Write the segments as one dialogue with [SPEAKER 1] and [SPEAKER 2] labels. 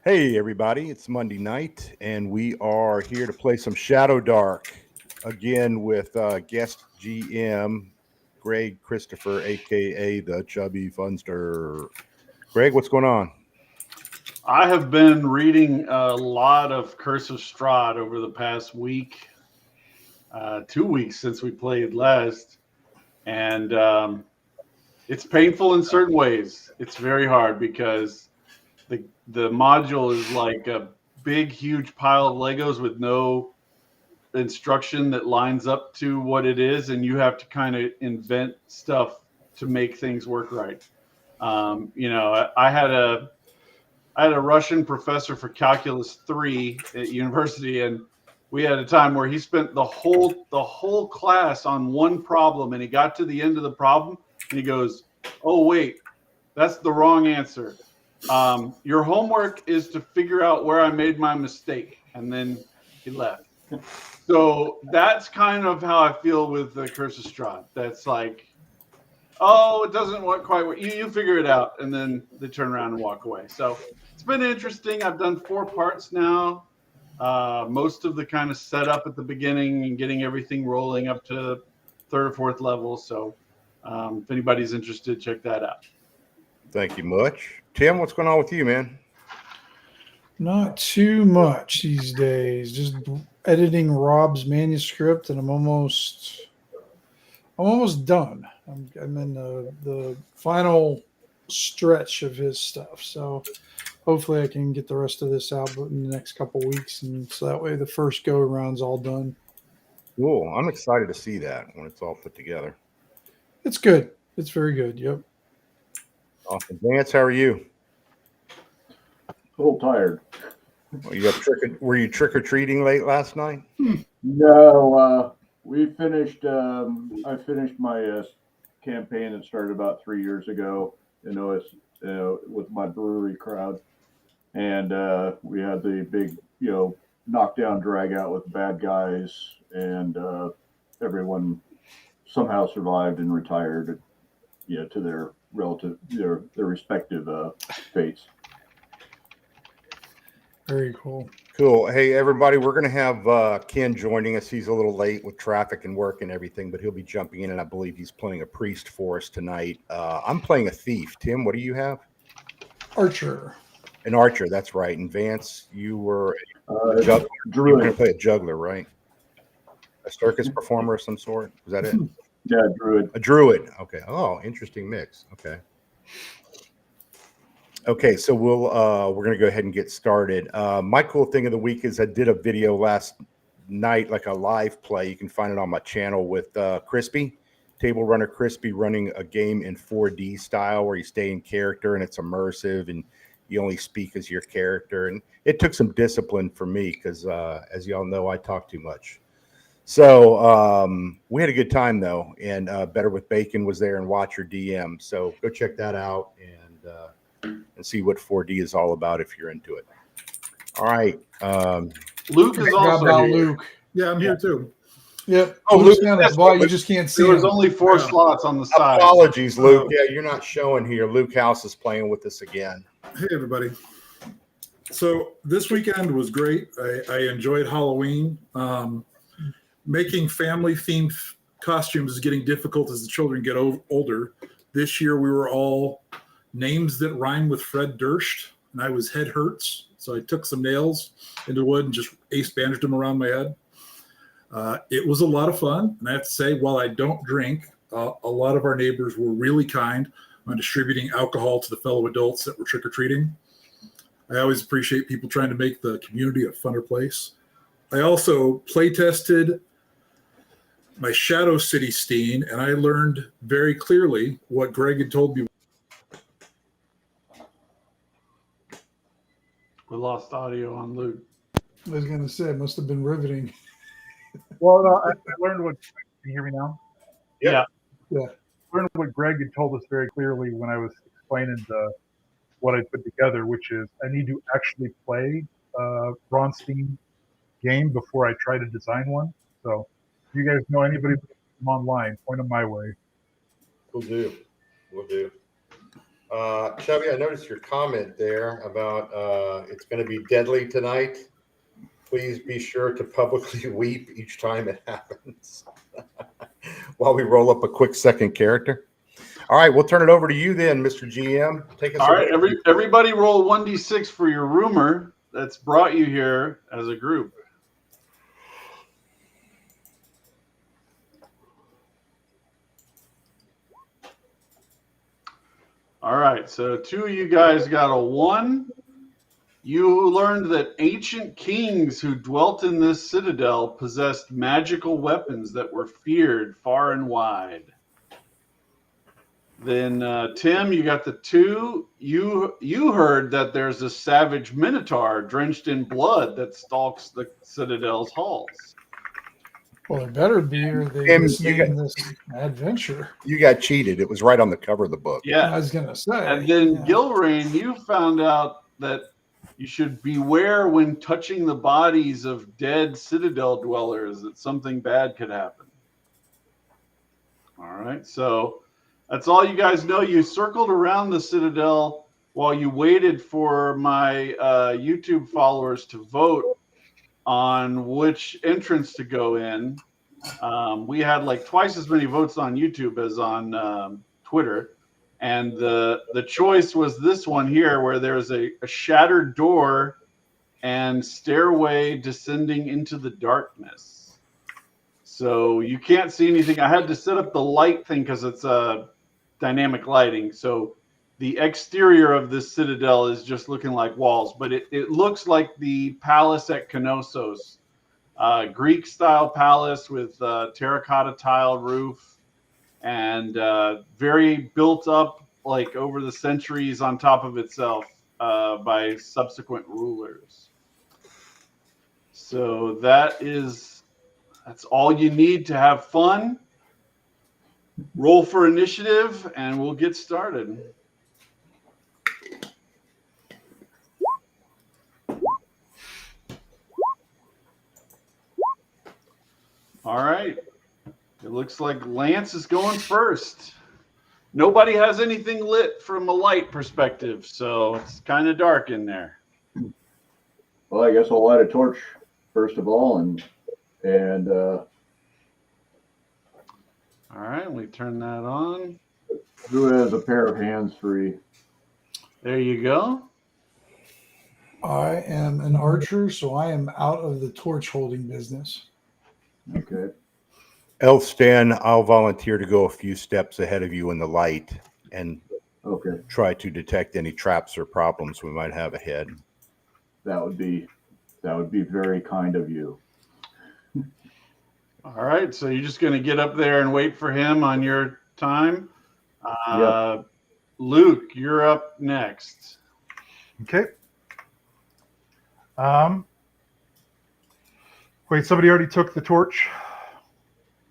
[SPEAKER 1] Hey, everybody, it's Monday night, and we are here to play some ShadowDark again with guest GM Greg Christopher, aka the Chubby Funster. Greg, what's going on?
[SPEAKER 2] I have been reading a lot of Curse of Strahd over the past week, 2 weeks since we played last, and it's painful in certain ways. It's very hard because the module is like a big, huge pile of Legos with no instruction that lines up to what it is, and you have to kind of invent stuff to make things work right. I had a Russian professor for Calculus 3 at university, and we had a time where he spent the whole class on one problem, and he got to the end of the problem, and he goes, "Oh wait, that's the wrong answer. Your homework is to figure out where I made my mistake," and then he left. So that's kind of how I feel with the Curse of Strahd. That's like, oh, it doesn't quite work. You figure it out, and then they turn around and walk away. So it's been interesting. I've done 4 parts now. Most of the kind of setup at the beginning and getting everything rolling up to 3rd or 4th level. So if anybody's interested, check that out.
[SPEAKER 1] Thank you much. Tim, what's going on with you, man?
[SPEAKER 3] Not too much these days. Just editing Rob's manuscript, and I'm almost done. I'm in the final stretch of his stuff, so hopefully I can get the rest of this out in the next couple of weeks, and so that way the first go around's all done.
[SPEAKER 1] Cool. I'm excited to see that when it's all put together.
[SPEAKER 3] It's good. It's very good. Yep.
[SPEAKER 1] Awesome. Vance, how are you?
[SPEAKER 4] A little tired.
[SPEAKER 1] Well, were you trick or treating late last night?
[SPEAKER 4] No, we finished. I finished my campaign that started about 3 years ago in OS with my brewery crowd, and we had the big, knockdown drag out with bad guys, and everyone somehow survived and retired, to their their respective fates.
[SPEAKER 3] Very cool.
[SPEAKER 1] Cool. Hey, everybody, we're going to have Ken joining us. He's a little late with traffic and work and everything, but he'll be jumping in, and I believe he's playing a priest for us tonight. I'm playing a thief. Tim, what do you have?
[SPEAKER 3] Archer.
[SPEAKER 1] An archer, that's right. And Vance, you were a
[SPEAKER 4] Druid.
[SPEAKER 1] You were going to play a juggler, right? A circus performer of some sort? Was that it?
[SPEAKER 4] Yeah, druid.
[SPEAKER 1] A druid. Okay. Oh, interesting mix. Okay. Okay, so we're going to go ahead and get started. My cool thing of the week is I did a video last night, like a live play. You can find it on my channel with Crispy, Table Runner Crispy, running a game in 4D style where you stay in character and it's immersive and you only speak as your character. And it took some discipline for me because, as y'all know, I talk too much. So we had a good time, though, and Better with Bacon was there and Watcher DM. So go check that out and see what 4D is all about if you're into it. All right.
[SPEAKER 2] Luke is also here.
[SPEAKER 3] Luke.
[SPEAKER 5] Yeah, I'm here too.
[SPEAKER 3] Yep.
[SPEAKER 1] Oh,
[SPEAKER 3] Luke's
[SPEAKER 1] Luke,
[SPEAKER 3] down at the bar. You just can't see
[SPEAKER 2] There was
[SPEAKER 3] him.
[SPEAKER 2] only 4 slots on the side.
[SPEAKER 1] Apologies, Luke. Yeah, you're not showing here. Luke House is playing with us again.
[SPEAKER 5] Hey, everybody. So this weekend was great. I enjoyed Halloween. Making family-themed costumes is getting difficult as the children get older. This year we were all names that rhyme with Fred Durst, and I was Head Hurts. So I took some nails into wood and just ace bandaged them around my head. It was a lot of fun, and I have to say, while I don't drink, a lot of our neighbors were really kind on distributing alcohol to the fellow adults that were trick-or-treating. I always appreciate people trying to make the community a funner place. I also play-tested my Shadow City Steen, and I learned very clearly what Greg had told me.
[SPEAKER 2] We lost audio on Luke.
[SPEAKER 3] I was going to say, it must have been riveting.
[SPEAKER 6] Well, no, I learned what. Can you hear me now?
[SPEAKER 2] Yeah.
[SPEAKER 3] Yeah.
[SPEAKER 6] I learned what Greg had told us very clearly when I was explaining what I put together, which is I need to actually play a Bronstein game before I try to design one. So if you guys know anybody from online, point them my way.
[SPEAKER 1] We'll do. Chubby, I noticed your comment there about it's going to be deadly tonight. Please be sure to publicly weep each time it happens. While we roll up a quick second character. All right, we'll turn it over to you then, Mr. GM. Take us
[SPEAKER 2] All right,
[SPEAKER 1] away.
[SPEAKER 2] everybody roll 1d6 for your rumor that's brought you here as a group. All right, so two of you guys got a 1. You learned that ancient kings who dwelt in this citadel possessed magical weapons that were feared far and wide. Then Tim, you got the 2. You heard that there's a savage minotaur drenched in blood that stalks the citadel's halls.
[SPEAKER 3] Well, it better be, or they
[SPEAKER 1] Tim,
[SPEAKER 3] just
[SPEAKER 1] you
[SPEAKER 3] named this adventure.
[SPEAKER 1] You got cheated. It was right on the cover of the book.
[SPEAKER 2] Yeah,
[SPEAKER 3] I was gonna say.
[SPEAKER 2] and then
[SPEAKER 3] yeah.
[SPEAKER 2] Gilrain, you found out that you should beware when touching the bodies of dead citadel dwellers, that something bad could happen. All right, so that's all you guys know. You circled around the citadel while you waited for my YouTube followers to vote on which entrance to go in. We had like twice as many votes on YouTube as on Twitter. And the choice was this one here, where there's a shattered door and stairway descending into the darkness. So you can't see anything. I had to set up the light thing because it's dynamic lighting. So the exterior of this citadel is just looking like walls, but it looks like the palace at Knossos, Greek-style palace with terracotta tile roof and very built up, like over the centuries, on top of itself by subsequent rulers. So that's all you need to have fun. Roll for initiative, and we'll get started. All right. It looks like Lance is going first. Nobody has anything lit from a light perspective, so it's kind of dark in there.
[SPEAKER 4] Well, I guess I'll light a torch first of all, and
[SPEAKER 2] All right, we turn that on.
[SPEAKER 4] who has a pair of hands free?
[SPEAKER 2] There you go.
[SPEAKER 3] I am an archer, so I am out of the torch holding business.
[SPEAKER 4] Okay.
[SPEAKER 1] Elf Stan, I'll volunteer to go a few steps ahead of you in the light and
[SPEAKER 4] Okay.
[SPEAKER 1] try to detect any traps or problems we might have ahead.
[SPEAKER 4] That would be very kind of you.
[SPEAKER 2] All right, so you're just going to get up there and wait for him on your time.
[SPEAKER 4] Yep.
[SPEAKER 2] Luke, you're up next.
[SPEAKER 6] Okay. Wait, somebody already took the torch?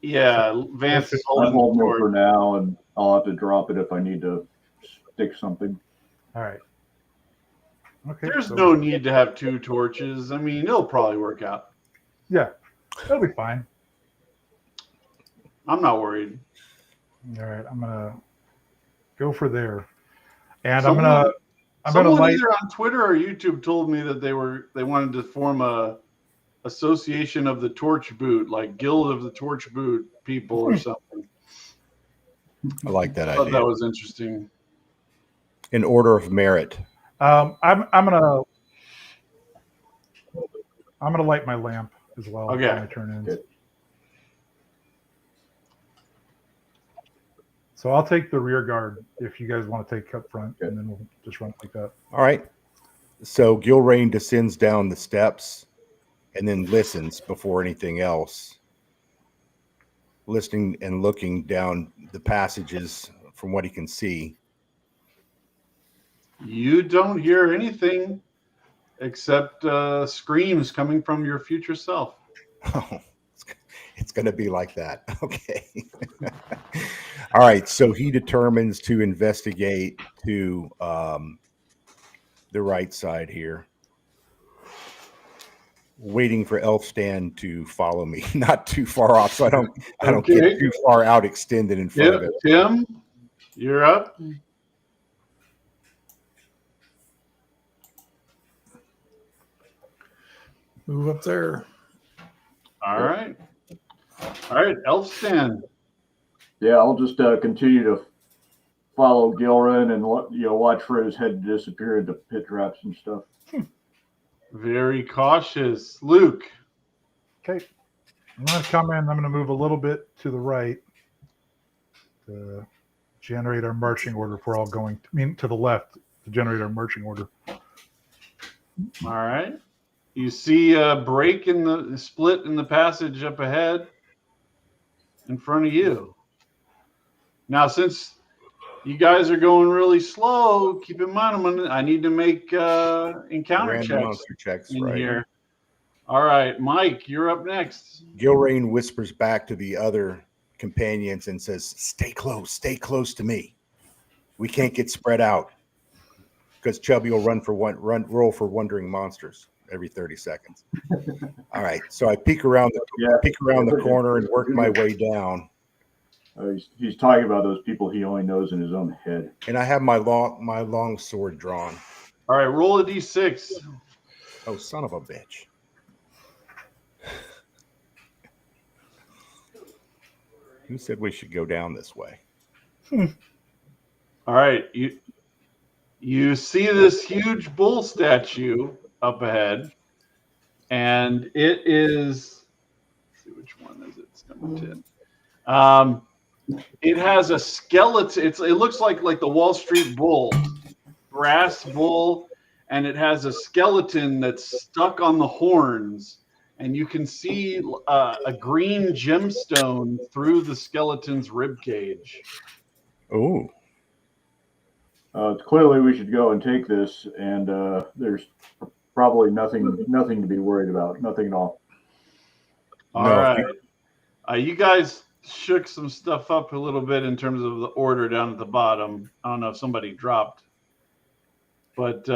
[SPEAKER 2] Yeah, Vance is
[SPEAKER 4] I'm
[SPEAKER 2] holding the
[SPEAKER 4] holding it
[SPEAKER 2] torch.
[SPEAKER 4] for now, and I'll have to drop it if I need to stick something.
[SPEAKER 6] All right. Okay.
[SPEAKER 2] There's
[SPEAKER 6] so-
[SPEAKER 2] no need to have 2 torches. I mean, it'll probably work out.
[SPEAKER 6] Yeah, that'll be fine.
[SPEAKER 2] I'm not worried.
[SPEAKER 6] All right, I'm gonna go for there, and
[SPEAKER 2] Someone
[SPEAKER 6] I'm gonna light.
[SPEAKER 2] either on Twitter or YouTube told me that they wanted to form a association of the torch boot, like Guild of the Torch Boot people or something.
[SPEAKER 1] I like that
[SPEAKER 2] I thought
[SPEAKER 1] idea.
[SPEAKER 2] that was interesting.
[SPEAKER 1] In order of merit.
[SPEAKER 6] I'm gonna light my lamp as well.
[SPEAKER 2] Okay.
[SPEAKER 6] When I turn in.
[SPEAKER 4] Okay.
[SPEAKER 6] So I'll take the rear guard if you guys want to take up front,
[SPEAKER 4] Okay.
[SPEAKER 6] and then we'll just run it like that.
[SPEAKER 1] All right. So Gilrain descends down the steps and then listens before anything else. Listening and looking down the passages from what he can see.
[SPEAKER 2] You don't hear anything except screams coming from your future self.
[SPEAKER 1] Oh, it's going to be like that. Okay. All right. So he determines to investigate to the right side here. Waiting for Elf Stan to follow me, not too far off, so I don't
[SPEAKER 2] Okay.
[SPEAKER 1] get too far out extended in front of it.
[SPEAKER 2] Tim, you're up.
[SPEAKER 3] move up there.
[SPEAKER 2] All right. All right, Elf Stand.
[SPEAKER 4] Yeah, I'll just continue to follow Gilren and watch for his head to disappear into pit traps and stuff.
[SPEAKER 2] Very cautious. Luke.
[SPEAKER 6] Okay. I'm going to come in. I'm going to move a little bit to the right to generate our marching order if we're all going. To the left to generate our marching order.
[SPEAKER 2] All right. You see a break in the split in the passage up ahead in front of you. Now, since you guys are going really slow, keep in mind I need to make encounter
[SPEAKER 1] Random
[SPEAKER 2] checks
[SPEAKER 1] monster checks,
[SPEAKER 2] in
[SPEAKER 1] right?
[SPEAKER 2] here. All right, Mike, you're up next.
[SPEAKER 1] Gilrain whispers back to the other companions and says, stay close to me. We can't get spread out because Chubby will roll for wandering monsters every 30 seconds. All right, so I peek around the corner and work my way down.
[SPEAKER 4] He's talking about those people he only knows in his own head.
[SPEAKER 1] And I have my long sword drawn.
[SPEAKER 2] All right, roll a d6.
[SPEAKER 1] Oh, son of a bitch. Who said we should go down this way?
[SPEAKER 2] All right, you see this huge bull statue up ahead, and it is. Let's see which one is it? It's number 10. It has a skeleton. It looks like the Wall Street Bull, brass bull, and it has a skeleton that's stuck on the horns. And you can see a green gemstone through the skeleton's rib cage.
[SPEAKER 1] Oh.
[SPEAKER 4] Clearly, we should go and take this, and there's probably nothing to be worried about. Nothing at all.
[SPEAKER 2] All right. You guys shook some stuff up a little bit in terms of the order down at the bottom. I don't know if somebody dropped. But,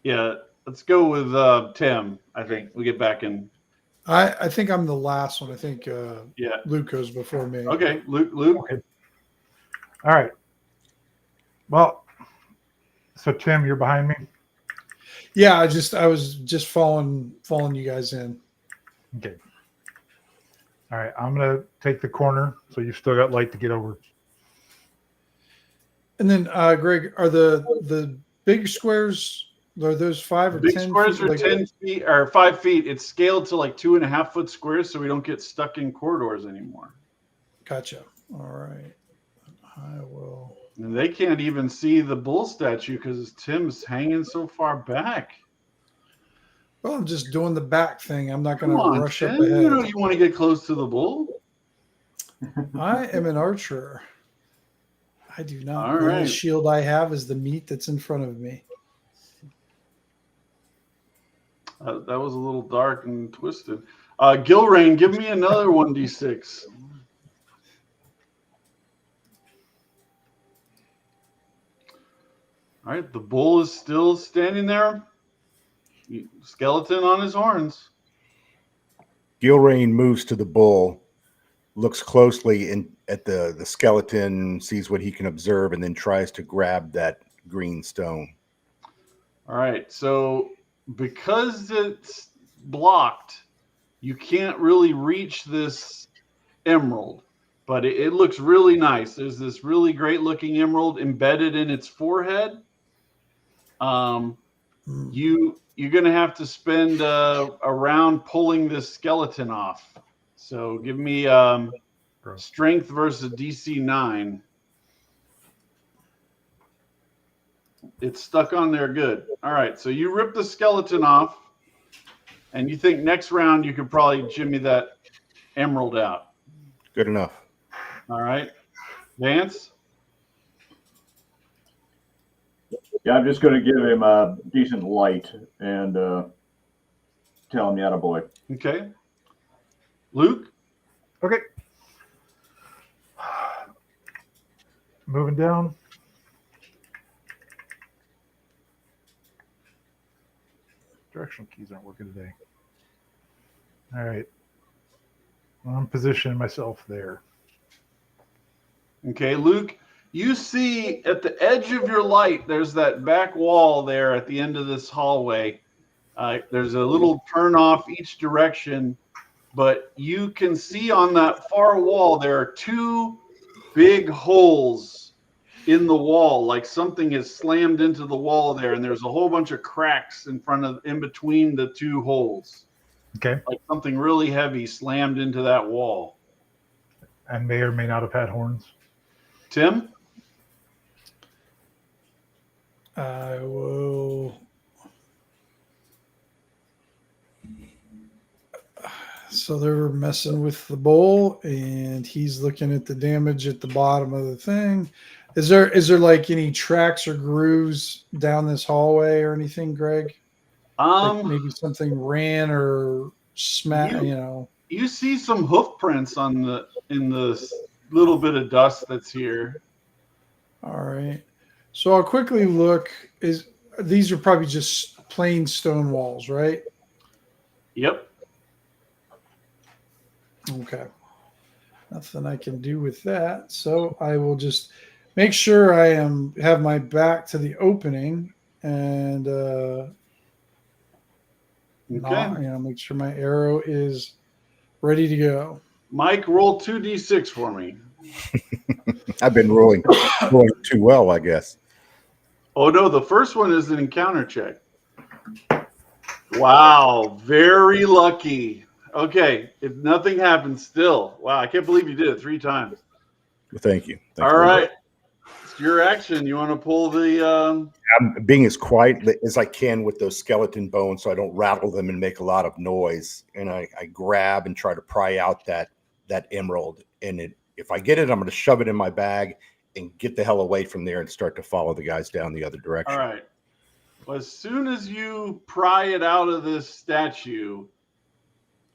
[SPEAKER 2] yeah. Let's go with Tim. I think we get back in.
[SPEAKER 3] I think I'm the last one. I think
[SPEAKER 2] yeah.
[SPEAKER 3] Luke goes before me.
[SPEAKER 2] Okay, Luke.
[SPEAKER 6] Okay. All right. Well, so Tim, you're behind me.
[SPEAKER 3] Yeah, I was just following you guys in.
[SPEAKER 6] Okay. All right, I'm gonna take the corner, so you've still got light to get over.
[SPEAKER 3] And then, Greg, are the big squares? Are those 5 or
[SPEAKER 2] Big
[SPEAKER 3] 10?
[SPEAKER 2] squares
[SPEAKER 3] feet?
[SPEAKER 2] are 10 feet or 5 feet. It's scaled to 2.5 foot squares, so we don't get stuck in corridors anymore.
[SPEAKER 3] Gotcha. All right. I will.
[SPEAKER 2] And they can't even see the bull statue because Tim's hanging so far back.
[SPEAKER 3] Well, I'm just doing the back thing. I'm not going
[SPEAKER 2] Come on,
[SPEAKER 3] to rush
[SPEAKER 2] Tim.
[SPEAKER 3] up ahead.
[SPEAKER 2] You know you want to get close to the bull.
[SPEAKER 3] I am an archer. I do not.
[SPEAKER 2] All
[SPEAKER 3] The only
[SPEAKER 2] right.
[SPEAKER 3] shield I have is the meat that's in front of me.
[SPEAKER 2] That was a little dark and twisted. Gilrain, give me another 1d6. All right, the bull is still standing there. Skeleton on his horns.
[SPEAKER 1] Gilrain moves to the bull, looks closely at the skeleton, sees what he can observe, and then tries to grab that green stone.
[SPEAKER 2] All right, so because it's blocked, you can't really reach this emerald, but it looks really nice. There's this really great looking emerald embedded in its forehead. You're going to have to spend a round pulling this skeleton off. So give me strength versus DC 9. It's stuck on there good. All right, so you rip the skeleton off, and you think next round you could probably jimmy that emerald out.
[SPEAKER 1] Good enough.
[SPEAKER 2] All right. Vance?
[SPEAKER 4] Yeah, I'm just going to give him a decent light and tell him, "Attaboy."
[SPEAKER 2] Okay. Luke?
[SPEAKER 6] Okay. Moving down. Directional keys aren't working today. All right. I'm positioning myself there.
[SPEAKER 2] Okay, Luke, you see at the edge of your light, there's that back wall there at the end of this hallway. There's a little turn off each direction, but you can see on that far wall there are two big holes in the wall, like something is slammed into the wall there, and there's a whole bunch of cracks in between the two holes.
[SPEAKER 6] Okay.
[SPEAKER 2] Like something really heavy slammed into that wall.
[SPEAKER 6] And may or may not have had horns.
[SPEAKER 2] Tim?
[SPEAKER 3] I will. So they were messing with the bowl, and he's looking at the damage at the bottom of the thing. Is there like any tracks or grooves down this hallway or anything, Greg? Like maybe something ran or smacked.
[SPEAKER 2] You see some hoof prints in the little bit of dust that's here.
[SPEAKER 3] All right. So I'll quickly look. These are probably just plain stone walls, right?
[SPEAKER 2] Yep.
[SPEAKER 3] Okay. Nothing I can do with that. So I will just make sure I have my back to the opening and make sure my arrow is ready to go.
[SPEAKER 2] Mike, roll 2d6 for me.
[SPEAKER 1] I've been rolling too well, I guess.
[SPEAKER 2] Oh no, the first one is an encounter check. Wow, very lucky. Okay, if nothing happens still. Wow, I can't believe you did it 3 times.
[SPEAKER 1] Well, thank you.
[SPEAKER 2] All right. It's your action. You want to pull the
[SPEAKER 1] I'm being as quiet as I can with those skeleton bones so I don't rattle them and make a lot of noise. And I grab and try to pry out that emerald. And if I get it, I'm going to shove it in my bag and get the hell away from there and start to follow the guys down the other direction.
[SPEAKER 2] All right. Well, as soon as you pry it out of this statue,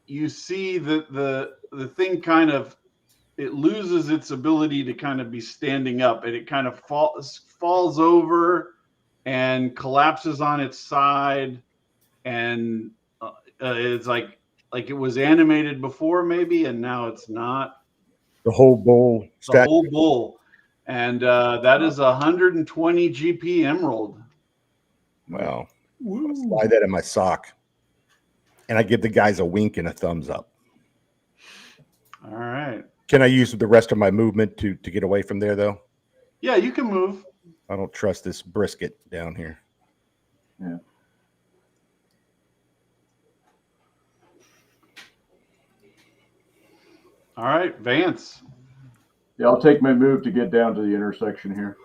[SPEAKER 2] you see that the thing kind of, it loses its ability to kind of be standing up, and it kind of falls over and collapses on its side, and it's like it was animated before maybe, and now it's not.
[SPEAKER 1] The whole bowl.
[SPEAKER 2] The whole bowl. And that is 120 GP emerald.
[SPEAKER 1] Wow. I'll slide that in my sock. And I give the guys a wink and a thumbs up.
[SPEAKER 2] All right.
[SPEAKER 1] Can I use the rest of my movement to get away from there, though?
[SPEAKER 2] Yeah, you can move.
[SPEAKER 1] I don't trust this brisket down here.
[SPEAKER 4] Yeah.
[SPEAKER 2] All right, Vance.
[SPEAKER 4] Yeah, I'll take my move to get down to the intersection here.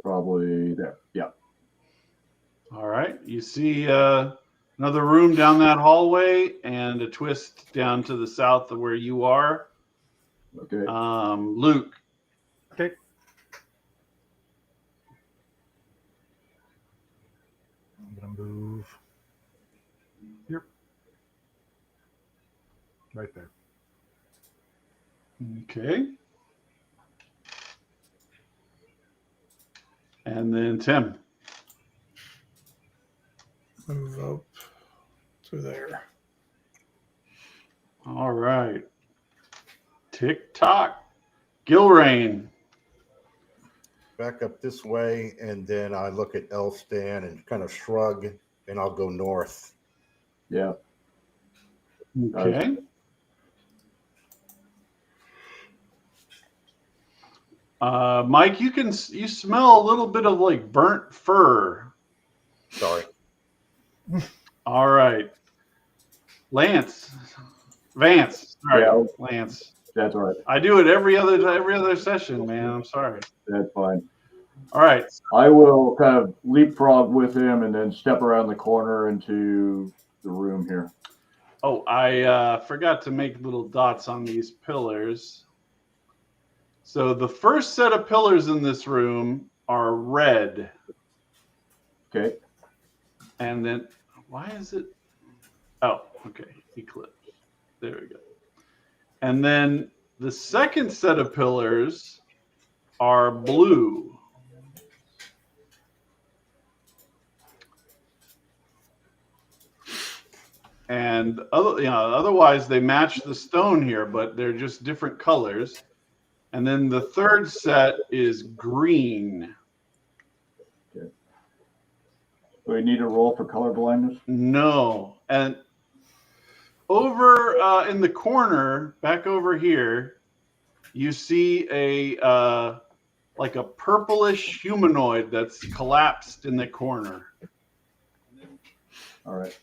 [SPEAKER 4] Probably there. Yeah.
[SPEAKER 2] All right. You see another room down that hallway and a twist down to the south of where you are.
[SPEAKER 4] Okay.
[SPEAKER 2] Luke.
[SPEAKER 6] Okay. I'm going to move here. Right there.
[SPEAKER 2] Okay. And then Tim.
[SPEAKER 3] Move up to there.
[SPEAKER 2] All right. Tick tock. Gilrain.
[SPEAKER 1] Back up this way, and then I look at Elstan and kind of shrug, and I'll go north.
[SPEAKER 4] Yeah.
[SPEAKER 2] Okay. Mike, you smell a little bit of like burnt fur.
[SPEAKER 1] Sorry.
[SPEAKER 2] All right. Vance. Sorry,
[SPEAKER 4] Yeah.
[SPEAKER 2] Lance.
[SPEAKER 4] That's all right.
[SPEAKER 2] I do it every other session, man. I'm sorry.
[SPEAKER 4] That's fine.
[SPEAKER 2] All right.
[SPEAKER 4] I will kind of leapfrog with him and then step around the corner into the room here.
[SPEAKER 2] Oh, I forgot to make little dots on these pillars. So the first set of pillars in this room are red.
[SPEAKER 4] Okay.
[SPEAKER 2] And then, why is it? Oh, okay. Eclipse. There we go. And then the second set of pillars are blue. And otherwise they match the stone here, but they're just different colors. And then the third set is green.
[SPEAKER 4] Okay. Do we need to roll for color blindness?
[SPEAKER 2] No. And over in the corner, back over here, you see a like a purplish humanoid that's collapsed in the corner.
[SPEAKER 4] All right.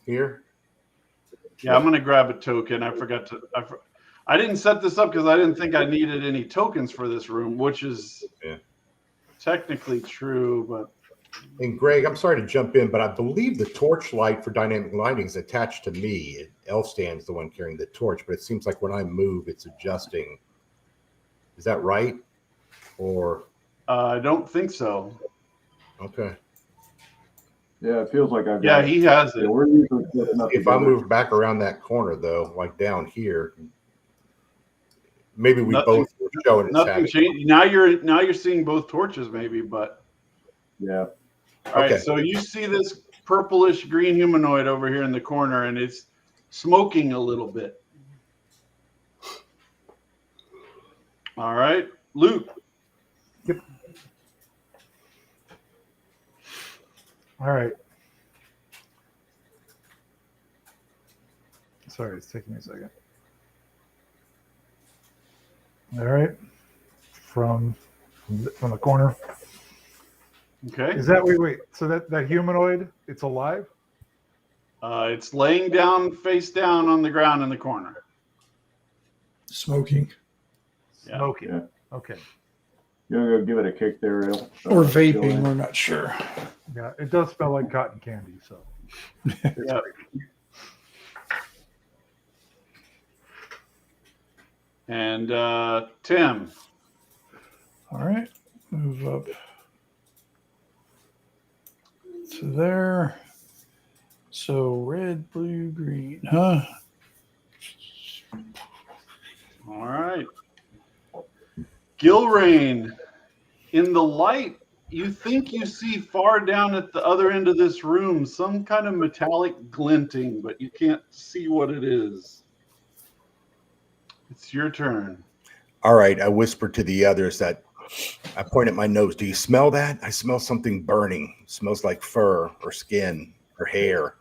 [SPEAKER 1] Here.
[SPEAKER 2] Yeah, I'm gonna grab a token. I forgot to. I didn't set this up because I didn't think I needed any tokens for this room, which is technically true. But
[SPEAKER 1] And Greg, I'm sorry to jump in, but I believe the torch light for dynamic lighting is attached to me. Elfstan's the one carrying the torch, but it seems like when I move, it's adjusting. Is that right? Or
[SPEAKER 2] I don't think so.
[SPEAKER 1] okay.
[SPEAKER 4] Yeah, it feels like I've got
[SPEAKER 2] Yeah, he has
[SPEAKER 4] Yeah,
[SPEAKER 2] it.
[SPEAKER 4] we're usually close enough
[SPEAKER 1] If I
[SPEAKER 4] together.
[SPEAKER 1] move back around that corner, though, like down here, maybe we
[SPEAKER 2] Nothing-
[SPEAKER 1] both were showing it's
[SPEAKER 2] Nothing
[SPEAKER 1] having.
[SPEAKER 2] changed. Now you're seeing both torches, maybe. But
[SPEAKER 4] Yeah.
[SPEAKER 2] all right,
[SPEAKER 1] Okay.
[SPEAKER 2] so you see this purplish green humanoid over here in the corner, and it's smoking a little bit. All right, Luke.
[SPEAKER 6] All right. Sorry, it's taking me a second. All right. From the corner.
[SPEAKER 2] Okay.
[SPEAKER 6] Is that wait? So that humanoid, it's alive?
[SPEAKER 2] It's laying down, face down on the ground in the corner.
[SPEAKER 3] Smoking
[SPEAKER 2] Yeah.
[SPEAKER 6] Smoking.
[SPEAKER 4] Yeah.
[SPEAKER 6] Okay.
[SPEAKER 4] You're gonna give it a kick there, Al.
[SPEAKER 3] or vaping, we're not sure.
[SPEAKER 6] Yeah, it does smell like cotton candy. So.
[SPEAKER 2] Yeah. And Tim.
[SPEAKER 3] All right, move up to there. So red, blue, green, huh?
[SPEAKER 2] All right. Gilrain, in the light, you think you see far down at the other end of this room some kind of metallic glinting, but you can't see what it is. It's your turn.
[SPEAKER 1] All right. I whispered to the others that I point at my nose. Do you smell that? I smell something burning. It smells like fur or skin or hair.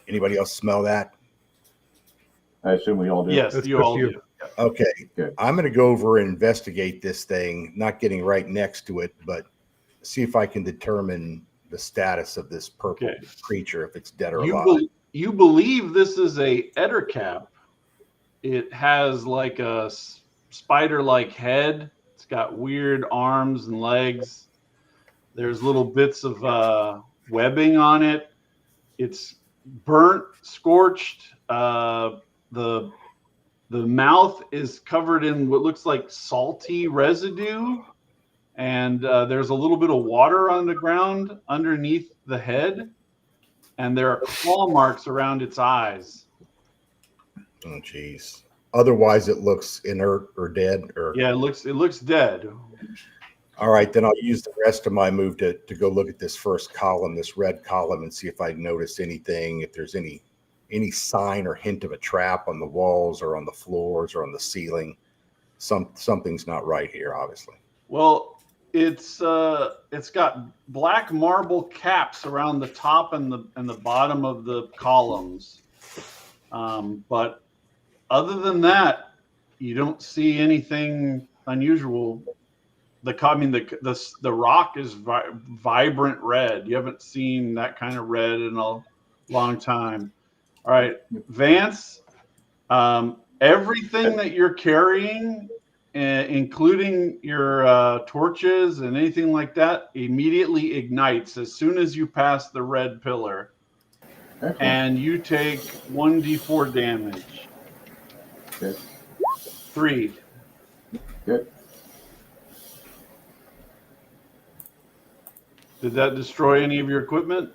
[SPEAKER 1] Anybody else smell that?
[SPEAKER 4] I assume we all do.
[SPEAKER 2] Yes,
[SPEAKER 6] That's
[SPEAKER 2] you
[SPEAKER 6] just
[SPEAKER 2] all
[SPEAKER 6] you.
[SPEAKER 2] do.
[SPEAKER 1] Okay.
[SPEAKER 4] Okay.
[SPEAKER 1] I'm going to go over and investigate this thing, not getting right next to it, but see if I can determine the status of this purple
[SPEAKER 2] Okay.
[SPEAKER 1] creature, if it's dead or
[SPEAKER 2] You,
[SPEAKER 1] alive.
[SPEAKER 2] you believe this is a ettercap. It has like a spider-like head. It's got weird arms and legs. There's little bits of webbing on it. It's burnt, scorched. The mouth is covered in what looks like salty residue, and there's a little bit of water on the ground underneath the head, and there are claw marks around its eyes.
[SPEAKER 1] Oh, geez. Otherwise, it looks inert or dead. Or
[SPEAKER 2] Yeah, it looks dead.
[SPEAKER 1] all right, then I'll use the rest of my move to go look at this first column, this red column, and see if I notice anything, if there's any sign or hint of a trap on the walls or on the floors or on the ceiling. Something's not right here, obviously.
[SPEAKER 2] Well, it's got black marble caps around the top and the bottom of the columns, but other than that, you don't see anything unusual. The rock is vibrant red. You haven't seen that kind of red in a long time. All right, Vance, everything that you're carrying, including your torches and anything like that, immediately ignites as soon as you pass the red pillar.
[SPEAKER 4] Excellent.
[SPEAKER 2] And you take 1d4 damage.
[SPEAKER 4] Okay.
[SPEAKER 2] 3.
[SPEAKER 4] Good.
[SPEAKER 2] Did that destroy any of your equipment?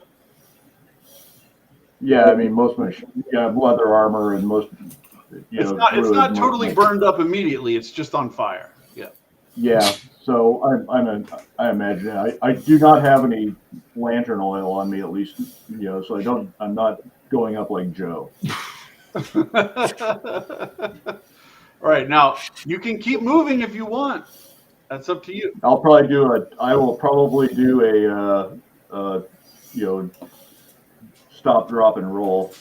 [SPEAKER 4] Yeah, I mean, most of my leather armor and most.
[SPEAKER 2] It's not
[SPEAKER 4] really
[SPEAKER 2] totally burned up immediately. It's just on fire. Yeah.
[SPEAKER 4] Yeah, so I imagine I do not have any lantern oil on me, at least, so I'm not going up like Joe.
[SPEAKER 2] All right, now you can keep moving if you want. That's up to you.
[SPEAKER 4] I will probably do a stop, drop, and roll.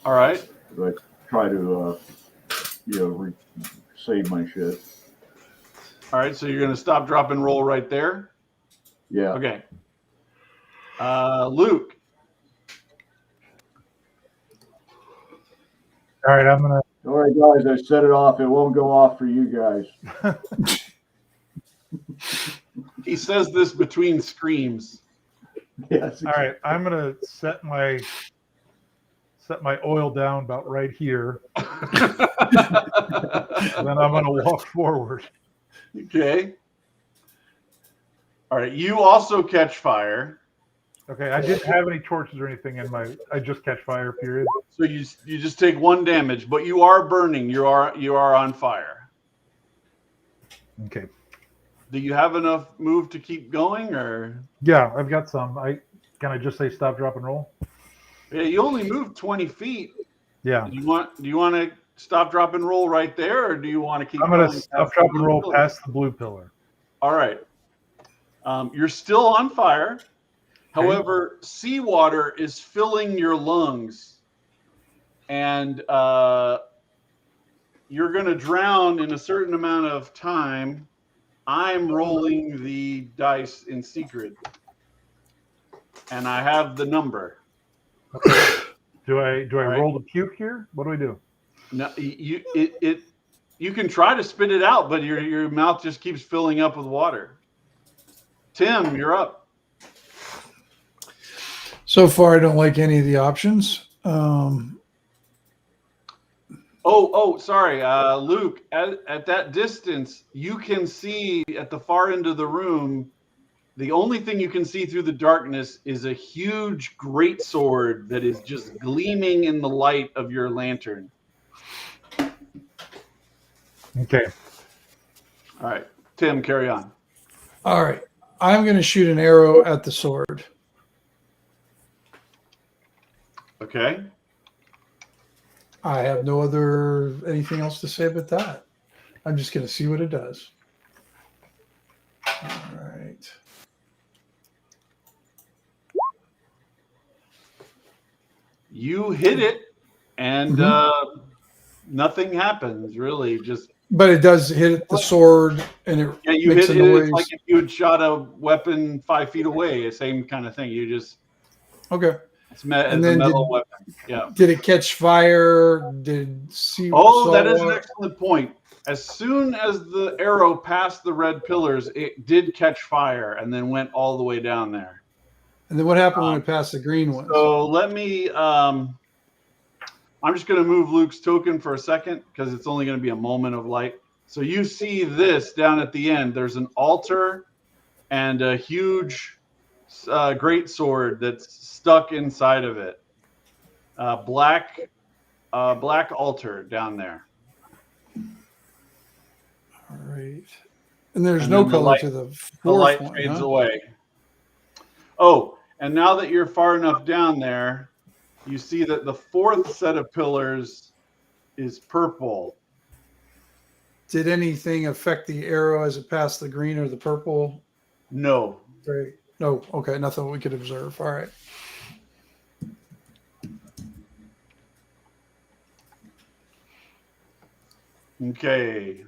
[SPEAKER 2] All right.
[SPEAKER 4] But try to save my shit.
[SPEAKER 2] All right. So you're going to stop, drop, and roll right there.
[SPEAKER 4] Yeah.
[SPEAKER 2] Okay. Luke.
[SPEAKER 6] All right, I'm gonna.
[SPEAKER 4] All right, guys, I set it off. It won't go off for you guys.
[SPEAKER 2] He says this between screams.
[SPEAKER 4] Yes.
[SPEAKER 6] All right, I'm gonna set my oil down about right here. And then I'm gonna walk forward.
[SPEAKER 2] Okay. All right. You also catch fire.
[SPEAKER 6] Okay, I didn't have any torches or anything in my. I just catch fire. Period.
[SPEAKER 2] So you just take 1 damage, but you are burning. You are on fire.
[SPEAKER 6] Okay.
[SPEAKER 2] Do you have enough move to keep going, or?
[SPEAKER 6] Yeah, I've got some. Can I just say stop, drop, and roll?
[SPEAKER 2] Yeah, you only moved 20 feet.
[SPEAKER 6] Yeah.
[SPEAKER 2] Do you want to stop, drop, and roll right there, or do you want to keep?
[SPEAKER 6] I'm gonna
[SPEAKER 2] going
[SPEAKER 6] stop,
[SPEAKER 2] past
[SPEAKER 6] drop,
[SPEAKER 2] the
[SPEAKER 6] and roll
[SPEAKER 2] blue
[SPEAKER 6] past the blue pillar.
[SPEAKER 2] All right. You're still on fire. However, seawater is filling your lungs, and you're going to drown in a certain amount of time. I'm rolling the dice in secret, and I have the number.
[SPEAKER 6] Okay. Do I
[SPEAKER 2] right.
[SPEAKER 6] roll the puke here? What do we do?
[SPEAKER 2] No, you can try to spit it out, but your mouth just keeps filling up with water. Tim, you're up.
[SPEAKER 3] So far, I don't like any of the options.
[SPEAKER 2] Sorry, Luke. At that distance, you can see at the far end of the room. The only thing you can see through the darkness is a huge greatsword that is just gleaming in the light of your lantern.
[SPEAKER 6] Okay.
[SPEAKER 2] All right, Tim, carry on.
[SPEAKER 3] All right. I'm going to shoot an arrow at the sword.
[SPEAKER 2] Okay.
[SPEAKER 3] I have anything else to say but that. I'm just going to see what it does. All right.
[SPEAKER 2] You hit it, and nothing happens, really.
[SPEAKER 3] But it does hit the sword, and it
[SPEAKER 2] you
[SPEAKER 3] makes
[SPEAKER 2] hit
[SPEAKER 3] a
[SPEAKER 2] it.
[SPEAKER 3] noise.
[SPEAKER 2] It's like if you had shot a weapon 5 feet away, same kind of thing. You just
[SPEAKER 3] Okay.
[SPEAKER 2] It's a
[SPEAKER 3] And then
[SPEAKER 2] metal weapon. Yeah.
[SPEAKER 3] Did it catch fire?
[SPEAKER 2] That is an excellent point. As soon as the arrow passed the red pillars, it did catch fire and then went all the way down there.
[SPEAKER 3] And then what happened when it passed the green ones?
[SPEAKER 2] So let me. I'm just going to move Luke's token for a second because it's only going to be a moment of light. So you see this down at the end. There's an altar and a huge great sword that's stuck inside of it. Black altar down there.
[SPEAKER 3] All right. And there's no color to the fourth
[SPEAKER 2] the light
[SPEAKER 3] one,
[SPEAKER 2] fades
[SPEAKER 3] huh?
[SPEAKER 2] away. Oh, and now that you're far enough down there, you see that the fourth set of pillars is purple.
[SPEAKER 3] Did anything affect the arrow as it passed the green or the purple?
[SPEAKER 2] No.
[SPEAKER 3] Right. No. Okay. Nothing we could observe. All right.
[SPEAKER 2] Okay.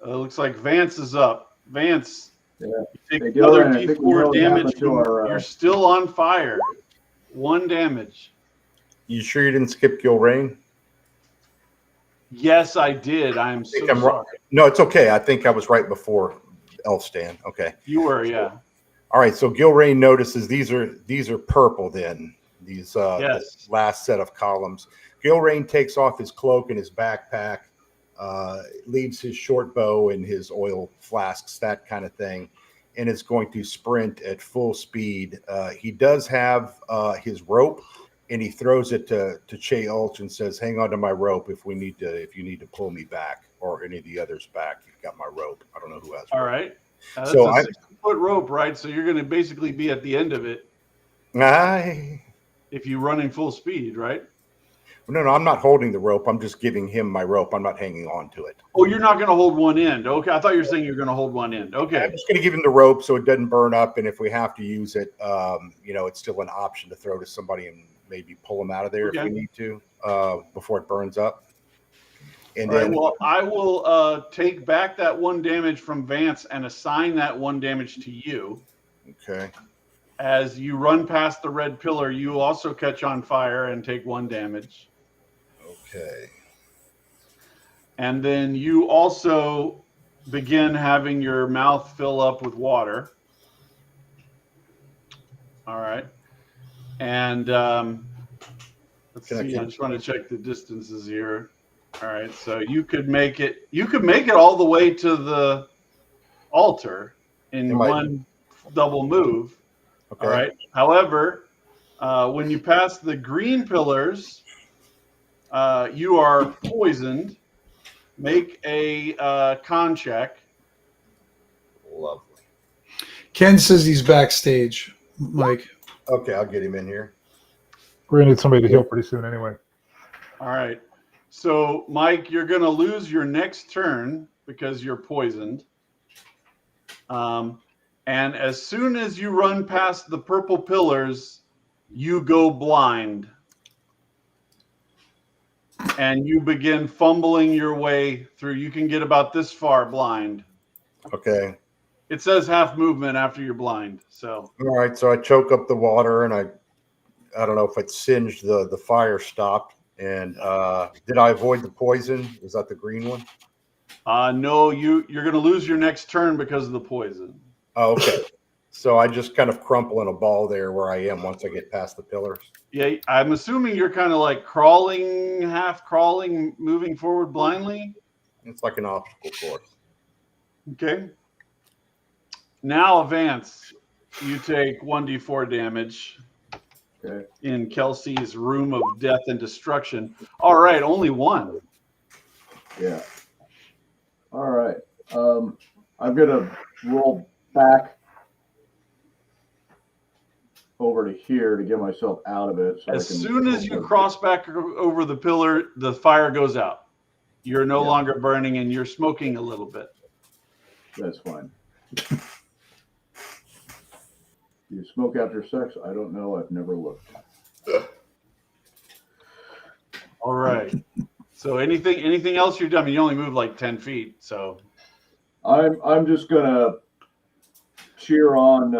[SPEAKER 2] Looks like Vance is up. Vance, you take another D4 damage. You're still on fire. 1 damage.
[SPEAKER 1] You sure you didn't skip Gilrain?
[SPEAKER 2] Yes, I did. I'm so sorry.
[SPEAKER 1] No, it's okay. I think I was right before Elfstan. Okay.
[SPEAKER 2] You were, yeah.
[SPEAKER 1] All right. So Gilrain notices these are purple. Then these
[SPEAKER 2] yes.
[SPEAKER 1] last set of columns. Gilrain takes off his cloak and his backpack, leaves his short bow and his oil flasks, that kind of thing, and is going to sprint at full speed. He does have his rope, and he throws it to Che Ulch and says, "Hang on to my rope if you need to pull me back, or any of the others back. You've got my rope." I don't know who has.
[SPEAKER 2] All
[SPEAKER 1] rope.
[SPEAKER 2] right. That's
[SPEAKER 1] so
[SPEAKER 2] a 60-foot rope, right? So you're going to basically be at the end of it. If you run in full speed, right?
[SPEAKER 1] No, I'm not holding the rope. I'm just giving him my rope. I'm not hanging on to it.
[SPEAKER 2] Oh, you're not going to hold one end. Okay, I thought you were saying you're going to hold one end.
[SPEAKER 1] I'm
[SPEAKER 2] Okay.
[SPEAKER 1] just going to give him the rope so it doesn't burn up. And if we have to use it, it's still an option to throw to somebody and maybe pull him out of there if we need to before it burns up. And
[SPEAKER 2] All
[SPEAKER 1] then,
[SPEAKER 2] right, well, I will take back that 1 damage from Vance and assign that 1 damage to you.
[SPEAKER 1] okay.
[SPEAKER 2] As you run past the red pillar, you also catch on fire and take 1 damage.
[SPEAKER 1] Okay.
[SPEAKER 2] And then you also begin having your mouth fill up with water. All right. And let's see. I just want to check the distances here. All right. So you could make it all the way to the altar in one double move.
[SPEAKER 1] Okay.
[SPEAKER 2] All right. However, when you pass the green pillars, you are poisoned. Make a con check.
[SPEAKER 1] Lovely.
[SPEAKER 3] Ken says he's backstage. Mike.
[SPEAKER 1] Okay, I'll get him in here.
[SPEAKER 6] We're gonna need somebody to heal pretty soon anyway.
[SPEAKER 2] All right. So, Mike, you're going to lose your next turn because you're poisoned. And as soon as you run past the purple pillars, you go blind. And you begin fumbling your way through. You can get about this far blind.
[SPEAKER 1] Okay.
[SPEAKER 2] It says half movement after you're blind. So,
[SPEAKER 1] All right. So I choke up the water, and I don't know if it singed the fire stopped. And did I avoid the poison? Is that the green one?
[SPEAKER 2] no, you're going to lose your next turn because of the poison.
[SPEAKER 1] Oh, okay. So I just kind of crumple in a ball there where I am once I get past the pillars.
[SPEAKER 2] Yeah, I'm assuming you're kind of like crawling, half crawling, moving forward blindly.
[SPEAKER 1] It's like an obstacle course.
[SPEAKER 2] Okay. Now, Vance, you take 1d4 damage in Kelsey's room of death and destruction. All right, only 1.
[SPEAKER 4] Yeah. All right. I'm gonna roll back over to here to get myself out of it. So
[SPEAKER 2] as soon as you cross back over the pillar, the fire goes out. You're no longer burning, and you're smoking a little bit.
[SPEAKER 4] That's fine. You smoke after sex? I don't know. I've never looked.
[SPEAKER 2] All right. So anything else you've done? I mean, you only moved like 10 feet, so
[SPEAKER 4] I'm just gonna cheer on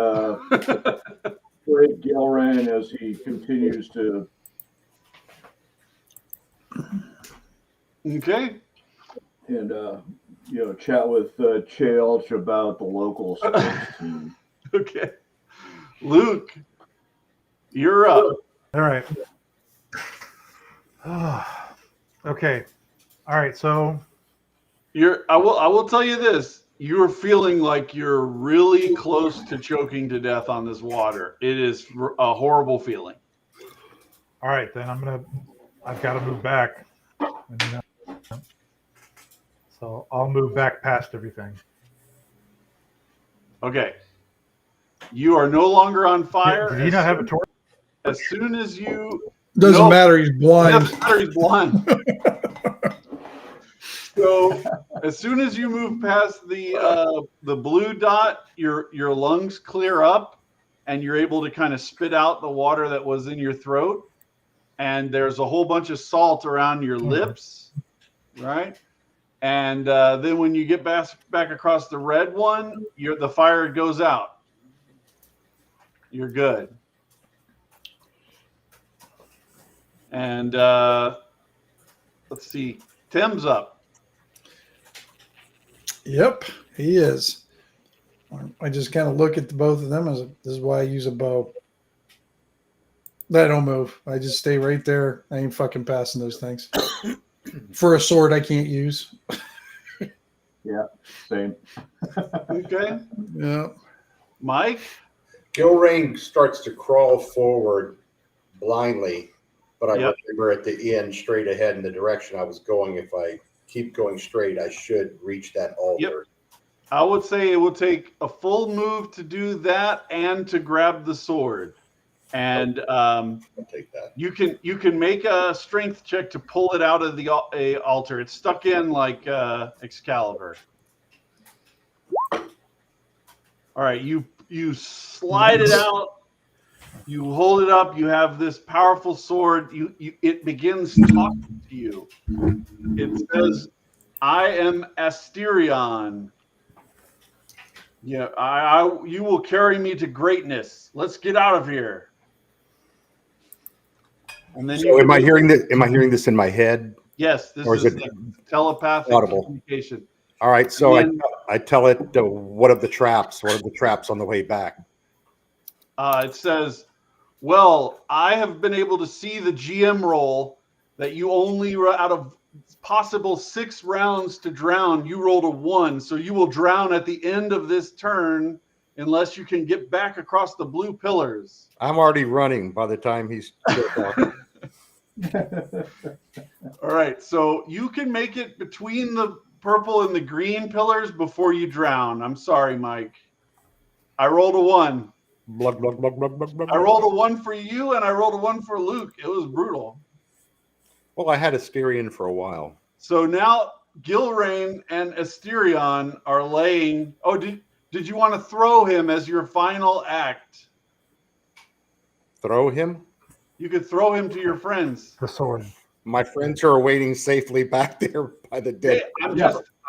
[SPEAKER 4] Great Gilran as he continues to.
[SPEAKER 2] Okay.
[SPEAKER 4] And chat with Chalch about the local sports team.
[SPEAKER 2] Okay. Luke, you're up.
[SPEAKER 6] All right. Okay. All right. So
[SPEAKER 2] I will tell you this. You're feeling like you're really close to choking to death on this water. It is a horrible feeling.
[SPEAKER 6] all right, then I've got to move back. So I'll move back past everything.
[SPEAKER 2] Okay. You are no longer on fire.
[SPEAKER 6] Did he not have a torch?
[SPEAKER 2] As soon as you
[SPEAKER 3] Doesn't matter. He's blind.
[SPEAKER 2] doesn't matter, he's blind. So as soon as you move past the blue dot, your lungs clear up, and you're able to kind of spit out the water that was in your throat. And there's a whole bunch of salt around your lips, right? And then when you get back across the red one, the fire goes out. You're good. And let's see, Tim's up.
[SPEAKER 3] Yep, he is. I just kind of look at the both of them as this is why I use a bow. I don't move. I just stay right there. I ain't fucking passing those things. For a sword, I can't use.
[SPEAKER 4] Yeah, same.
[SPEAKER 2] Okay.
[SPEAKER 3] Yeah.
[SPEAKER 2] Mike?
[SPEAKER 1] Gilrain starts to crawl forward blindly, but I remember at the end, straight ahead in the direction I was going. If I keep going straight, I should reach that altar.
[SPEAKER 2] Yep. I would say it will take a full move to do that and to grab the sword. and
[SPEAKER 1] I'll take that.
[SPEAKER 2] you can make a strength check to pull it out of the altar. It's stuck in like Excalibur. All right, you slide it out. You hold it up. You have this powerful sword. It begins talking to you. It says, "I am Asterion. Yeah, you will carry me to greatness. Let's get out of here." And then
[SPEAKER 1] So am I hearing this? Am I hearing this in my head?
[SPEAKER 2] Yes, this
[SPEAKER 1] Or is
[SPEAKER 2] is
[SPEAKER 1] it
[SPEAKER 2] like telepathic
[SPEAKER 1] audible?
[SPEAKER 2] communication.
[SPEAKER 1] All right. So
[SPEAKER 2] And
[SPEAKER 1] I tell it, what are the traps? What are the traps on the way back?
[SPEAKER 2] It says, "Well, I have been able to see the GM roll that you only out of possible 6 rounds to drown, you rolled a 1, so you will drown at the end of this turn unless you can get back across the blue pillars."
[SPEAKER 1] I'm already running by the time he's.
[SPEAKER 2] All right, so you can make it between the purple and the green pillars before you drown. I'm sorry, Mike. I rolled a 1.
[SPEAKER 1] Blug, blug, blug, blug, blug, blug,
[SPEAKER 2] I rolled a 1 for you, and I rolled a 1 for Luke. It was brutal.
[SPEAKER 1] Well, I had Asterion for a while.
[SPEAKER 2] So now Gilrain and Asterion are laying. Oh, did you want to throw him as your final act?
[SPEAKER 1] Throw him?
[SPEAKER 2] You could throw him to your friends.
[SPEAKER 6] The sword.
[SPEAKER 1] My friends are waiting safely back there by the dead.
[SPEAKER 2] Hey,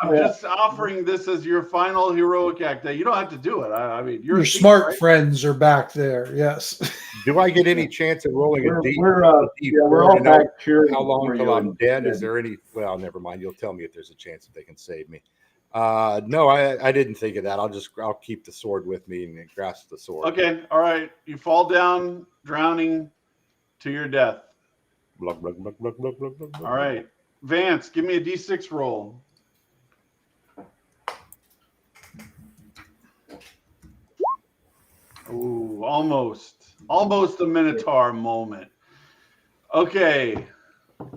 [SPEAKER 2] I'm just offering this as your final heroic act. You don't have to do it. I mean,
[SPEAKER 3] Your
[SPEAKER 2] a thief,
[SPEAKER 3] smart
[SPEAKER 2] right?
[SPEAKER 3] friends are back there. Yes.
[SPEAKER 1] Do I get any chance at rolling a deep?
[SPEAKER 4] We're
[SPEAKER 1] board
[SPEAKER 4] all
[SPEAKER 1] to know
[SPEAKER 4] back cheering.
[SPEAKER 1] how long
[SPEAKER 4] for
[SPEAKER 1] till
[SPEAKER 4] you
[SPEAKER 1] I'm
[SPEAKER 4] and-
[SPEAKER 1] dead? Is there any? Well, never mind. You'll tell me if there's a chance that they can save me. No, I didn't think of that. I'll keep the sword with me and grasp the sword.
[SPEAKER 2] Okay, all right. You fall down, drowning to your death.
[SPEAKER 1] Blug, blug, blug, blug, blug, blug, blug, blug.
[SPEAKER 2] All right. Vance, give me a D6 roll. Ooh, almost a Minotaur moment. Okay,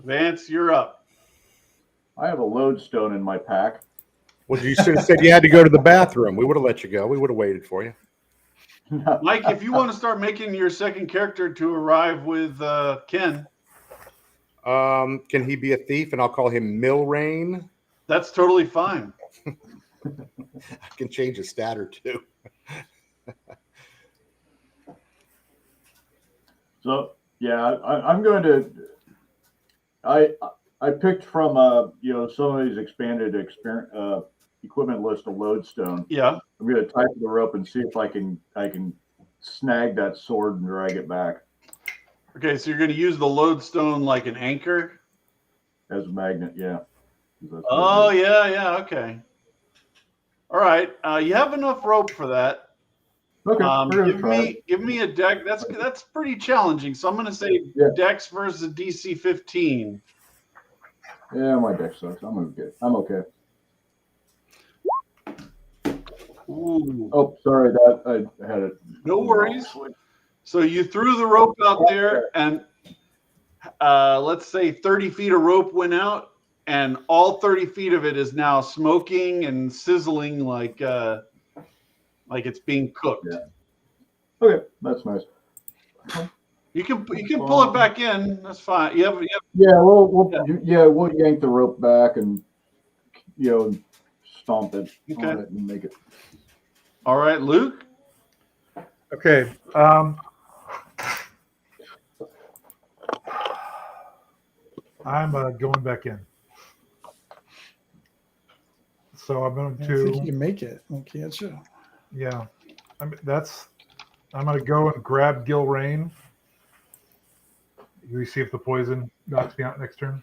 [SPEAKER 2] Vance, you're up.
[SPEAKER 4] I have a lodestone in my pack.
[SPEAKER 1] Well, you should have said you had to go to the bathroom. We would have let you go. We would have waited for you.
[SPEAKER 2] Mike, if you want to start making your second character to arrive with Ken,
[SPEAKER 1] Can he be a thief? And I'll call him Milrain.
[SPEAKER 2] that's totally fine.
[SPEAKER 1] I can change a stat or two.
[SPEAKER 4] So yeah, I'm going to. I picked from some of these expanded equipment list of lodestone.
[SPEAKER 2] Yeah.
[SPEAKER 4] I'm going to tighten the rope and see if I can snag that sword and drag it back
[SPEAKER 2] Okay, so you're going to use the lodestone like an anchor?
[SPEAKER 4] as a magnet. Yeah. That's what
[SPEAKER 2] Oh,
[SPEAKER 4] it is.
[SPEAKER 2] yeah, okay. All right, you have enough rope for that.
[SPEAKER 4] Okay. we're gonna try it.
[SPEAKER 2] Give me a deck. That's pretty challenging. So I'm going to say
[SPEAKER 4] Yeah.
[SPEAKER 2] Dex versus DC 15.
[SPEAKER 4] Yeah, my deck sucks. I'm okay.
[SPEAKER 2] Ooh,
[SPEAKER 4] Oh, sorry, that I had it.
[SPEAKER 2] no worries. So you threw the rope out there, and let's say 30 feet of rope went out, and all 30 feet of it is now smoking and sizzling like it's being cooked.
[SPEAKER 4] Yeah. Okay, that's nice.
[SPEAKER 2] You can pull it back in. That's fine. You have
[SPEAKER 4] Yeah, we'll yank the rope back and stomp it
[SPEAKER 2] Okay.
[SPEAKER 4] on it and make it.
[SPEAKER 2] all right, Luke.
[SPEAKER 6] Okay. I'm going back in. So I'm going
[SPEAKER 3] I think you
[SPEAKER 6] to,
[SPEAKER 3] can make it. Can't you?
[SPEAKER 6] yeah. I'm going to go and grab Gilrain. You see if the poison knocks me out next turn.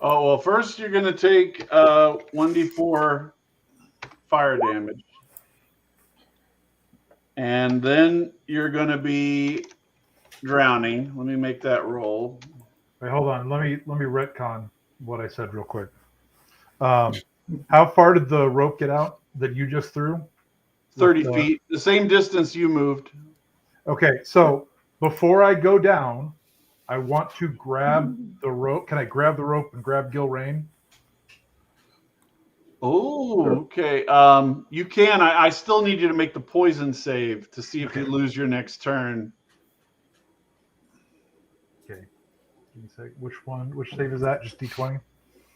[SPEAKER 2] Oh well, first you're gonna take 1d4 fire damage, and then you're gonna be drowning. Let me make that roll.
[SPEAKER 6] Wait, hold on. Let me retcon what I said real quick. How far did the rope get out that you just threw?
[SPEAKER 2] 30 feet, the same distance you moved.
[SPEAKER 6] Okay, so before I go down, I want to grab the rope. Can I grab the rope and grab Gilrain?
[SPEAKER 2] Oh, okay. You can. I still need you to make the poison save to see if you lose your next turn.
[SPEAKER 6] D6. Which one? Which save is that? Just D20?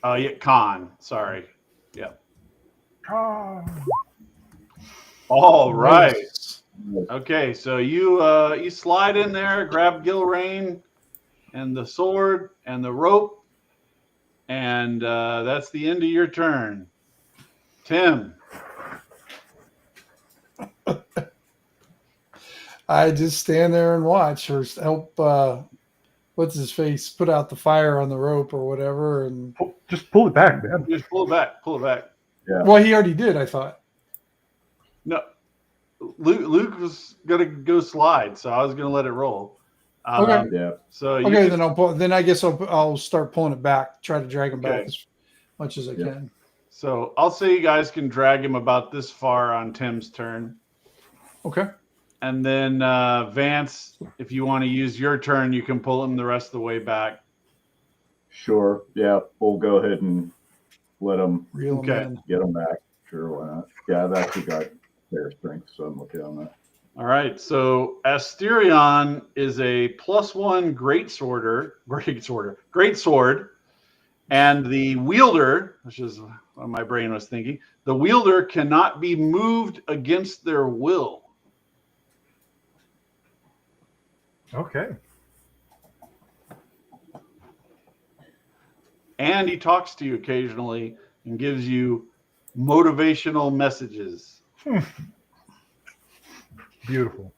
[SPEAKER 2] Yeah, con. Sorry. Yeah.
[SPEAKER 6] Oh,
[SPEAKER 2] All right.
[SPEAKER 3] Nice.
[SPEAKER 2] Okay, so you slide in there, grab Gilrain and the sword and the rope, and that's the end of your turn. Tim.
[SPEAKER 3] I just stand there and watch, or help. What's his face? Put out the fire on the rope or whatever. And
[SPEAKER 6] just pull it back, man.
[SPEAKER 2] Just pull it back. Pull it back.
[SPEAKER 4] Yeah.
[SPEAKER 3] well, he already did. I thought.
[SPEAKER 2] No, Luke was gonna go slide, so I was gonna let it roll.
[SPEAKER 3] Okay.
[SPEAKER 4] Yeah.
[SPEAKER 2] So you
[SPEAKER 3] Okay,
[SPEAKER 2] can-
[SPEAKER 3] then I'll pull. Then I guess I'll start pulling it back. Try to drag him back
[SPEAKER 2] Okay.
[SPEAKER 3] as much as I
[SPEAKER 4] Yeah.
[SPEAKER 3] can.
[SPEAKER 2] So I'll say you guys can drag him about this far on Tim's turn.
[SPEAKER 3] Okay.
[SPEAKER 2] And then Vance, if you want to use your turn, you can pull him the rest of the way back.
[SPEAKER 4] Sure. Yeah. We'll go ahead and let them
[SPEAKER 3] Reel him
[SPEAKER 2] Okay.
[SPEAKER 3] in.
[SPEAKER 4] get them back. Sure. Why not? Yeah. I've actually got their strength, so I'm okay on that.
[SPEAKER 2] All right. So Asterion is a +1 great sword, and the wielder, which is what my brain was thinking, the wielder cannot be moved against their will.
[SPEAKER 6] Okay.
[SPEAKER 2] And he talks to you occasionally and gives you motivational messages.
[SPEAKER 6] Beautiful.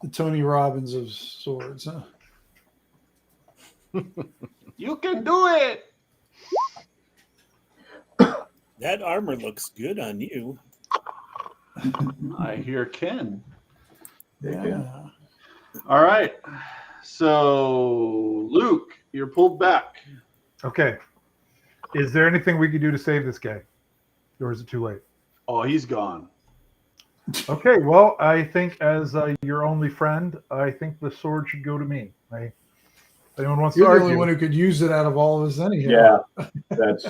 [SPEAKER 3] The Tony Robbins of swords, huh?
[SPEAKER 2] You can do it.
[SPEAKER 7] That armor looks good on you.
[SPEAKER 2] I hear Ken.
[SPEAKER 3] Yeah.
[SPEAKER 2] All right. So, Luke, you're pulled back.
[SPEAKER 6] Okay. Is there anything we could do to save this guy? Or is it too late?
[SPEAKER 2] Oh, he's gone.
[SPEAKER 6] Okay, well, I think as your only friend, I think the sword should go to me. If anyone wants to
[SPEAKER 3] You're the
[SPEAKER 6] argue,
[SPEAKER 3] only one who could use it out of all of us, anyhow.
[SPEAKER 4] Yeah. That's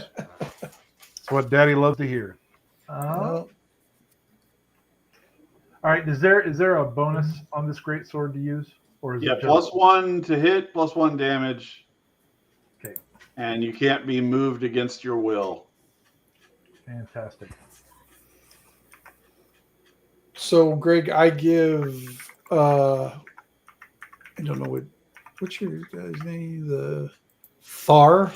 [SPEAKER 6] it's what Daddy loves to hear.
[SPEAKER 3] Well,
[SPEAKER 6] All right, is there a bonus on this great sword to use, or is
[SPEAKER 2] Yeah,
[SPEAKER 6] it just
[SPEAKER 2] +1 to hit, +1 damage.
[SPEAKER 6] Okay.
[SPEAKER 2] And you can't be moved against your will.
[SPEAKER 6] fantastic?
[SPEAKER 3] so Greg, I give. I don't know what's your guy's name. The Thra.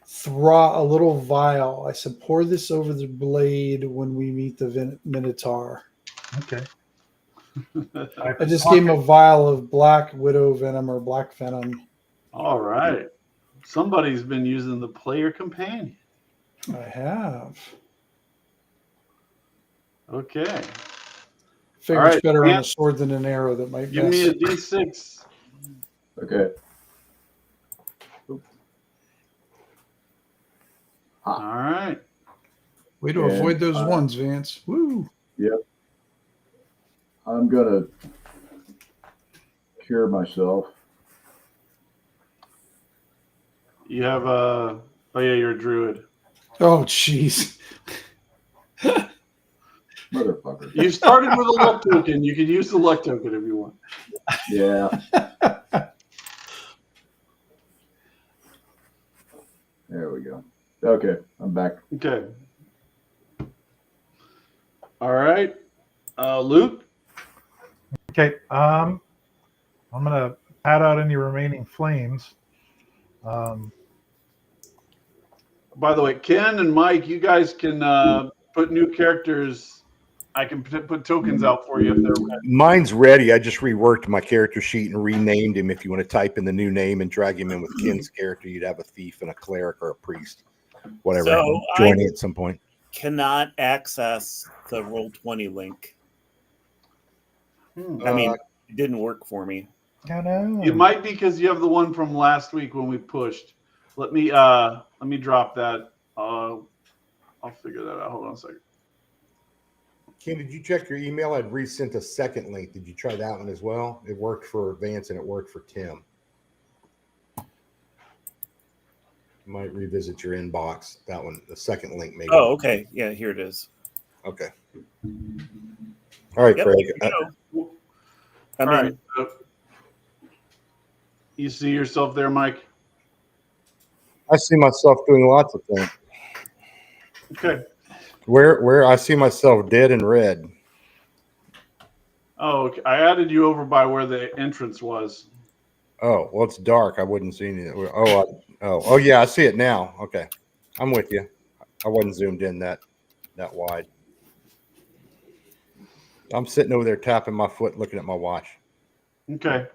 [SPEAKER 3] Thra, a little vial. I said, pour this over the blade when we meet the Minotaur.
[SPEAKER 6] Okay.
[SPEAKER 3] I just gave him a vial of black widow venom or black venom.
[SPEAKER 2] All right. Somebody's been using the player companion.
[SPEAKER 3] I have.
[SPEAKER 2] Okay.
[SPEAKER 3] Figures
[SPEAKER 2] All right,
[SPEAKER 3] better on a
[SPEAKER 2] Vance,
[SPEAKER 3] sword than an arrow that might
[SPEAKER 2] Give
[SPEAKER 3] miss.
[SPEAKER 2] me a D6.
[SPEAKER 4] okay.
[SPEAKER 2] All right.
[SPEAKER 3] Way to
[SPEAKER 4] And,
[SPEAKER 3] avoid those ones, Vance. Woo.
[SPEAKER 4] I'm gonna cure myself.
[SPEAKER 2] You have a. Oh, yeah, you're a druid.
[SPEAKER 3] Oh, jeez.
[SPEAKER 4] Motherfucker.
[SPEAKER 2] You started with a luck token. You can use the luck token if you want.
[SPEAKER 4] Yeah. There we go. Okay, I'm back.
[SPEAKER 2] Okay. All right. Luke?
[SPEAKER 6] Okay. I'm gonna pat out any remaining flames.
[SPEAKER 2] By the way, Ken and Mike, you guys can put new characters. I can put tokens out for you if they're ready.
[SPEAKER 1] Mine's ready. I just reworked my character sheet and renamed him. If you want to type in the new name and drag him in with Ken's character, you'd have a thief and a cleric or a priest, whatever.
[SPEAKER 7] So
[SPEAKER 1] Joining at some point.
[SPEAKER 7] Cannot access the Roll20 link.
[SPEAKER 2] Hmm.
[SPEAKER 7] I mean, it didn't work for me.
[SPEAKER 6] Oh, no.
[SPEAKER 2] It might be because you have the one from last week when we pushed. Let me drop that. I'll figure that out. Hold on a second.
[SPEAKER 1] Ken, did you check your email? I'd resent a second link. Did you try that one as well? It worked for Vance and it worked for Tim. You might revisit your inbox. That one, the second link, maybe.
[SPEAKER 7] Oh, okay. Yeah, here it is.
[SPEAKER 1] Okay. All right,
[SPEAKER 7] Yep,
[SPEAKER 1] Craig.
[SPEAKER 7] here we go. I
[SPEAKER 2] All
[SPEAKER 7] mean,
[SPEAKER 2] right. So You see yourself there, Mike?
[SPEAKER 1] I see myself doing lots of things.
[SPEAKER 2] Okay.
[SPEAKER 1] Where I see myself dead and red.
[SPEAKER 2] Oh, okay. I added you over by where the entrance was.
[SPEAKER 1] Oh, well, it's dark. I wouldn't see anything. Oh, yeah, I see it now. Okay, I'm with you. I wasn't zoomed in that wide. I'm sitting over there tapping my foot, looking at my watch.
[SPEAKER 2] Okay.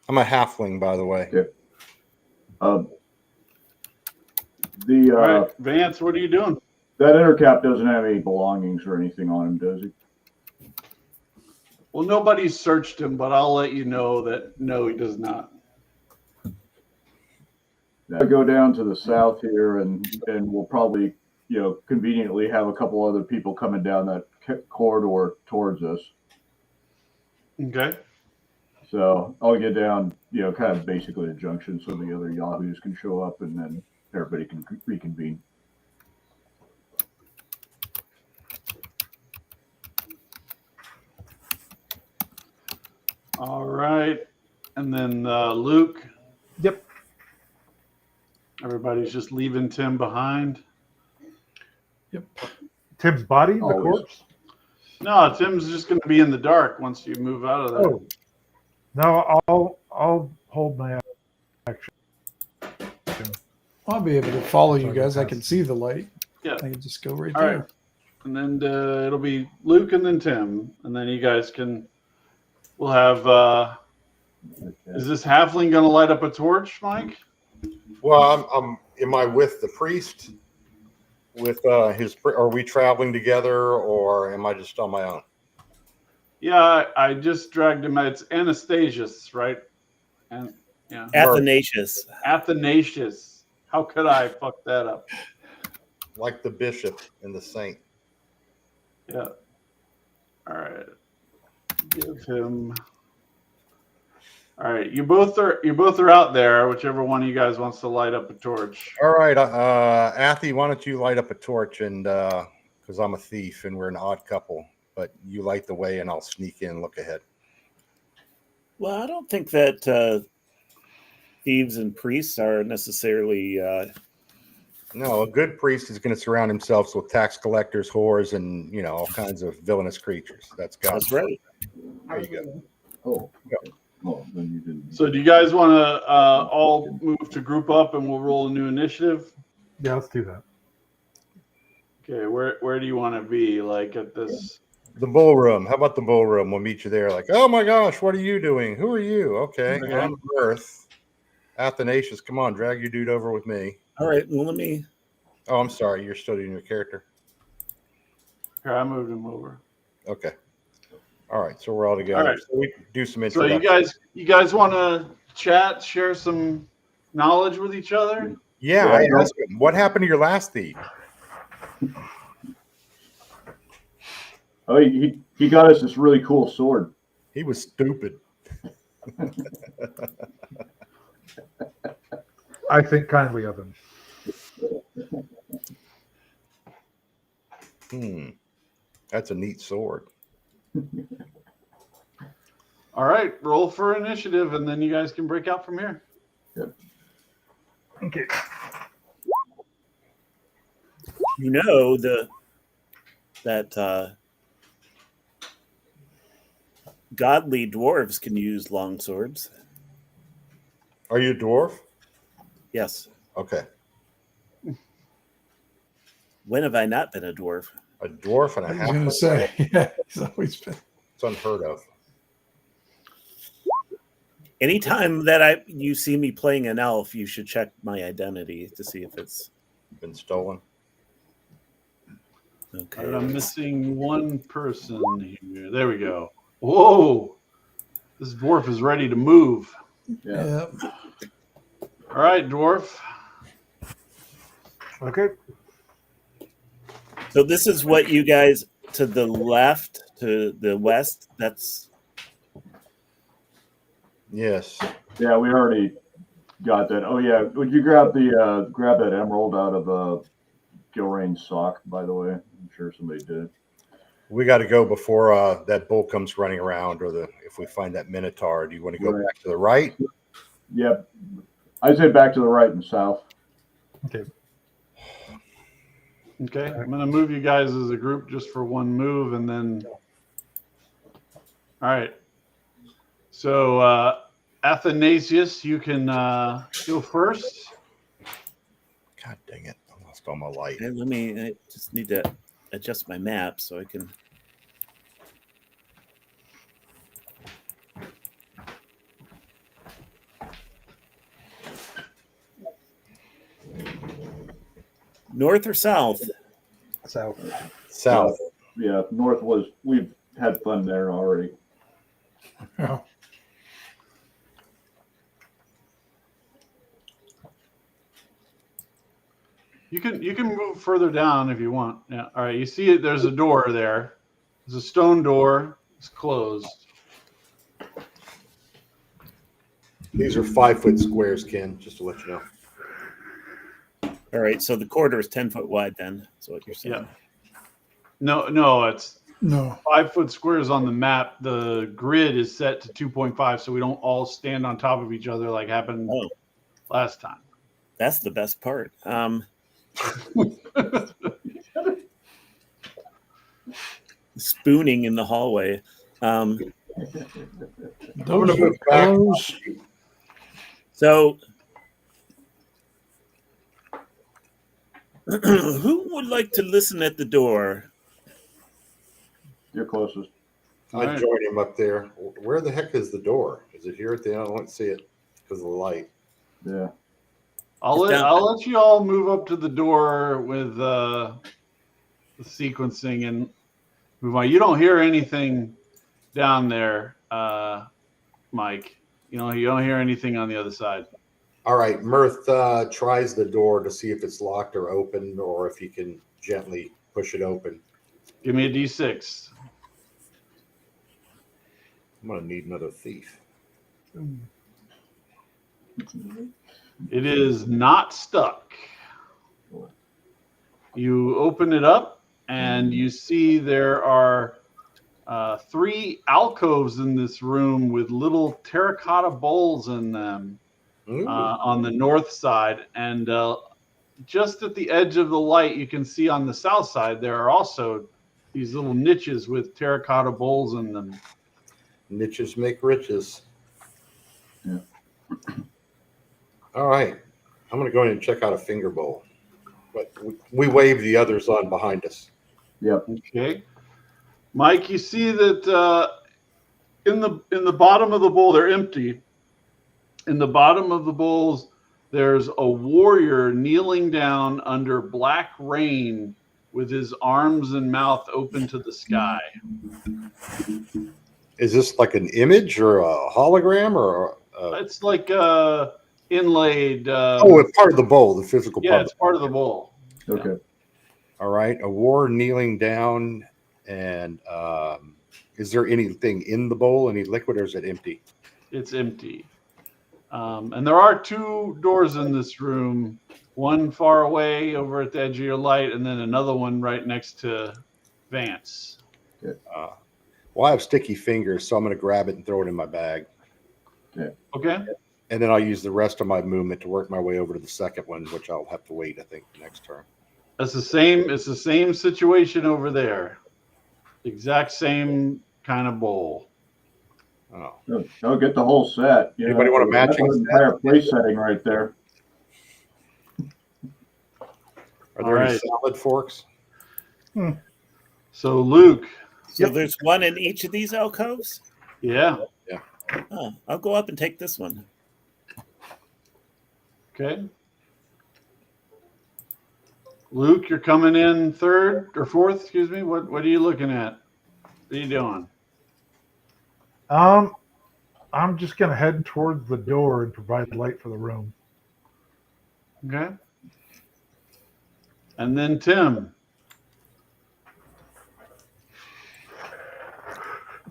[SPEAKER 1] I'm a halfling, by the way.
[SPEAKER 4] Okay.
[SPEAKER 2] All
[SPEAKER 4] The
[SPEAKER 2] right, Vance, what are you doing?
[SPEAKER 4] that intercap doesn't have any belongings or anything on him, does he?
[SPEAKER 2] Well, nobody's searched him, but I'll let you know that no, he does not.
[SPEAKER 4] I go down to the south here, and we'll probably, conveniently have a couple other people coming down that corridor towards us.
[SPEAKER 2] Okay.
[SPEAKER 4] So I'll get down, kind of basically a junction, so the other yahoos can show up, and then everybody can reconvene.
[SPEAKER 2] All right. And then Luke.
[SPEAKER 6] Yep.
[SPEAKER 2] Everybody's just leaving Tim behind.
[SPEAKER 6] Tim's body, the
[SPEAKER 4] Always.
[SPEAKER 6] corpse.
[SPEAKER 2] No, Tim's just going to be in the dark once you move out of there.
[SPEAKER 6] Oh, no, I'll hold my action.
[SPEAKER 3] I'll be able to follow you
[SPEAKER 6] Sorry,
[SPEAKER 3] guys. I
[SPEAKER 6] pass.
[SPEAKER 3] can see the light.
[SPEAKER 2] Yeah.
[SPEAKER 3] I can just go right
[SPEAKER 2] All
[SPEAKER 3] there.
[SPEAKER 2] right. And then it'll be Luke and then Tim. And then you guys we'll have, is this halfling going to light up a torch, Mike?
[SPEAKER 1] Well, am I with the priest? With are we traveling together, or am I just on my own?
[SPEAKER 2] Yeah, I just dragged him. It's Anastasius, right? And yeah,
[SPEAKER 7] Athanasius.
[SPEAKER 2] Athanasius. How could I fuck that up?
[SPEAKER 1] Like the bishop and the saint.
[SPEAKER 2] Yeah. All right. Give him. All right. You both are out there. Whichever one of you guys wants to light up a torch.
[SPEAKER 1] All right, Athy, why don't you light up a torch, and because I'm a thief and we're an odd couple, but you light the way and I'll sneak in and look ahead.
[SPEAKER 7] Well, I don't think that thieves and priests are necessarily.
[SPEAKER 1] No, a good priest is going to surround himself with tax collectors, whores, and all kinds of villainous creatures. That's God.
[SPEAKER 7] That's right.
[SPEAKER 1] There you go.
[SPEAKER 4] Oh, okay. Well, then you didn't.
[SPEAKER 2] So do you guys want to all move to group up and we'll roll a new initiative?
[SPEAKER 6] Yeah, let's do that.
[SPEAKER 2] Okay. Where do you want to be? Like at this?
[SPEAKER 1] The ballroom. How about the ballroom? We'll meet you there. Like, oh my gosh, what are you doing? Who are you? Okay,
[SPEAKER 2] Okay.
[SPEAKER 1] I'm Earth. Athanasius, come on, drag your dude over with me.
[SPEAKER 7] All right. Well, let me.
[SPEAKER 1] Oh, I'm sorry, you're still doing your character.
[SPEAKER 2] Okay, I moved him over.
[SPEAKER 1] Okay. All right, so we're all together.
[SPEAKER 2] All right.
[SPEAKER 1] So we do some
[SPEAKER 2] So
[SPEAKER 1] introductions.
[SPEAKER 2] you guys want to chat, share some knowledge with each other?
[SPEAKER 1] Yeah, I asked him, what happened to your last thief?
[SPEAKER 4] Oh, he got us this really cool sword.
[SPEAKER 1] He was stupid.
[SPEAKER 6] I think kindly of him.
[SPEAKER 1] That's a neat sword.
[SPEAKER 2] All right, roll for initiative, and then you guys can break out from here.
[SPEAKER 6] Okay.
[SPEAKER 7] You know that godly dwarves can use long swords.
[SPEAKER 1] Are you a dwarf?
[SPEAKER 7] Yes.
[SPEAKER 1] Okay.
[SPEAKER 7] When have I not been a dwarf?
[SPEAKER 1] A dwarf and a
[SPEAKER 3] I was
[SPEAKER 1] half.
[SPEAKER 3] going to say, yeah, he's always been.
[SPEAKER 1] It's unheard of.
[SPEAKER 7] Anytime that you see me playing an elf, you should check my identity to see if it's
[SPEAKER 1] Been stolen.
[SPEAKER 7] okay.
[SPEAKER 2] All right, I'm missing one person here. There we go. Whoa, this dwarf is ready to move.
[SPEAKER 4] Yeah.
[SPEAKER 3] Yeah.
[SPEAKER 2] All right, dwarf.
[SPEAKER 6] Okay.
[SPEAKER 7] So this is what you guys to the left, to the west. That's
[SPEAKER 1] Yes.
[SPEAKER 4] Yeah, we already got that. Oh yeah, would you grab that emerald out of Gilrain's sock? By the way, I'm sure somebody did.
[SPEAKER 1] We got to go before that bull comes running around, or if we find that Minotaur. Do you want to go
[SPEAKER 4] Right.
[SPEAKER 1] back to the right
[SPEAKER 4] Yep. I say back to the right and south.
[SPEAKER 6] Okay.
[SPEAKER 2] Okay, I'm going to move you guys as a group just for one move, and then. All right. So, Athanasius, you can go first.
[SPEAKER 1] God dang it! I lost all my light.
[SPEAKER 7] And I just need to adjust my map so I can. North or south?
[SPEAKER 6] South.
[SPEAKER 1] South.
[SPEAKER 4] Yeah, north was, we've had fun there already.
[SPEAKER 3] Yeah.
[SPEAKER 2] You can move further down if you want. Yeah. All right. You see it. There's a door there. There's a stone door. It's closed.
[SPEAKER 1] These are 5-foot squares, Ken. Just to let you know.
[SPEAKER 7] All right, so the corridor is 10 foot wide. Then, that's what you're saying.
[SPEAKER 2] Yeah. No, it's
[SPEAKER 3] No.
[SPEAKER 2] 5-foot squares on the map. The grid is set to 2.5, so we don't all stand on top of each other like happened
[SPEAKER 7] Oh,
[SPEAKER 2] last time.
[SPEAKER 7] that's the best part. Spooning in the hallway.
[SPEAKER 3] Those
[SPEAKER 1] gonna
[SPEAKER 3] are
[SPEAKER 1] move back.
[SPEAKER 3] close.
[SPEAKER 7] So, who would like to listen at the door?
[SPEAKER 4] You're closest.
[SPEAKER 2] All
[SPEAKER 1] I
[SPEAKER 2] right.
[SPEAKER 1] joined him up there. Where the heck is the door? Is it here at the end? I don't see it because of the light.
[SPEAKER 4] Yeah.
[SPEAKER 2] I'll let you all move up to the door with the sequencing and move on. You don't hear anything down there, Mike. You don't hear anything on the other side.
[SPEAKER 1] All right, Mirth tries the door to see if it's locked or open, or if you can gently push it open.
[SPEAKER 2] Give me a D6.
[SPEAKER 1] I'm gonna need another thief.
[SPEAKER 2] It is not stuck. You open it up and you see there are 3 alcoves in this room with little terracotta bowls in them
[SPEAKER 1] Ooh.
[SPEAKER 2] on the north side. And just at the edge of the light, you can see on the south side, there are also these little niches with terracotta bowls in them.
[SPEAKER 1] Niches make riches.
[SPEAKER 4] Yeah.
[SPEAKER 1] All right, I'm gonna go in and check out a finger bowl, but we wave the others on behind us.
[SPEAKER 4] Yep.
[SPEAKER 2] Okay, Mike, you see that in the bottom of the bowl, they're empty. In the bottom of the bowls, there's a warrior kneeling down under black rain with his arms and mouth open to the sky.
[SPEAKER 1] Is this like an image or a hologram or?
[SPEAKER 2] It's like inlaid.
[SPEAKER 1] Oh, it's part of the bowl, the physical
[SPEAKER 2] yeah,
[SPEAKER 1] part.
[SPEAKER 2] it's part of the bowl.
[SPEAKER 4] Okay.
[SPEAKER 1] All right, a warrior kneeling down, and is there anything in the bowl? Any liquid, or is it empty?
[SPEAKER 2] It's empty. And there are 2 doors in this room, one far away over at the edge of your light, and then another one right next to Vance.
[SPEAKER 1] Well, I have sticky fingers, so I'm going to grab it and throw it in my bag.
[SPEAKER 2] Okay.
[SPEAKER 1] And then I'll use the rest of my movement to work my way over to the second one, which I'll have to wait, I think, the next turn.
[SPEAKER 2] It's the same situation over there. Exact same kind of bowl.
[SPEAKER 1] Oh.
[SPEAKER 4] Don't get the whole set. You
[SPEAKER 1] Anybody want a matching
[SPEAKER 4] that's an entire place setting right there.
[SPEAKER 1] Are there any
[SPEAKER 2] right.
[SPEAKER 1] salad forks?
[SPEAKER 2] So Luke,
[SPEAKER 7] So there's one in each of these alcoves?
[SPEAKER 2] yeah.
[SPEAKER 7] Oh, I'll go up and take this one.
[SPEAKER 2] Okay. Luke, you're coming in third or fourth, excuse me. What are you looking at? What are you doing?
[SPEAKER 6] I'm just gonna head towards the door and provide light for the room.
[SPEAKER 2] Okay. And then Tim.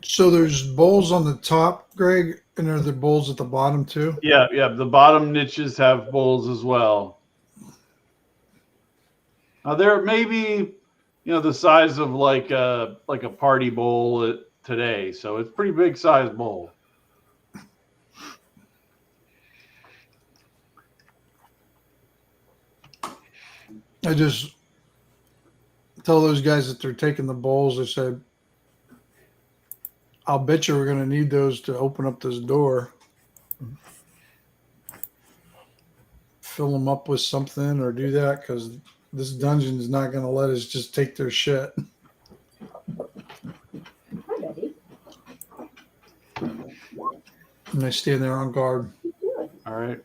[SPEAKER 3] So there's bowls on the top, Greg, and are there bowls at the bottom too?
[SPEAKER 2] Yeah. The bottom niches have bowls as well. Now there may be, the size of like a party bowl today, so it's pretty big size bowl.
[SPEAKER 3] I just tell those guys that they're taking the bowls. I said, I'll bet you we're going to need those to open up this door. Fill them up with something or do that because this dungeon is not going to let us just take their shit. And they stand there on guard.
[SPEAKER 2] All right.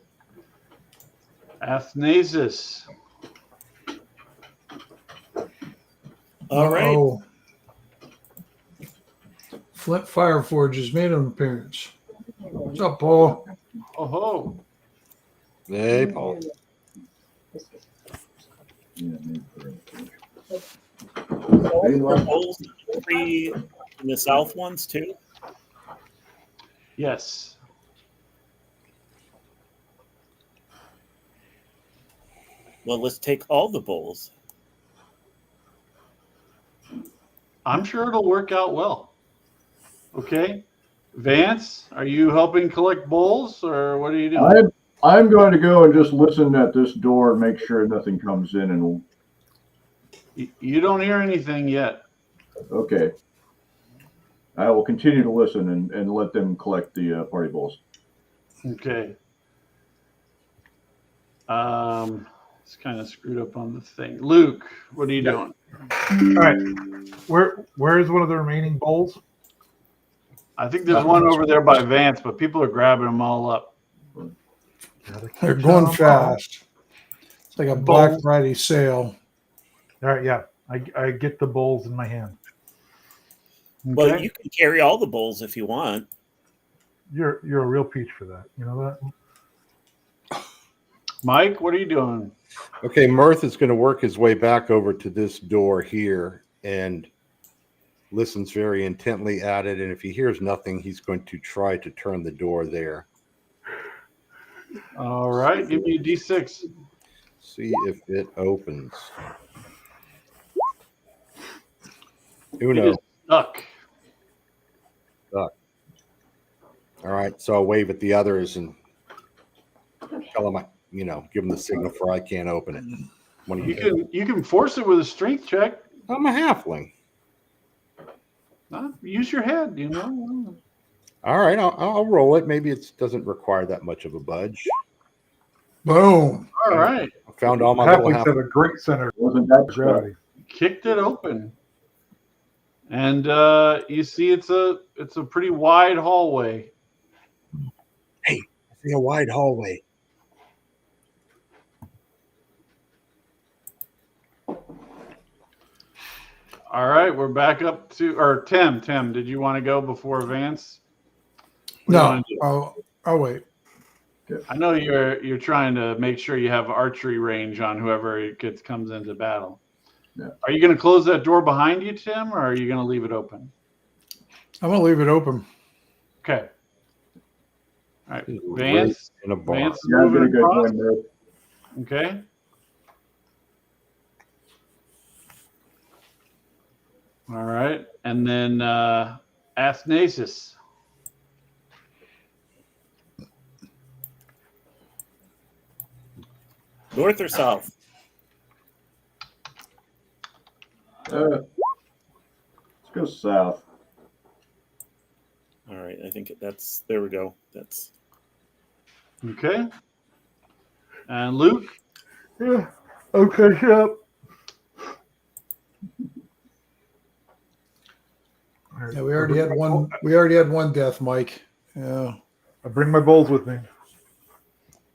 [SPEAKER 2] Athanasis.
[SPEAKER 7] All right.
[SPEAKER 3] Uh-oh. Flint Fireforge has made an appearance. What's up, Paul?
[SPEAKER 2] Oh ho.
[SPEAKER 1] Hey, Paul.
[SPEAKER 7] Are bowls free in the south ones too?
[SPEAKER 2] Yes.
[SPEAKER 7] Well, let's take all the bowls.
[SPEAKER 2] I'm sure it'll work out well. Okay. Vance, are you helping collect bowls or what are you doing?
[SPEAKER 4] I'm going to go and just listen at this door and make sure nothing comes in. And
[SPEAKER 2] You don't hear anything yet.
[SPEAKER 4] okay, I will continue to listen and let them collect the party bowls.
[SPEAKER 2] Okay. It's kind of screwed up on the thing. Luke, what are you doing?
[SPEAKER 6] All right. Where is one of the remaining bowls?
[SPEAKER 2] I think there's one over there by Vance, but people are grabbing them all up.
[SPEAKER 3] They're going fast. It's like a Black Friday sale.
[SPEAKER 6] All right, yeah. I get the bowls in my hand.
[SPEAKER 7] Well,
[SPEAKER 2] Okay.
[SPEAKER 7] you can carry all the bowls if you want.
[SPEAKER 6] You're a real peach for that. You know that?
[SPEAKER 2] Mike, what are you doing?
[SPEAKER 1] Okay, Mirth is going to work his way back over to this door here and listens very intently at it. And if he hears nothing, he's going to try to turn the door there.
[SPEAKER 2] All right, give me a D6.
[SPEAKER 1] See if it opens.
[SPEAKER 2] It
[SPEAKER 1] Uno.
[SPEAKER 2] is stuck.
[SPEAKER 1] All right, so I'll wave at the others and tell them, give them the signal for I can't open it. When
[SPEAKER 2] You can force it with a strength check.
[SPEAKER 1] I'm a halfling.
[SPEAKER 2] Use your head, you know.
[SPEAKER 1] All right, I'll roll it. Maybe it doesn't require that much of a budge.
[SPEAKER 3] Boom.
[SPEAKER 2] All right.
[SPEAKER 1] I found all my little
[SPEAKER 6] Halflings have
[SPEAKER 1] half.
[SPEAKER 6] a great center
[SPEAKER 4] Wasn't that
[SPEAKER 6] of gravity.
[SPEAKER 2] Kicked it open. And you see it's a pretty wide hallway.
[SPEAKER 1] I see a wide hallway.
[SPEAKER 2] All right, we're back up to Tim. Tim, did you want to go before Vance? What do you
[SPEAKER 3] No,
[SPEAKER 2] wanna do?
[SPEAKER 3] I'll wait.
[SPEAKER 2] I know you're trying to make sure you have archery range on whoever comes into battle.
[SPEAKER 4] Yeah.
[SPEAKER 2] Are you going to close that door behind you, Tim, or are you going to leave it open?
[SPEAKER 3] I'm going to leave it open.
[SPEAKER 2] Okay. All right,
[SPEAKER 1] Right
[SPEAKER 2] Vance.
[SPEAKER 1] in a bar.
[SPEAKER 2] Vance is
[SPEAKER 4] Yeah, I'm
[SPEAKER 2] moving
[SPEAKER 4] gonna go
[SPEAKER 2] across.
[SPEAKER 4] join Mirth.
[SPEAKER 2] Okay. All right, and then Athanasis.
[SPEAKER 7] North or south?
[SPEAKER 4] Let's go south.
[SPEAKER 7] All right, I think there we go. That's
[SPEAKER 2] Okay. And Luke.
[SPEAKER 6] Yeah. Okay, yep.
[SPEAKER 3] Yeah, we already had one. We already had one death, Mike. Yeah.
[SPEAKER 6] I bring my bowls with me.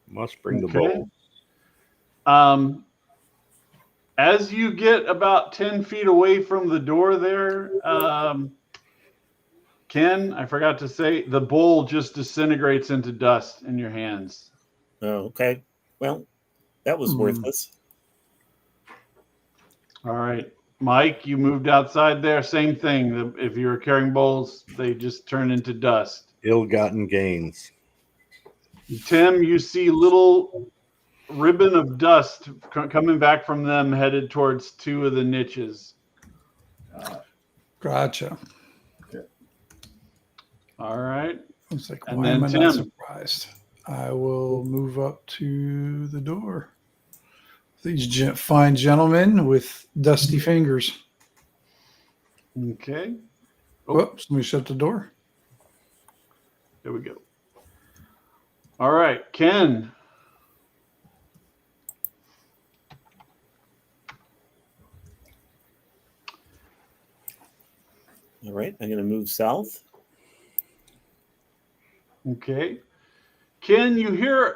[SPEAKER 1] Must bring the
[SPEAKER 2] Okay.
[SPEAKER 1] bowl.
[SPEAKER 2] As you get about 10 feet away from the door there, Ken, I forgot to say, the bowl just disintegrates into dust in your hands.
[SPEAKER 7] oh, okay. Well, that was worthless.
[SPEAKER 2] All right. Mike, you moved outside there. Same thing. If you were carrying bowls, they just turn into dust.
[SPEAKER 1] Ill-gotten gains.
[SPEAKER 2] Tim, you see little ribbon of dust coming back from them headed towards two of the niches.
[SPEAKER 3] Gotcha.
[SPEAKER 2] All right.
[SPEAKER 3] I was like,
[SPEAKER 2] And
[SPEAKER 3] why
[SPEAKER 2] then
[SPEAKER 3] am I not
[SPEAKER 2] Tim.
[SPEAKER 3] surprised? I will move up to the door. these fine gentlemen with dusty fingers.
[SPEAKER 2] Okay. Oh.
[SPEAKER 3] Whoops, let me shut the door.
[SPEAKER 2] There we go. All right, Ken.
[SPEAKER 7] All right, I'm going to move south.
[SPEAKER 2] Okay. Ken, you hear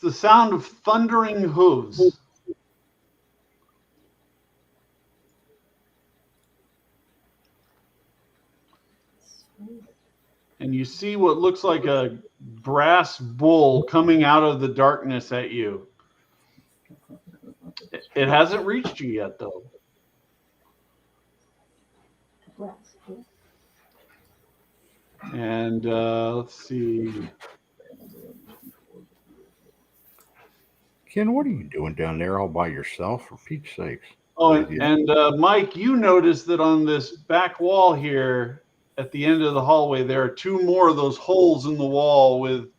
[SPEAKER 2] the sound of thundering hooves. And you see what looks like a brass bull coming out of the darkness at you. It hasn't reached you yet, though. And let's see.
[SPEAKER 1] Ken, what are you doing down there all by yourself, for Pete's sakes?
[SPEAKER 2] Oh, and Mike, you noticed that on this back wall here at the end of the hallway, there are two more of those holes in the wall with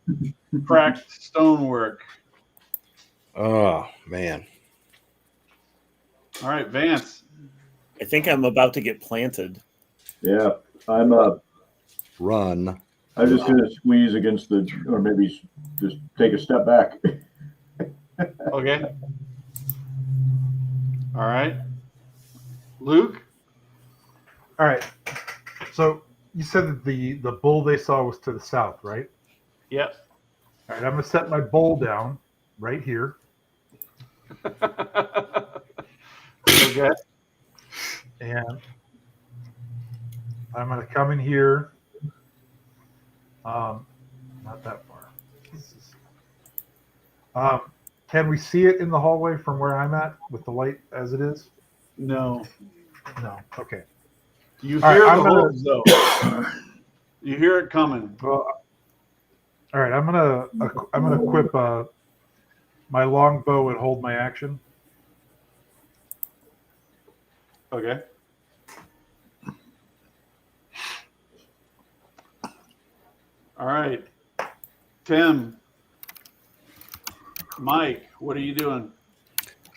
[SPEAKER 2] cracked stonework.
[SPEAKER 1] Oh, man.
[SPEAKER 2] All right, Vance.
[SPEAKER 7] I think I'm about to get planted.
[SPEAKER 4] Yeah, I'm
[SPEAKER 1] Run.
[SPEAKER 4] I'm just gonna squeeze against the, or maybe just take a step back.
[SPEAKER 2] Okay. All right. Luke?
[SPEAKER 6] All right. So you said that the bull they saw was to the south, right?
[SPEAKER 2] Yep.
[SPEAKER 6] All right. I'm going to set my bowl down right here.
[SPEAKER 2] Okay.
[SPEAKER 6] And I'm going to come in here. Not that far. Can we see it in the hallway from where I'm at with the light as it is?
[SPEAKER 2] No.
[SPEAKER 6] No. Okay.
[SPEAKER 2] You
[SPEAKER 6] All
[SPEAKER 2] hear
[SPEAKER 6] right,
[SPEAKER 2] the
[SPEAKER 6] I'm gonna-
[SPEAKER 2] hooves, though. You hear it coming.
[SPEAKER 6] Well, all right. I'm gonna equip my longbow and hold my action.
[SPEAKER 2] Okay. All right. Tim. Mike, what are you doing?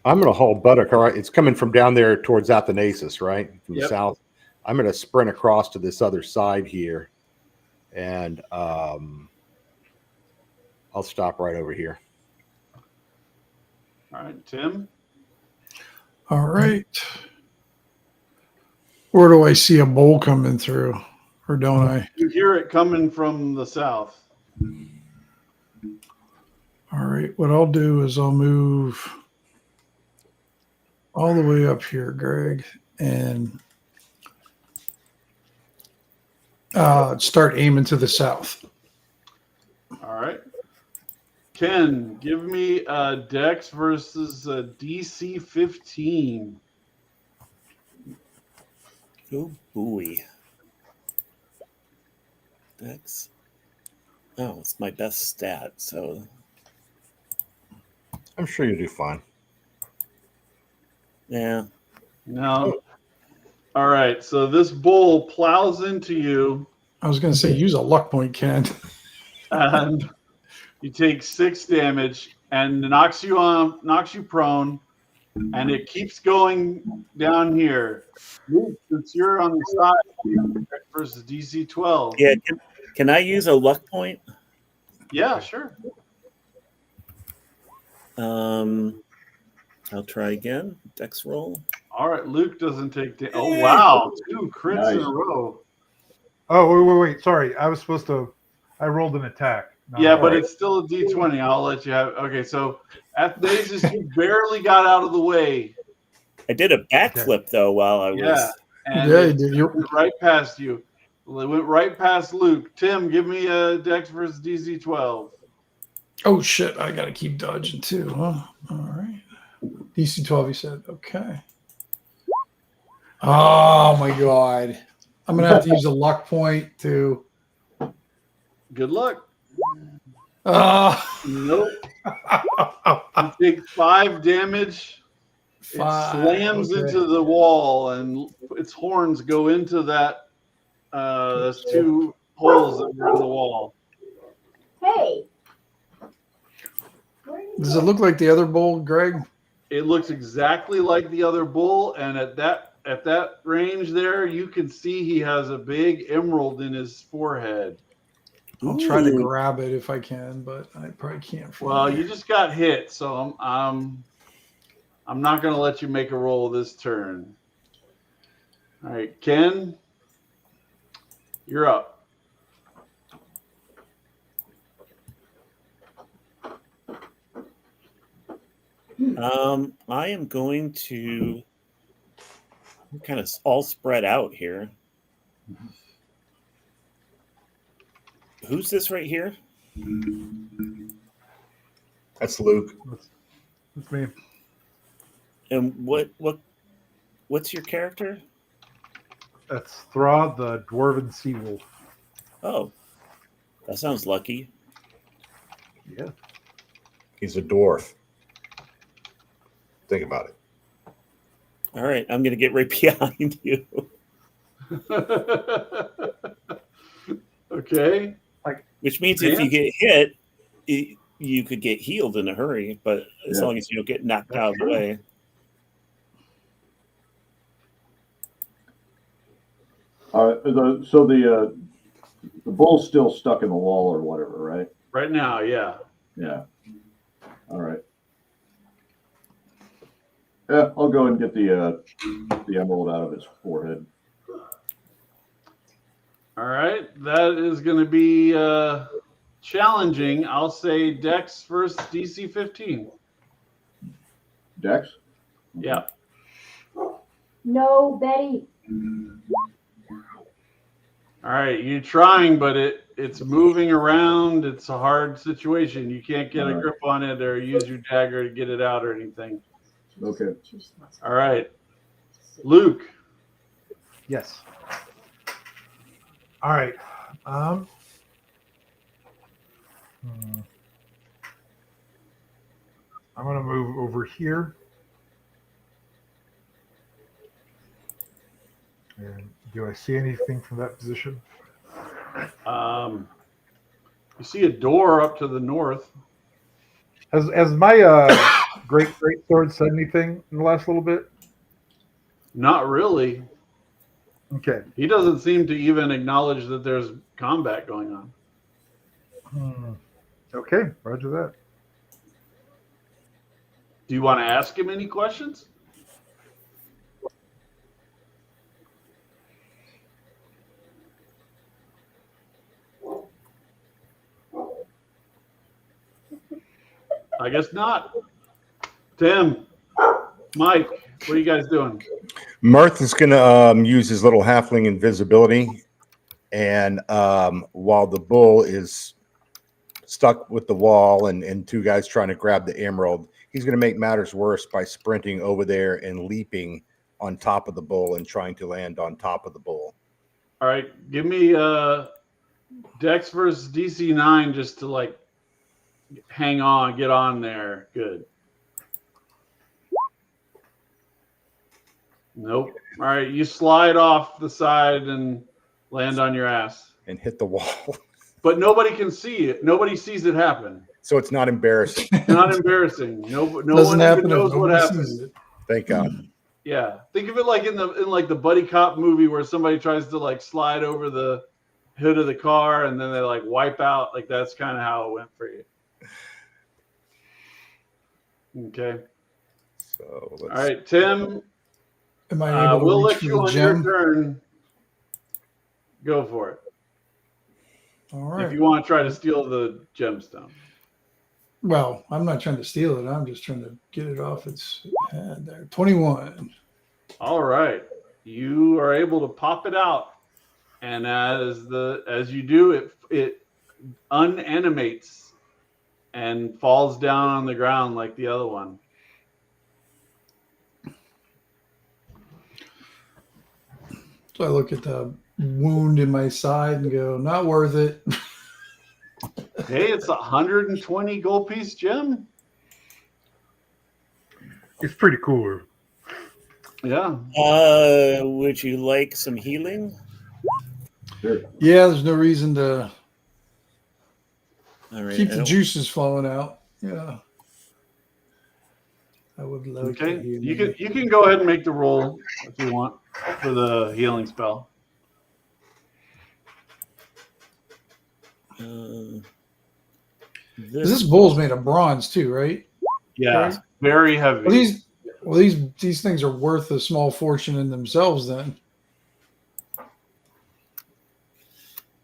[SPEAKER 1] I'm going to haul buttock. All right. It's coming from down there towards Athanasius, right? From the
[SPEAKER 2] Yep.
[SPEAKER 1] south. I'm going to sprint across to this other side here. And I'll stop right over here.
[SPEAKER 2] All right, Tim.
[SPEAKER 3] All right. Where do I see a bowl coming through? Or don't I?
[SPEAKER 2] You hear it coming from the south.
[SPEAKER 3] All right. What I'll do is I'll move all the way up here, Greg, and start aiming to the south.
[SPEAKER 2] All right. Ken, give me Dex versus DC 15.
[SPEAKER 7] Oh, boy. That's... Oh, it's my best stat, so...
[SPEAKER 1] I'm sure you'll do fine.
[SPEAKER 7] Yeah.
[SPEAKER 2] No. All right. So this bull plows into you,
[SPEAKER 3] I was going to say, use a luck point, Ken.
[SPEAKER 2] and you take 6 damage, and knocks you prone, and it keeps going down here. Luke, since you're on the side versus DC 12.
[SPEAKER 7] Yeah, can I use a luck point?
[SPEAKER 2] Yeah, sure.
[SPEAKER 7] I'll try again. Dex roll.
[SPEAKER 2] All right. Luke doesn't take damage. Oh, wow. 2 crits in
[SPEAKER 4] Nice.
[SPEAKER 2] a row.
[SPEAKER 6] Oh, wait. Sorry. I was supposed to... I rolled an attack.
[SPEAKER 2] Yeah, but it's still a D20. I'll let you have. Okay, so Athanasius, you barely got out of the way.
[SPEAKER 7] I did a backflip, though, while I was...
[SPEAKER 2] Yeah, and
[SPEAKER 3] Yeah,
[SPEAKER 2] it
[SPEAKER 3] you did. You're,
[SPEAKER 2] went right past you. Well, it went right past Luke. Tim, give me a Dex versus DC 12.
[SPEAKER 3] oh, shit. I got to keep dodging, too, huh? All right. DC 12, you said. Okay. Oh, my God. I'm going to have to use a luck point to...
[SPEAKER 2] Good luck.
[SPEAKER 3] Oh.
[SPEAKER 2] Nope. You take 5 damage. It slams into the wall, and its horns go into that. Those 2 holes that were in the wall.
[SPEAKER 8] Hey. Where are you
[SPEAKER 3] Does it look like the other bowl, Greg?
[SPEAKER 2] It looks exactly like the other bull, and at that range there, you can see he has a big emerald in his forehead.
[SPEAKER 3] I'll try to
[SPEAKER 7] Ooh.
[SPEAKER 3] grab it if I can, but I probably can't. From
[SPEAKER 2] Well,
[SPEAKER 3] here.
[SPEAKER 2] you just got hit, so I'm not going to let you make a roll this turn. All right, Ken, you're up.
[SPEAKER 7] I am going to kind of all spread out here. Who's this right here?
[SPEAKER 1] That's Luke.
[SPEAKER 6] That's me.
[SPEAKER 7] And what's your character?
[SPEAKER 6] That's Thra, the dwarven sea wolf.
[SPEAKER 7] Oh, that sounds lucky.
[SPEAKER 6] Yeah.
[SPEAKER 1] He's a dwarf. Think about it.
[SPEAKER 7] All right, I'm going to get right behind you.
[SPEAKER 2] Okay.
[SPEAKER 7] Which means if you get hit, you could get healed in a hurry, but as
[SPEAKER 4] Yeah.
[SPEAKER 7] long as you don't get knocked
[SPEAKER 6] That's
[SPEAKER 7] out of the
[SPEAKER 6] true.
[SPEAKER 7] way.
[SPEAKER 4] The bull's still stuck in the wall or whatever, right?
[SPEAKER 2] Right now, yeah.
[SPEAKER 4] Yeah. All right. Yeah, I'll go and get the emerald out of his forehead.
[SPEAKER 2] All right. That is going to be challenging. I'll say Dex versus DC 15.
[SPEAKER 4] Dex?
[SPEAKER 2] Yeah.
[SPEAKER 8] No, Betty.
[SPEAKER 2] All right. You're trying, but it's moving around. It's a hard situation. You can't get a grip on it or use your dagger to get it out or anything.
[SPEAKER 4] Okay.
[SPEAKER 2] All right. Luke.
[SPEAKER 6] Yes. All right. I'm going to move over here. And do I see anything from that position?
[SPEAKER 2] You see a door up to the north.
[SPEAKER 6] Has my great sword said anything in the last little bit?
[SPEAKER 2] Not really.
[SPEAKER 6] Okay.
[SPEAKER 2] He doesn't seem to even acknowledge that there's combat going on.
[SPEAKER 6] Okay, roger that.
[SPEAKER 2] Do you want to ask him any questions? I guess not. Tim, Mike, what are you guys doing?
[SPEAKER 1] Mirth is going to use his little halfling invisibility, and while the bull is stuck with the wall and two guys trying to grab the emerald, he's going to make matters worse by sprinting over there and leaping on top of the bull and trying to land on top of the bull.
[SPEAKER 2] All right, give me Dex versus DC 9 just to like hang on, get on there. Good. Nope. All right, you slide off the side and land on your ass.
[SPEAKER 1] And hit the wall.
[SPEAKER 2] But nobody can see it. Nobody sees it happen.
[SPEAKER 1] So it's not embarrassing.
[SPEAKER 2] Not embarrassing. No
[SPEAKER 3] Doesn't
[SPEAKER 2] one
[SPEAKER 3] happen
[SPEAKER 2] even
[SPEAKER 3] if
[SPEAKER 2] knows what
[SPEAKER 3] nobody
[SPEAKER 2] happened.
[SPEAKER 3] sees it.
[SPEAKER 1] Thank God.
[SPEAKER 2] Yeah, think of it like in the buddy cop movie where somebody tries to like slide over the hood of the car and then they like wipe out. Like that's kind of how it went for you. Okay.
[SPEAKER 1] So let's,
[SPEAKER 2] All right, Tim.
[SPEAKER 3] Am I able to
[SPEAKER 2] We'll
[SPEAKER 3] reach
[SPEAKER 2] let
[SPEAKER 3] for
[SPEAKER 2] you
[SPEAKER 3] the
[SPEAKER 2] on your
[SPEAKER 3] gem?
[SPEAKER 2] turn. Go for it.
[SPEAKER 3] All right.
[SPEAKER 2] If you want to try to steal the gemstone.
[SPEAKER 3] Well, I'm not trying to steal it. I'm just trying to get it off its head there. 21.
[SPEAKER 2] All right. You are able to pop it out. And as you do, it unanimates and falls down on the ground like the other one.
[SPEAKER 3] So I look at the wound in my side and go, not worth it.
[SPEAKER 2] Hey, it's 120 gold piece gem.
[SPEAKER 6] It's pretty cool.
[SPEAKER 2] Yeah.
[SPEAKER 7] Would you like some healing?
[SPEAKER 4] Sure.
[SPEAKER 3] Yeah, there's no reason to
[SPEAKER 7] All right.
[SPEAKER 3] keep
[SPEAKER 7] I
[SPEAKER 3] the
[SPEAKER 7] don't-
[SPEAKER 3] juices flowing out. Yeah. I would love
[SPEAKER 2] Okay,
[SPEAKER 3] to hear
[SPEAKER 2] you can go ahead and make the roll if you want for the healing spell.
[SPEAKER 3] This bull's made of bronze too, right?
[SPEAKER 2] Yeah,
[SPEAKER 3] Right.
[SPEAKER 2] very heavy.
[SPEAKER 3] These things are worth a small fortune in themselves. Then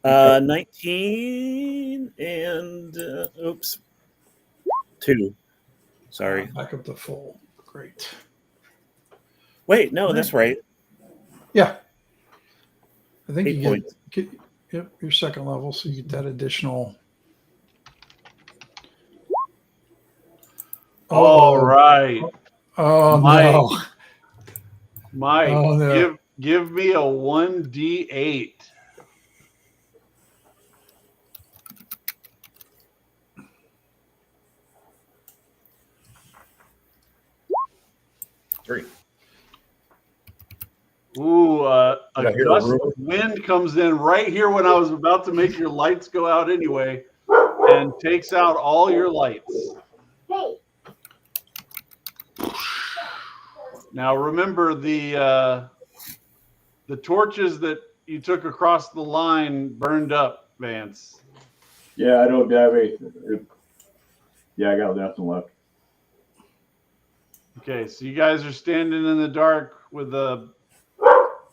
[SPEAKER 7] 19 and oops, 2. Sorry.
[SPEAKER 3] back up to full. Great.
[SPEAKER 7] Wait, no, that's right.
[SPEAKER 3] Yeah, I think
[SPEAKER 7] 8
[SPEAKER 3] you
[SPEAKER 7] points.
[SPEAKER 3] get yep your second level, so you get that additional.
[SPEAKER 2] All right,
[SPEAKER 3] Oh
[SPEAKER 2] Mike.
[SPEAKER 3] no!
[SPEAKER 2] Mike,
[SPEAKER 3] Oh, no.
[SPEAKER 2] give me a 1d8.
[SPEAKER 1] Three.
[SPEAKER 2] Ooh, a
[SPEAKER 1] Did I hear a
[SPEAKER 2] gust
[SPEAKER 1] rumor?
[SPEAKER 2] of wind comes in right here when I was about to make your lights go out anyway, and takes out all your lights. Now remember the torches that you took across the line burned up, Vance.
[SPEAKER 4] Yeah, I don't have anything. Yeah, I got nothing left.
[SPEAKER 2] Okay, so you guys are standing in the dark with a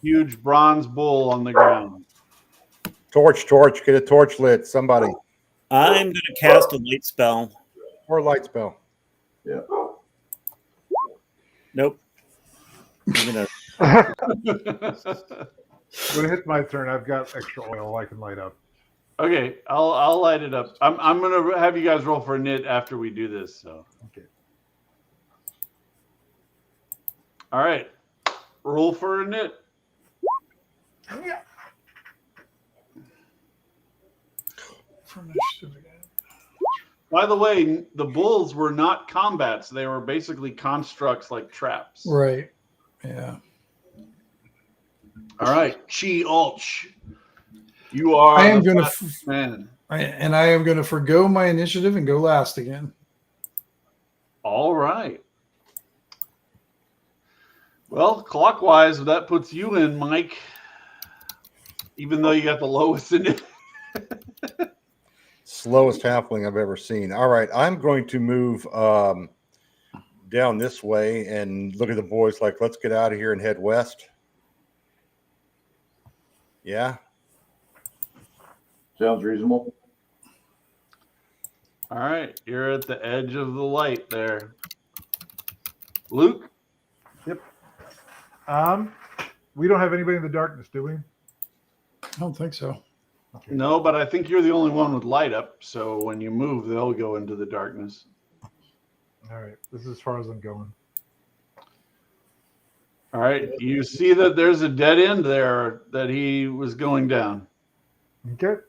[SPEAKER 2] huge bronze bull on the ground.
[SPEAKER 1] Torch, get a torch lit. Somebody.
[SPEAKER 7] I'm going to cast a light spell.
[SPEAKER 1] Or light spell.
[SPEAKER 4] Yeah.
[SPEAKER 7] Nope. I'm gonna,
[SPEAKER 6] When it hits my turn, I've got extra oil I can light up.
[SPEAKER 2] Okay, I'll light it up. I'm gonna have you guys roll for a knit after we do this. So
[SPEAKER 6] Okay.
[SPEAKER 2] all right, roll for a knit. By the way, the bulls were not combats; they were basically constructs like traps.
[SPEAKER 3] Right. Yeah.
[SPEAKER 2] All right, Chi Ulch, you are
[SPEAKER 3] I am
[SPEAKER 2] the
[SPEAKER 3] going
[SPEAKER 2] fastest man.
[SPEAKER 3] I am going to forgo my initiative and go last again.
[SPEAKER 2] All right. Well, clockwise, that puts you in, Mike. Even though you got the lowest in it.
[SPEAKER 1] Slowest halfling I've ever seen. All right, I'm going to move down this way and look at the boys like, let's get out of here and head west. Yeah.
[SPEAKER 4] Sounds reasonable.
[SPEAKER 2] All right, you're at the edge of the light there. Luke?
[SPEAKER 6] We don't have anybody in the darkness, do we?
[SPEAKER 3] I don't think so.
[SPEAKER 6] Okay.
[SPEAKER 2] No, but I think you're the only one with light up. So when you move, they'll go into the darkness.
[SPEAKER 6] All right. This is as far as I'm going.
[SPEAKER 2] All right, you see that there's a dead end there that he was going down.
[SPEAKER 6] Okay.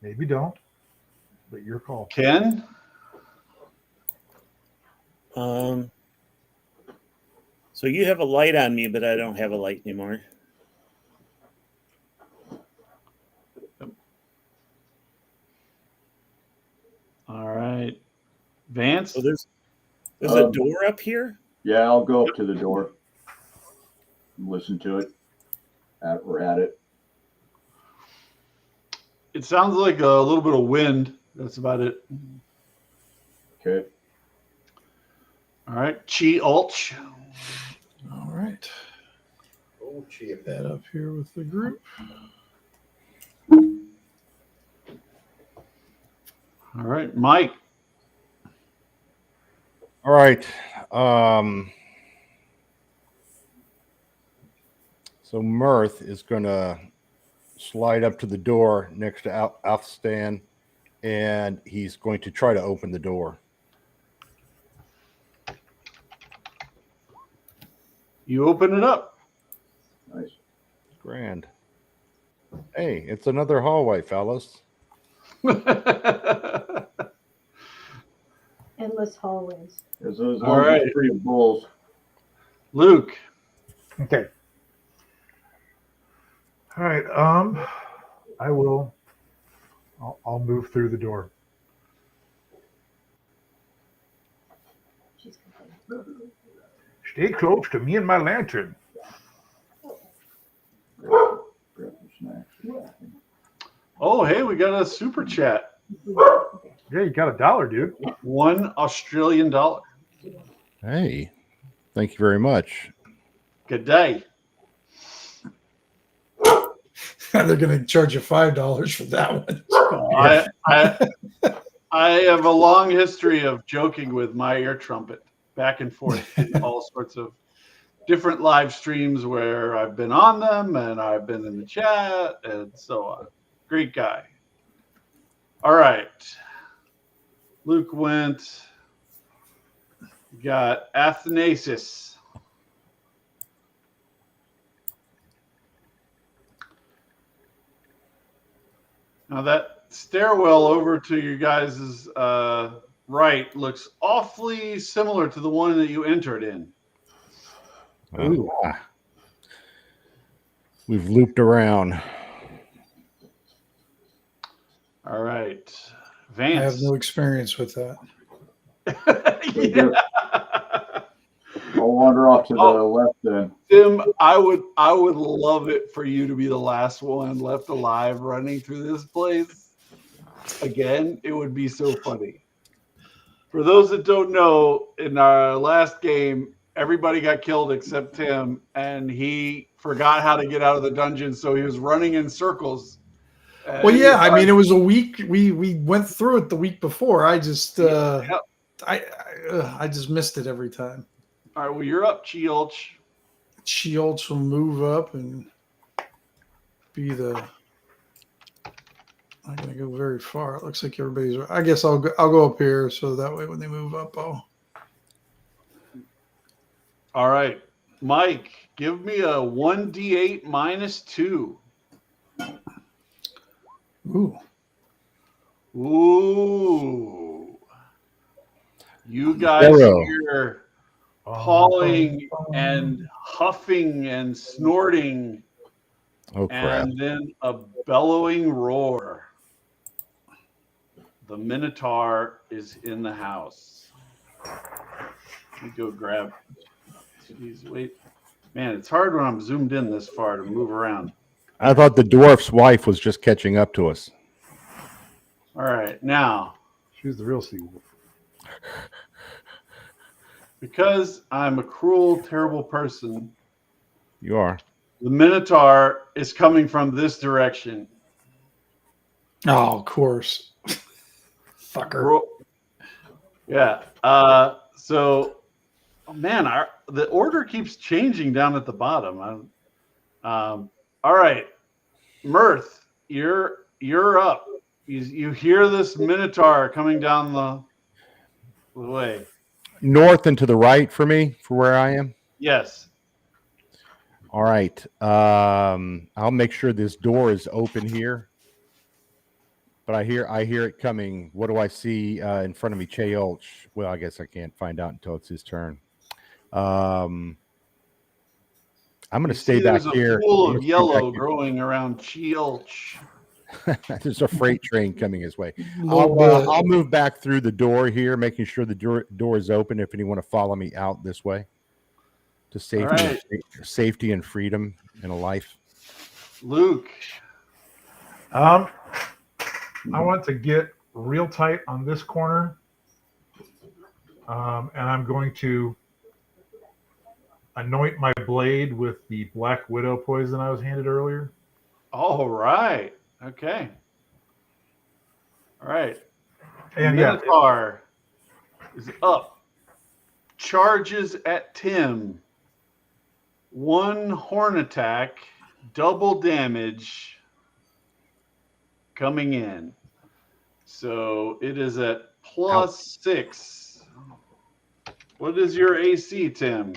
[SPEAKER 6] Maybe don't, but your call.
[SPEAKER 2] Ken?
[SPEAKER 7] so you have a light on me, but I don't have a light anymore.
[SPEAKER 2] All right. Vance?
[SPEAKER 7] So there's a door up here?
[SPEAKER 4] Yeah, I'll go up to the door and listen to it. We're at it.
[SPEAKER 2] It sounds like a little bit of wind. That's about it.
[SPEAKER 4] Okay.
[SPEAKER 2] All right. Chi Ulch.
[SPEAKER 3] All right. Get that up here with the group.
[SPEAKER 2] All right. Mike.
[SPEAKER 1] All right. So Mirth is going to slide up to the door next to Alfstan, and he's going to try to open the door.
[SPEAKER 2] You open it up.
[SPEAKER 4] Nice.
[SPEAKER 1] Grand. Hey, it's another hallway, fellas.
[SPEAKER 8] Endless hallways.
[SPEAKER 4] As long
[SPEAKER 2] All
[SPEAKER 4] as
[SPEAKER 2] right.
[SPEAKER 4] it's free of bulls.
[SPEAKER 2] Luke.
[SPEAKER 6] Okay. All right. I will. I'll move through the door. Stay close to me and my lantern.
[SPEAKER 4] Grab some snacks.
[SPEAKER 2] Oh, hey, we got a super chat.
[SPEAKER 6] Yeah, you got $1, dude.
[SPEAKER 2] $1 Australian.
[SPEAKER 1] Hey, thank you very much.
[SPEAKER 2] Good day.
[SPEAKER 3] They're going to charge you $5 for that one.
[SPEAKER 2] I have a long history of joking with my ear trumpet back and forth in all sorts of different live streams where I've been on them and I've been in the chat and so on. Great guy. All right. Luke went. We got Athanasius. Now that stairwell over to you guys' right looks awfully similar to the one that you entered in.
[SPEAKER 1] We've looped around.
[SPEAKER 2] All right.
[SPEAKER 3] I
[SPEAKER 2] Vance.
[SPEAKER 3] have no experience with that.
[SPEAKER 2] Yeah.
[SPEAKER 4] I'll wander off to the left then.
[SPEAKER 2] Tim, I would love it for you to be the last one left alive running through this place. Again, it would be so funny. For those that don't know, in our last game, everybody got killed except Tim, and he forgot how to get out of the dungeon, so he was running in circles.
[SPEAKER 3] Well, yeah, I mean, it was a week. We went through it the week before. I just I just missed it every time.
[SPEAKER 2] All right, well, you're up, Chiolch.
[SPEAKER 3] Chiolch will move up and be the. I'm gonna go very far. It looks like everybody's. I guess I'll go up here so that way when they move up, I'll.
[SPEAKER 2] All right, Mike, give me a 1d8 minus 2.
[SPEAKER 3] Ooh.
[SPEAKER 2] Ooh. You guys hear pawing and huffing and snorting,
[SPEAKER 1] Oh, crap.
[SPEAKER 2] and then a bellowing roar. The Minotaur is in the house. Let me go grab. Jeez, wait. Man, it's hard when I'm zoomed in this far to move around.
[SPEAKER 1] I thought the dwarf's wife was just catching up to us.
[SPEAKER 2] All right, now.
[SPEAKER 6] She's the real sea wolf.
[SPEAKER 2] Because I'm a cruel, terrible person,
[SPEAKER 1] You are.
[SPEAKER 2] the Minotaur is coming from this direction.
[SPEAKER 3] Oh, of course. Fucker.
[SPEAKER 2] Yeah. So, man, the order keeps changing down at the bottom. All right, Mirth, you're up. You hear this Minotaur coming down the way.
[SPEAKER 1] North and to the right for me, for where I am.
[SPEAKER 2] Yes.
[SPEAKER 1] All right. I'll make sure this door is open here. But I hear it coming. What do I see in front of me? Chiolch. Well, I guess I can't find out until it's his turn. I'm going to stay back here.
[SPEAKER 2] There's a pool of yellow growing around Chiolch.
[SPEAKER 1] There's a freight train coming his way. I'll move back through the door here, making sure the door is open if anyone want to follow me out this way to safety and freedom and a life.
[SPEAKER 2] Luke.
[SPEAKER 6] I want to get real tight on this corner, and I'm going to anoint my blade with the Black Widow poison I was handed earlier.
[SPEAKER 2] All right. Okay. All right.
[SPEAKER 6] And
[SPEAKER 2] Minotaur is up. Charges at Tim. 1 horn attack, double damage coming in. So it is at +6. What is your AC, Tim?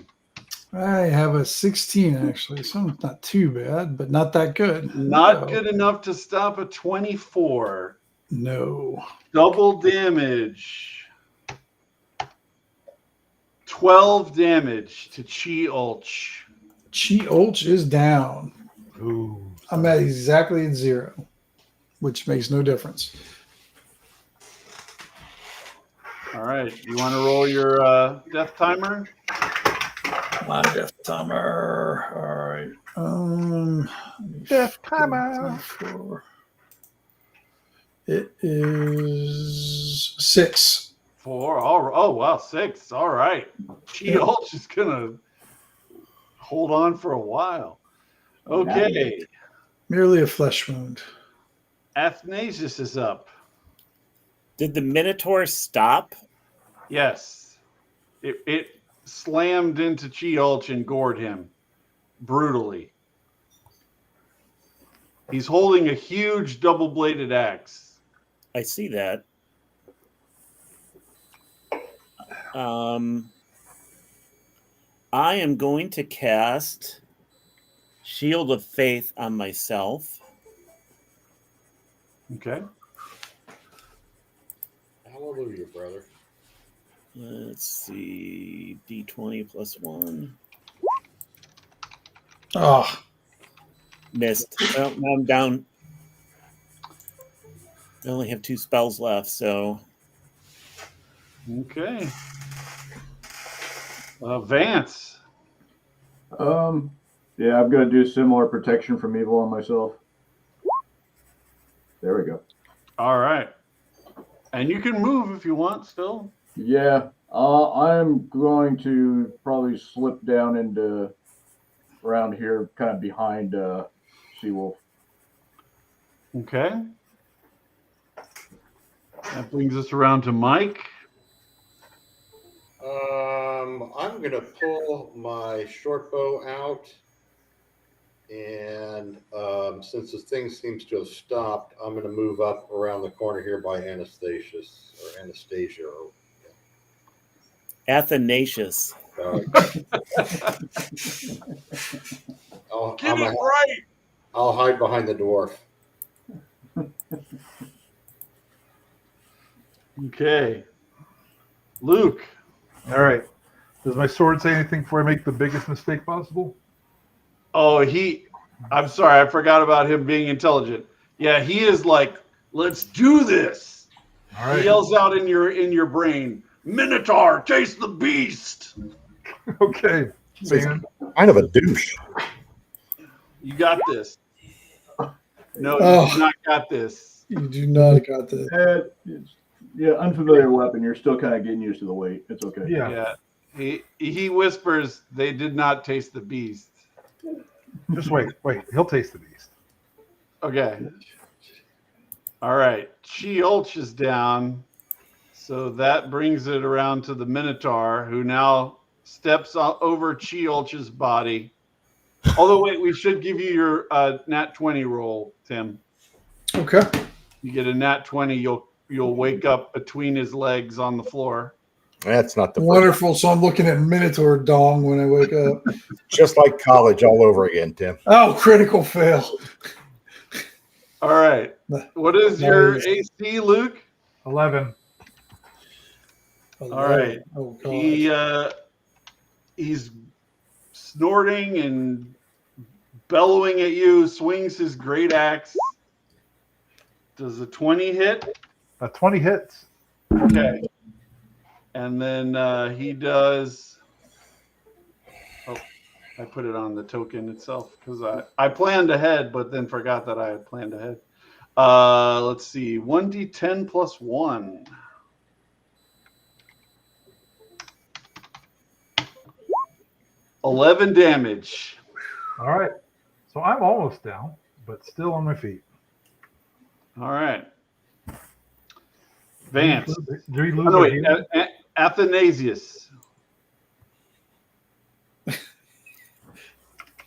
[SPEAKER 3] I have a 16 actually, so it's not too bad, but not that good.
[SPEAKER 2] Not good enough to stop a 24.
[SPEAKER 3] No.
[SPEAKER 2] Double damage. 12 damage to Chiolch.
[SPEAKER 3] Chiolch is down.
[SPEAKER 6] Ooh,
[SPEAKER 3] I'm at exactly at 0, which makes no difference.
[SPEAKER 2] All right. You want to roll your death timer?
[SPEAKER 3] My death timer. All right.
[SPEAKER 6] Death timer.
[SPEAKER 3] It is 6.
[SPEAKER 2] 4. Oh, wow. 6. All right. She-Hulk is going to hold on for a while. Okay.
[SPEAKER 3] Merely a flesh wound.
[SPEAKER 2] Athanasius is up.
[SPEAKER 7] Did the Minotaur stop?
[SPEAKER 2] Yes. It slammed into She-Hulk and gored him brutally. He's holding a huge double-bladed axe.
[SPEAKER 7] I see that. I am going to cast Shield of Faith on myself.
[SPEAKER 2] Okay.
[SPEAKER 1] Hallelujah, brother.
[SPEAKER 7] Let's see. D20 plus 1.
[SPEAKER 3] Oh,
[SPEAKER 7] Missed. Well, now I'm down. I only have 2 spells left, so
[SPEAKER 2] Okay. Vance.
[SPEAKER 4] Yeah, I'm gonna do similar protection from evil on myself. There we go.
[SPEAKER 2] All right. And you can move if you want still.
[SPEAKER 4] Yeah, I'm going to probably slip down into around here, kind of behind Seawolf.
[SPEAKER 2] Okay. That brings us around to Mike.
[SPEAKER 1] I'm gonna pull my short bow out, and since the thing seems to have stopped, I'm gonna move up around the corner here by Anastasia.
[SPEAKER 7] Athanasius.
[SPEAKER 2] Get it right.
[SPEAKER 1] I'll hide behind the dwarf.
[SPEAKER 2] Okay. Luke.
[SPEAKER 6] All right. Does my sword say anything before I make the biggest mistake possible?
[SPEAKER 2] Oh, I'm sorry, I forgot about him being intelligent. Yeah, he is like, let's do this.
[SPEAKER 6] All right.
[SPEAKER 2] He yells out in your brain, Minotaur, taste the beast.
[SPEAKER 6] Okay. Man.
[SPEAKER 1] Kind of a douche.
[SPEAKER 2] You got this. No,
[SPEAKER 3] Oh.
[SPEAKER 2] you do not got this.
[SPEAKER 3] you do not got that.
[SPEAKER 4] Yeah, unfamiliar weapon. You're still kind of getting used to the weight. It's okay.
[SPEAKER 6] Yeah.
[SPEAKER 2] He whispers, they did not taste the beast.
[SPEAKER 6] Just wait. He'll taste the beast.
[SPEAKER 2] Okay. All right. She-Hulk is down. So that brings it around to the Minotaur, who now steps over She-Hulk's body. Although, wait, we should give you your nat 20 roll, Tim.
[SPEAKER 3] Okay.
[SPEAKER 2] You get a nat 20, you'll wake up between his legs on the floor.
[SPEAKER 1] That's not the first.
[SPEAKER 3] Wonderful. So I'm looking at Minotaur dong when I wake up.
[SPEAKER 1] Just like college all over again, Tim.
[SPEAKER 3] Oh, critical fail.
[SPEAKER 2] All right. What is your AC, Luke?
[SPEAKER 6] 11.
[SPEAKER 2] All right.
[SPEAKER 3] Oh, God.
[SPEAKER 2] He's snorting and bellowing at you, swings his great axe. Does a 20 hit?
[SPEAKER 6] 20 hits.
[SPEAKER 2] Okay. And then he does. Oh, I put it on the token itself because I planned ahead, but then forgot that I had planned ahead. Let's see. 1d10 plus 1. $11 damage.
[SPEAKER 6] All right. So I'm almost down, but still on my feet.
[SPEAKER 2] All right. Vance.
[SPEAKER 6] Do we lose?
[SPEAKER 2] Oh, wait, Athanasius.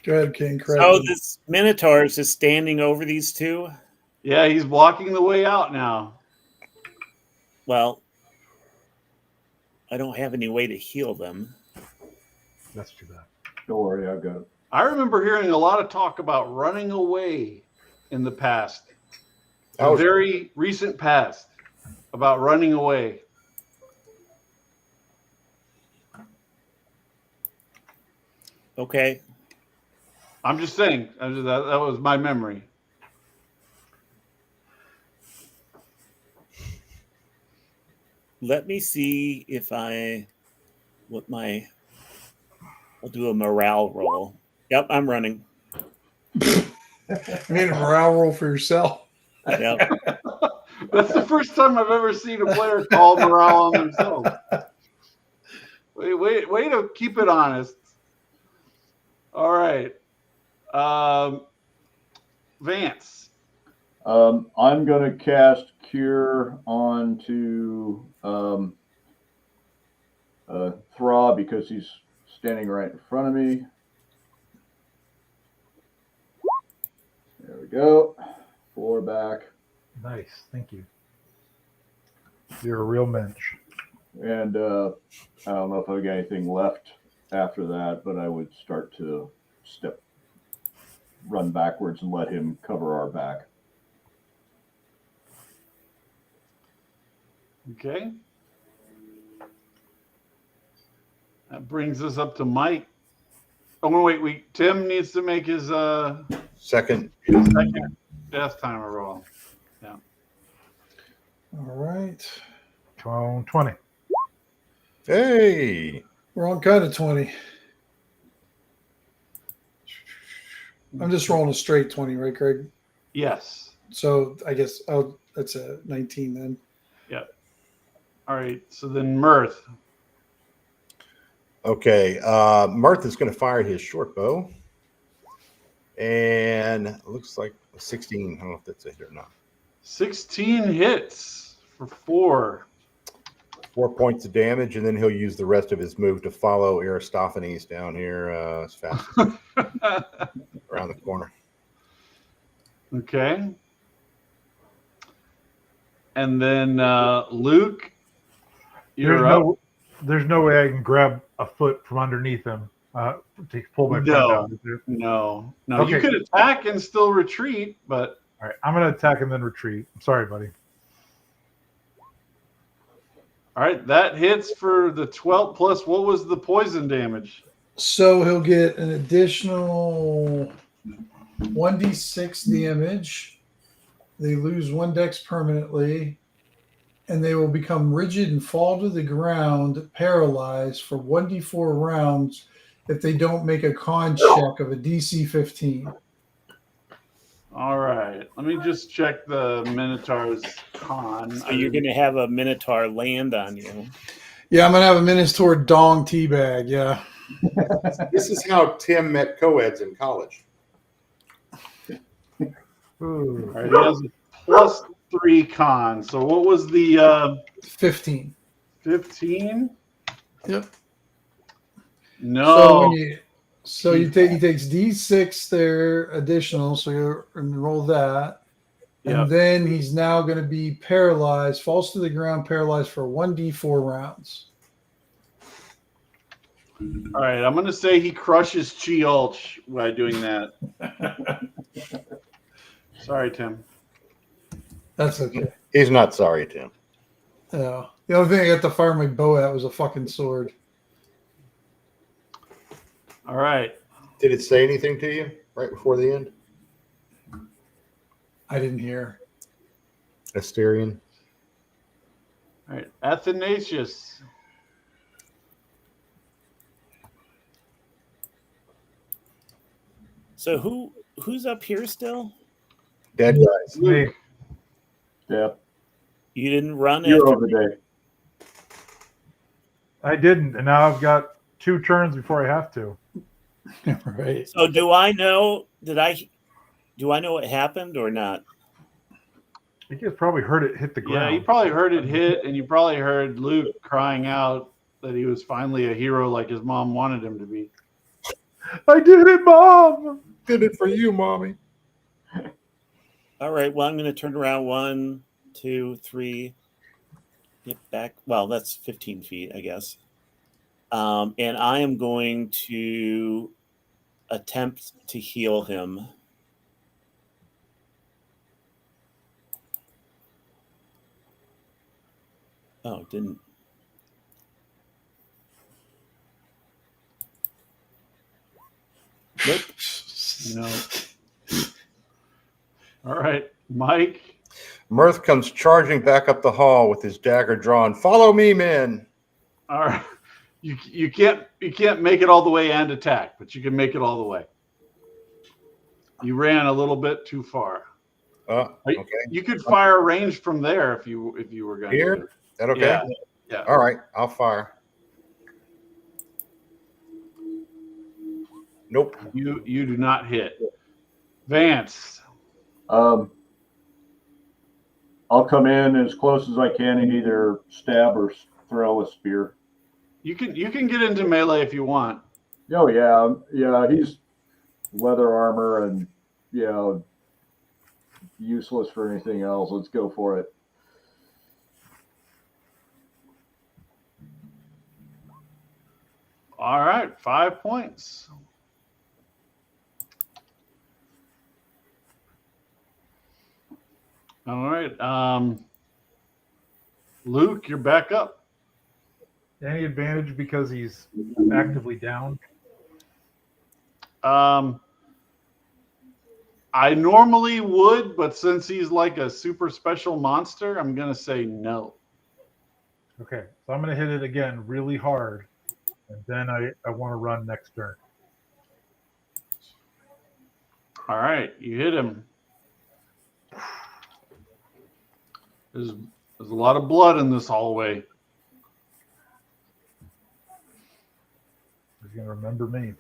[SPEAKER 3] Go ahead, King.
[SPEAKER 7] So this Minotaur is just standing over these two?
[SPEAKER 2] Yeah, he's walking the way out now.
[SPEAKER 7] Well, I don't have any way to heal them.
[SPEAKER 6] That's too bad.
[SPEAKER 4] Don't worry, I've got it.
[SPEAKER 2] I remember hearing a lot of talk about running away in the past.
[SPEAKER 1] That was-
[SPEAKER 2] Very recent past about running away.
[SPEAKER 7] Okay.
[SPEAKER 2] I'm just saying, that was my memory.
[SPEAKER 7] let me see if I'll do a morale roll. Yep, I'm running.
[SPEAKER 3] You made a morale roll for yourself.
[SPEAKER 7] Yep.
[SPEAKER 2] That's the first time I've ever seen a player call morale on themselves. Way to keep it honest. All right. Vance.
[SPEAKER 4] I'm going to cast Cure onto Thra because he's standing right in front of me. There we go. 4 back.
[SPEAKER 6] Nice. Thank you. You're a real mensch.
[SPEAKER 4] And I don't know if I've got anything left after that, but I would start to run backwards and let him cover our back.
[SPEAKER 2] Okay. That brings us up to Mike. Oh, wait. Tim needs to make his
[SPEAKER 1] Second.
[SPEAKER 2] second death timer roll. Yeah.
[SPEAKER 3] All right.
[SPEAKER 6] Come on, 20.
[SPEAKER 1] Hey.
[SPEAKER 3] We're on kind of 20. I'm just rolling a straight 20, right, Craig?
[SPEAKER 2] Yes.
[SPEAKER 3] So I guess that's a 19 then.
[SPEAKER 2] Yep. All right. So then Mirth.
[SPEAKER 1] Okay. Mirth is going to fire his short bow. And it looks like a 16. I don't know if that's a hit or not.
[SPEAKER 2] 16 hits for 4.
[SPEAKER 1] 4 points of damage, and then he'll use the rest of his move to follow Aristophanes down here as fast as around the corner.
[SPEAKER 2] Okay. And then Luke, you're up.
[SPEAKER 6] There's no way I can grab a foot from underneath him to pull my friend down. Is there?
[SPEAKER 2] No.
[SPEAKER 6] Okay.
[SPEAKER 2] You could attack and still retreat, but
[SPEAKER 6] All right, I'm going to attack and then retreat. I'm sorry, buddy.
[SPEAKER 2] all right, that hits for the 12 plus. What was the poison damage?
[SPEAKER 3] So he'll get an additional 1d6 damage. They lose 1 dex permanently, and they will become rigid and fall to the ground, paralyzed for 1d4 rounds if they don't make a con check of a DC 15.
[SPEAKER 2] All right, let me just check the Minotaur's con.
[SPEAKER 7] So you're going to have a Minotaur land on you.
[SPEAKER 3] Yeah, I'm going to have a Minotaur dong teabag, yeah.
[SPEAKER 1] This is how Tim met co-eds in college.
[SPEAKER 6] Ooh.
[SPEAKER 2] All right, he has a +3 con. So what was the
[SPEAKER 3] 15.
[SPEAKER 2] 15?
[SPEAKER 3] Yep.
[SPEAKER 2] No.
[SPEAKER 3] He takes D6 there additional, so you roll that.
[SPEAKER 2] Yeah.
[SPEAKER 3] And then he's now going to be paralyzed, falls to the ground, paralyzed for 1d4 rounds.
[SPEAKER 2] All right, I'm going to say he crushes Chi-Ulch by doing that. Sorry, Tim.
[SPEAKER 3] That's okay.
[SPEAKER 1] He's not sorry, Tim.
[SPEAKER 3] Yeah. The only thing I got to fire my bow at was a fucking sword.
[SPEAKER 2] All right.
[SPEAKER 1] Did it say anything to you right before the end?
[SPEAKER 3] I didn't hear.
[SPEAKER 1] Asterion.
[SPEAKER 2] All right, Athanasius.
[SPEAKER 7] So who's up here still?
[SPEAKER 1] Dead guys.
[SPEAKER 6] Me.
[SPEAKER 4] Yeah,
[SPEAKER 7] You didn't run
[SPEAKER 4] you're
[SPEAKER 7] after
[SPEAKER 4] over there.
[SPEAKER 6] I didn't, and now I've got 2 turns before I have to.
[SPEAKER 3] Right.
[SPEAKER 7] So do I know what happened or not?
[SPEAKER 6] You guys probably heard it hit the
[SPEAKER 2] Yeah,
[SPEAKER 6] ground.
[SPEAKER 2] you probably heard it hit, and you probably heard Luke crying out that he was finally a hero like his mom wanted him to be.
[SPEAKER 6] I did it, Mom!
[SPEAKER 1] Did it for you, mommy.
[SPEAKER 7] All right. Well, I'm going to turn around 1, 2, 3. Get back. Well, that's 15 feet, I guess. And I am going to attempt to heal him. Oh, it didn't. Nope.
[SPEAKER 2] No. All right, Mike.
[SPEAKER 1] Mirth comes charging back up the hall with his dagger drawn. Follow me, men.
[SPEAKER 2] All right. You can't make it all the way and attack, but you can make it all the way. You ran a little bit too far.
[SPEAKER 1] Okay.
[SPEAKER 2] You could fire range from there if you were going
[SPEAKER 1] Here?
[SPEAKER 2] to.
[SPEAKER 1] Is that okay?
[SPEAKER 2] Yeah. Yeah.
[SPEAKER 1] All right. I'll fire. Nope.
[SPEAKER 2] You do not hit. Vance.
[SPEAKER 4] I'll come in as close as I can and either stab or throw a spear.
[SPEAKER 2] You can get into melee if you want.
[SPEAKER 4] Oh yeah. He's leather armor and useless for anything else. Let's go for it.
[SPEAKER 2] All right, 5 points. All right, Luke, you're back up.
[SPEAKER 6] Any advantage because he's actively down?
[SPEAKER 2] I normally would, but since he's like a super special monster, I'm gonna say no.
[SPEAKER 6] Okay, so I'm going to hit it again really hard, and then I want to run next turn.
[SPEAKER 2] All right, you hit him. There's a lot of blood in this hallway.
[SPEAKER 6] He's going to remember me.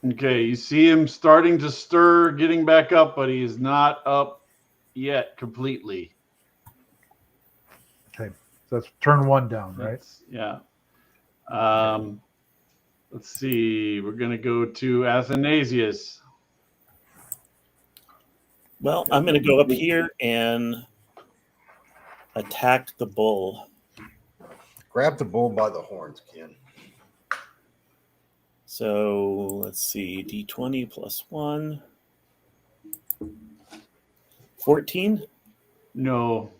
[SPEAKER 2] Okay, you see him starting to stir, getting back up, but he is not up yet completely.
[SPEAKER 6] Okay, so that's turn 1 down, right?
[SPEAKER 2] Yeah. Let's see. We're going to go to Athanasius.
[SPEAKER 7] Well, I'm going to go up here and attack the bull.
[SPEAKER 1] Grab the bull by the horns, Ken.
[SPEAKER 7] So let's see, D20 plus 1. 14?
[SPEAKER 2] No.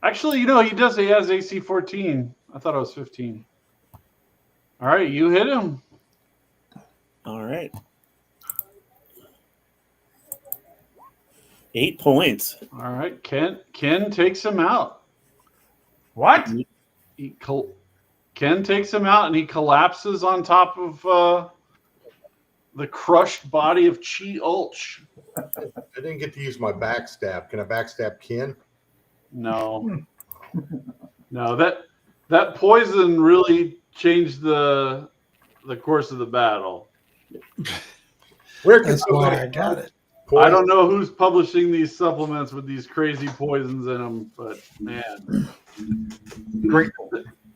[SPEAKER 2] Actually, he does. He has AC 14. I thought it was 15. All right, you hit him.
[SPEAKER 7] All right. 8 points.
[SPEAKER 2] All right, Ken takes him out.
[SPEAKER 6] What?
[SPEAKER 2] Ken takes him out, and he collapses on top of the crushed body of Chi Ulch.
[SPEAKER 1] I didn't get to use my backstab. Can I backstab Ken?
[SPEAKER 2] No. No, that poison really changed the course of the battle.
[SPEAKER 1] Where can
[SPEAKER 3] That's why I got it.
[SPEAKER 2] I don't know who's publishing these supplements with these crazy poisons in them, but man.
[SPEAKER 6] Great.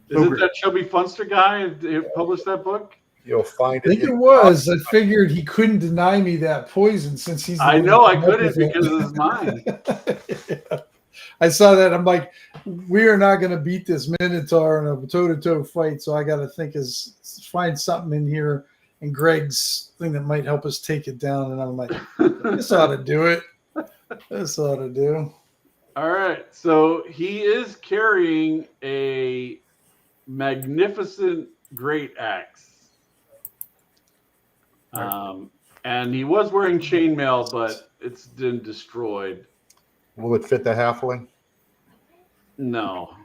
[SPEAKER 2] Is it that Chubby Funster guy who published that book?
[SPEAKER 1] You'll find
[SPEAKER 3] I think it was. I figured he couldn't deny me that poison since he's.
[SPEAKER 2] I know I couldn't because it was mine.
[SPEAKER 3] Yeah. I saw that. I'm like, we are not going to beat this Minotaur in a toe-to-toe fight. So I got to find something in here and Greg's thing that might help us take it down. And I'm like, this ought to do it. This ought to do.
[SPEAKER 2] All right. So he is carrying a magnificent great axe. And he was wearing chainmail, but it's been destroyed.
[SPEAKER 1] Will it fit the halfling?
[SPEAKER 2] No.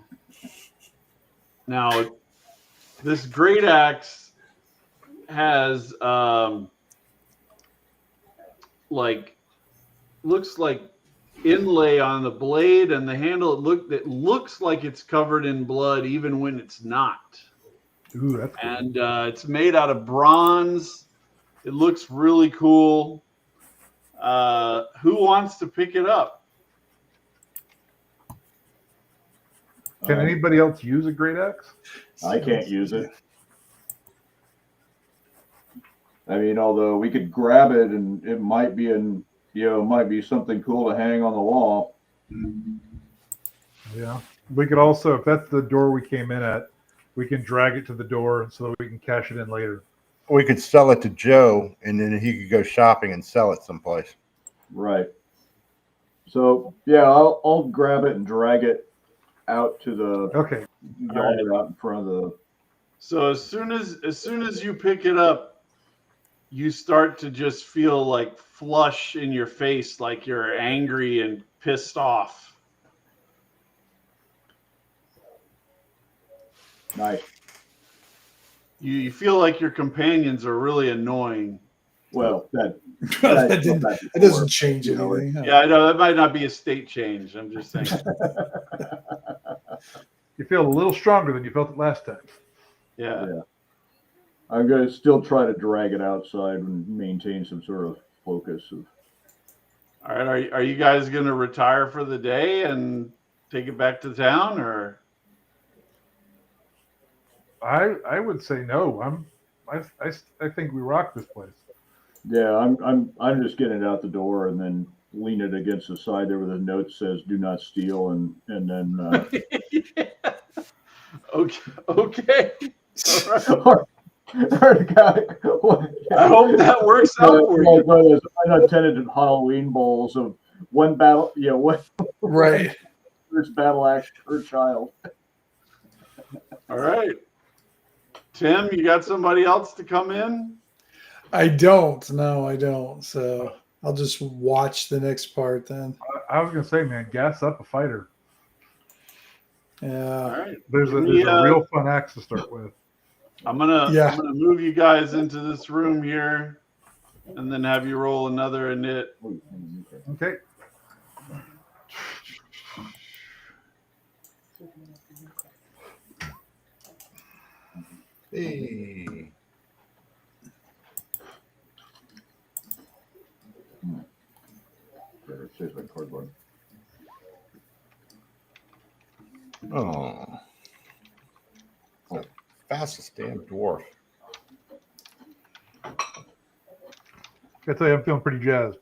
[SPEAKER 2] Now, this great axe has looks like inlay on the blade and the handle. It looks like it's covered in blood, even when it's not.
[SPEAKER 6] Ooh, that's cool.
[SPEAKER 2] And it's made out of bronze. It looks really cool. Who wants to pick it up?
[SPEAKER 6] Can anybody else use a great axe?
[SPEAKER 4] I can't use it. I mean, although we could grab it and it might be might be something cool to hang on the wall.
[SPEAKER 6] Yeah. We could also, if that's the door we came in at, we can drag it to the door so that we can cash it in later.
[SPEAKER 1] We could sell it to Joe, and then he could go shopping and sell it someplace.
[SPEAKER 4] Right. So yeah, I'll grab it and drag it out to the
[SPEAKER 6] Okay.
[SPEAKER 4] yard out in front of the.
[SPEAKER 2] So as soon as you pick it up, you start to just feel like flush in your face, like you're angry and pissed off.
[SPEAKER 4] Nice.
[SPEAKER 2] You feel like your companions are really annoying.
[SPEAKER 4] Well, that
[SPEAKER 3] that doesn't change
[SPEAKER 4] you know,
[SPEAKER 3] anything.
[SPEAKER 2] Yeah, I know that might not be a state change. I'm just saying.
[SPEAKER 6] You feel a little stronger than you felt it last time.
[SPEAKER 2] Yeah.
[SPEAKER 4] Yeah. I'm going to still try to drag it outside and maintain some sort of focus.
[SPEAKER 2] All right. Are you guys going to retire for the day and take it back to town, or?
[SPEAKER 6] I would say no. I think we rock this place.
[SPEAKER 4] Yeah, I'm just getting it out the door and then lean it against the side there with a note that says "Do not steal," and then.
[SPEAKER 2] Yeah. Okay. All right. I hope that works out for you.
[SPEAKER 4] Like one of those unattended Halloween bowls of one battle, one
[SPEAKER 3] Right.
[SPEAKER 4] first battle axe per child.
[SPEAKER 2] All right. Tim, you got somebody else to come in?
[SPEAKER 3] I don't. No, I don't. So I'll just watch the next part then.
[SPEAKER 6] I was gonna say, man, gas up a fighter.
[SPEAKER 2] All
[SPEAKER 3] Yeah.
[SPEAKER 2] right.
[SPEAKER 6] There's a real fun axe to start with.
[SPEAKER 2] I'm gonna move you guys into this room here, and then have you roll another init.
[SPEAKER 6] Okay.
[SPEAKER 1] Hey.
[SPEAKER 4] There's my cardboard.
[SPEAKER 1] Oh. Fastest damn dwarf.
[SPEAKER 6] I tell you, I'm feeling pretty jazzed.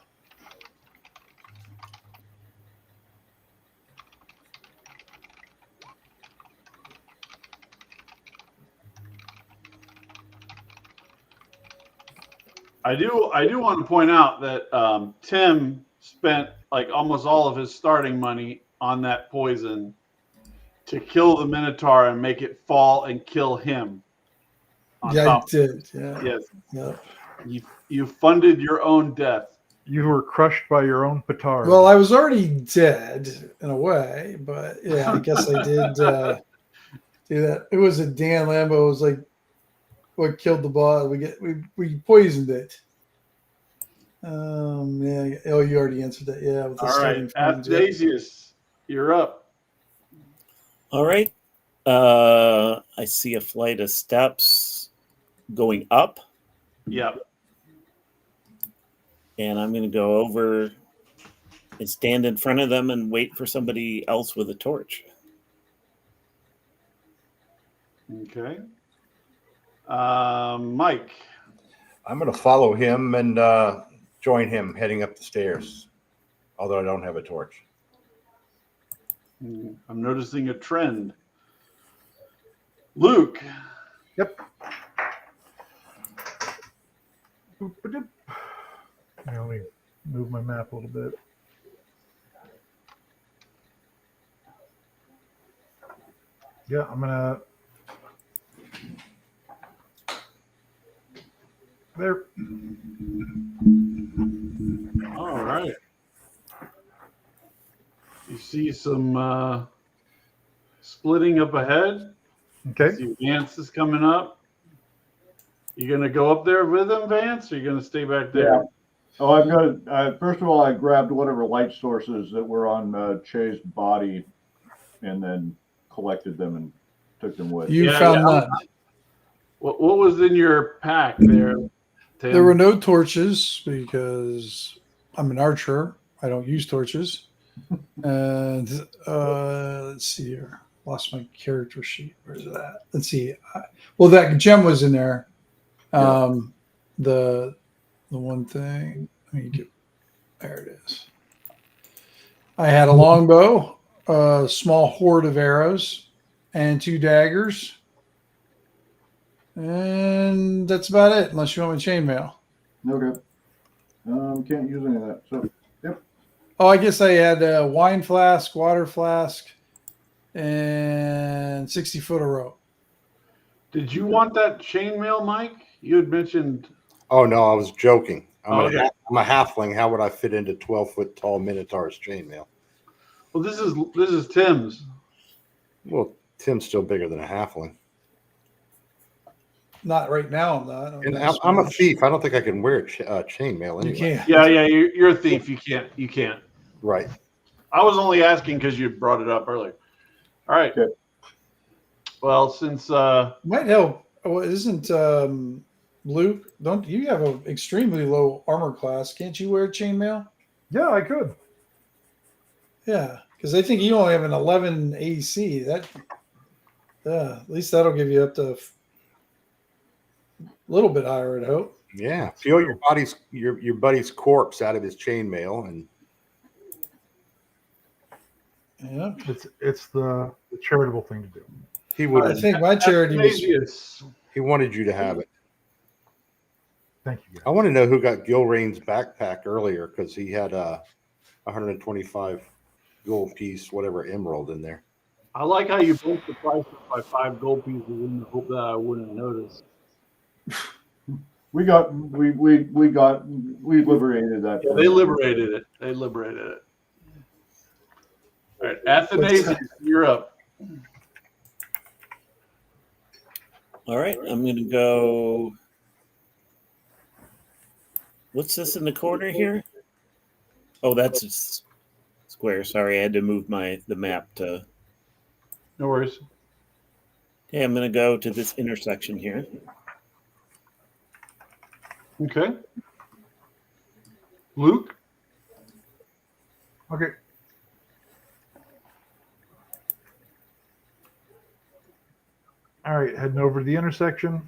[SPEAKER 2] I do want to point out that Tim spent like almost all of his starting money on that poison to kill the Minotaur and make it fall and kill him.
[SPEAKER 3] Yeah, I did. Yeah.
[SPEAKER 2] Yes.
[SPEAKER 3] Yep.
[SPEAKER 2] You funded your own death.
[SPEAKER 6] You were crushed by your own petard.
[SPEAKER 3] Well, I was already dead in a way, but yeah, I guess I did do that. It was a Dan Lambo. It was like what killed the boss. We poisoned it. Yeah. Oh, you already answered that. Yeah. With the
[SPEAKER 2] All right, Athanasius, you're up.
[SPEAKER 7] All right. I see a flight of steps going up,
[SPEAKER 2] Yep.
[SPEAKER 7] and I'm going to go over and stand in front of them and wait for somebody else with a torch.
[SPEAKER 2] Okay. Mike.
[SPEAKER 1] I'm going to follow him and join him heading up the stairs, although I don't have a torch.
[SPEAKER 2] I'm noticing a trend. Luke.
[SPEAKER 6] Yep. Here, let me move my map a little bit. Yeah, I'm gonna. There.
[SPEAKER 2] All right. You see some splitting up ahead.
[SPEAKER 6] Okay.
[SPEAKER 2] See Vance is coming up. You gonna go up there with him, Vance, or you gonna stay back there?
[SPEAKER 4] Yeah. Oh, I'm going. First of all, I grabbed whatever light sources that were on Che's body, and then collected them and took them with.
[SPEAKER 3] You
[SPEAKER 2] Yeah,
[SPEAKER 3] found
[SPEAKER 2] yeah.
[SPEAKER 3] none.
[SPEAKER 2] What was in your pack there, Tim?
[SPEAKER 3] There were no torches because I'm an archer. I don't use torches. And let's see here. Lost my character sheet. Where's that? Let's see. Well, that gem was in there. The one thing. Let me get. There it is. I had a longbow, a small hoard of arrows, and 2 daggers. And that's about it, unless you want my chainmail.
[SPEAKER 4] Okay. Can't use any of that. So, yep.
[SPEAKER 3] Oh, I guess I had a wine flask, water flask, and 60 foot of rope.
[SPEAKER 2] Did you want that chainmail, Mike? You had mentioned.
[SPEAKER 1] Oh no, I was joking.
[SPEAKER 2] Okay.
[SPEAKER 1] I'm a halfling. How would I fit into 12-foot tall Minotaur's chainmail?
[SPEAKER 2] Well, this is Tim's.
[SPEAKER 1] Well, Tim's still bigger than a halfling.
[SPEAKER 3] Not right now. I'm not.
[SPEAKER 1] And
[SPEAKER 3] Next
[SPEAKER 1] I'm a
[SPEAKER 3] match.
[SPEAKER 1] thief. I don't think I can wear chainmail
[SPEAKER 3] You
[SPEAKER 1] anyway.
[SPEAKER 3] can't.
[SPEAKER 2] Yeah, you're a thief. You can't.
[SPEAKER 1] Right.
[SPEAKER 2] I was only asking because you brought it up earlier. All right.
[SPEAKER 4] Okay.
[SPEAKER 2] Well, since
[SPEAKER 3] Might help. Oh, isn't Luke? Don't you have an extremely low armor class? Can't you wear chainmail?
[SPEAKER 6] Yeah, I could.
[SPEAKER 3] Yeah, because I think you only have an 11 AC. That, at least that'll give you up to a little bit higher, I'd hope.
[SPEAKER 1] Yeah. Feel your buddy's corpse out of his chainmail, and
[SPEAKER 3] Yeah,
[SPEAKER 6] It's the charitable thing to do.
[SPEAKER 1] he
[SPEAKER 3] I
[SPEAKER 1] would.
[SPEAKER 3] think my charity was.
[SPEAKER 2] Athanasius.
[SPEAKER 1] He wanted you to have it.
[SPEAKER 6] Thank you,
[SPEAKER 1] I
[SPEAKER 6] guys.
[SPEAKER 1] want to know who got Gilrain's backpack earlier because he had a 125 gold piece, whatever emerald in there.
[SPEAKER 2] I like how you bumped the price up by 5 gold pieces in the hope that I wouldn't notice.
[SPEAKER 4] We liberated that.
[SPEAKER 2] Yeah, they liberated it. All right, Athanasius, you're up.
[SPEAKER 7] All right, I'm going to go. What's this in the corner here? Oh, that's a square. Sorry, I had to move the map to.
[SPEAKER 2] No worries.
[SPEAKER 7] Okay, I'm going to go to this intersection here.
[SPEAKER 2] Okay. Luke?
[SPEAKER 6] Okay. All right, heading over to the intersection.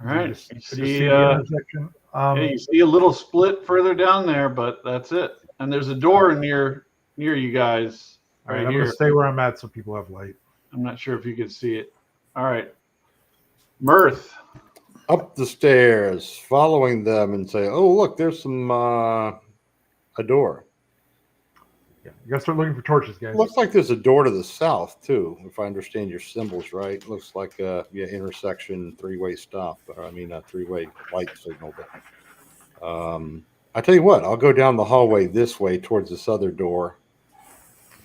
[SPEAKER 2] All right.
[SPEAKER 6] I just
[SPEAKER 2] You
[SPEAKER 6] see
[SPEAKER 2] see,
[SPEAKER 6] the intersection.
[SPEAKER 2] yeah, you see a little split further down there, but that's it. And there's a door near you guys
[SPEAKER 6] All right,
[SPEAKER 2] right
[SPEAKER 6] I'm
[SPEAKER 2] here.
[SPEAKER 6] going to stay where I'm at so people have light.
[SPEAKER 2] I'm not sure if you can see it. All right. Mirth.
[SPEAKER 1] Up the stairs, following them, and say, "Oh, look, there's a door.
[SPEAKER 6] Yeah, you got to start looking for torches, guys.
[SPEAKER 1] Looks like there's a door to the south too, if I understand your symbols right. Looks like intersection, three-way stop. I mean, a three-way light signal. But I tell you what, I'll go down the hallway this way towards this other door.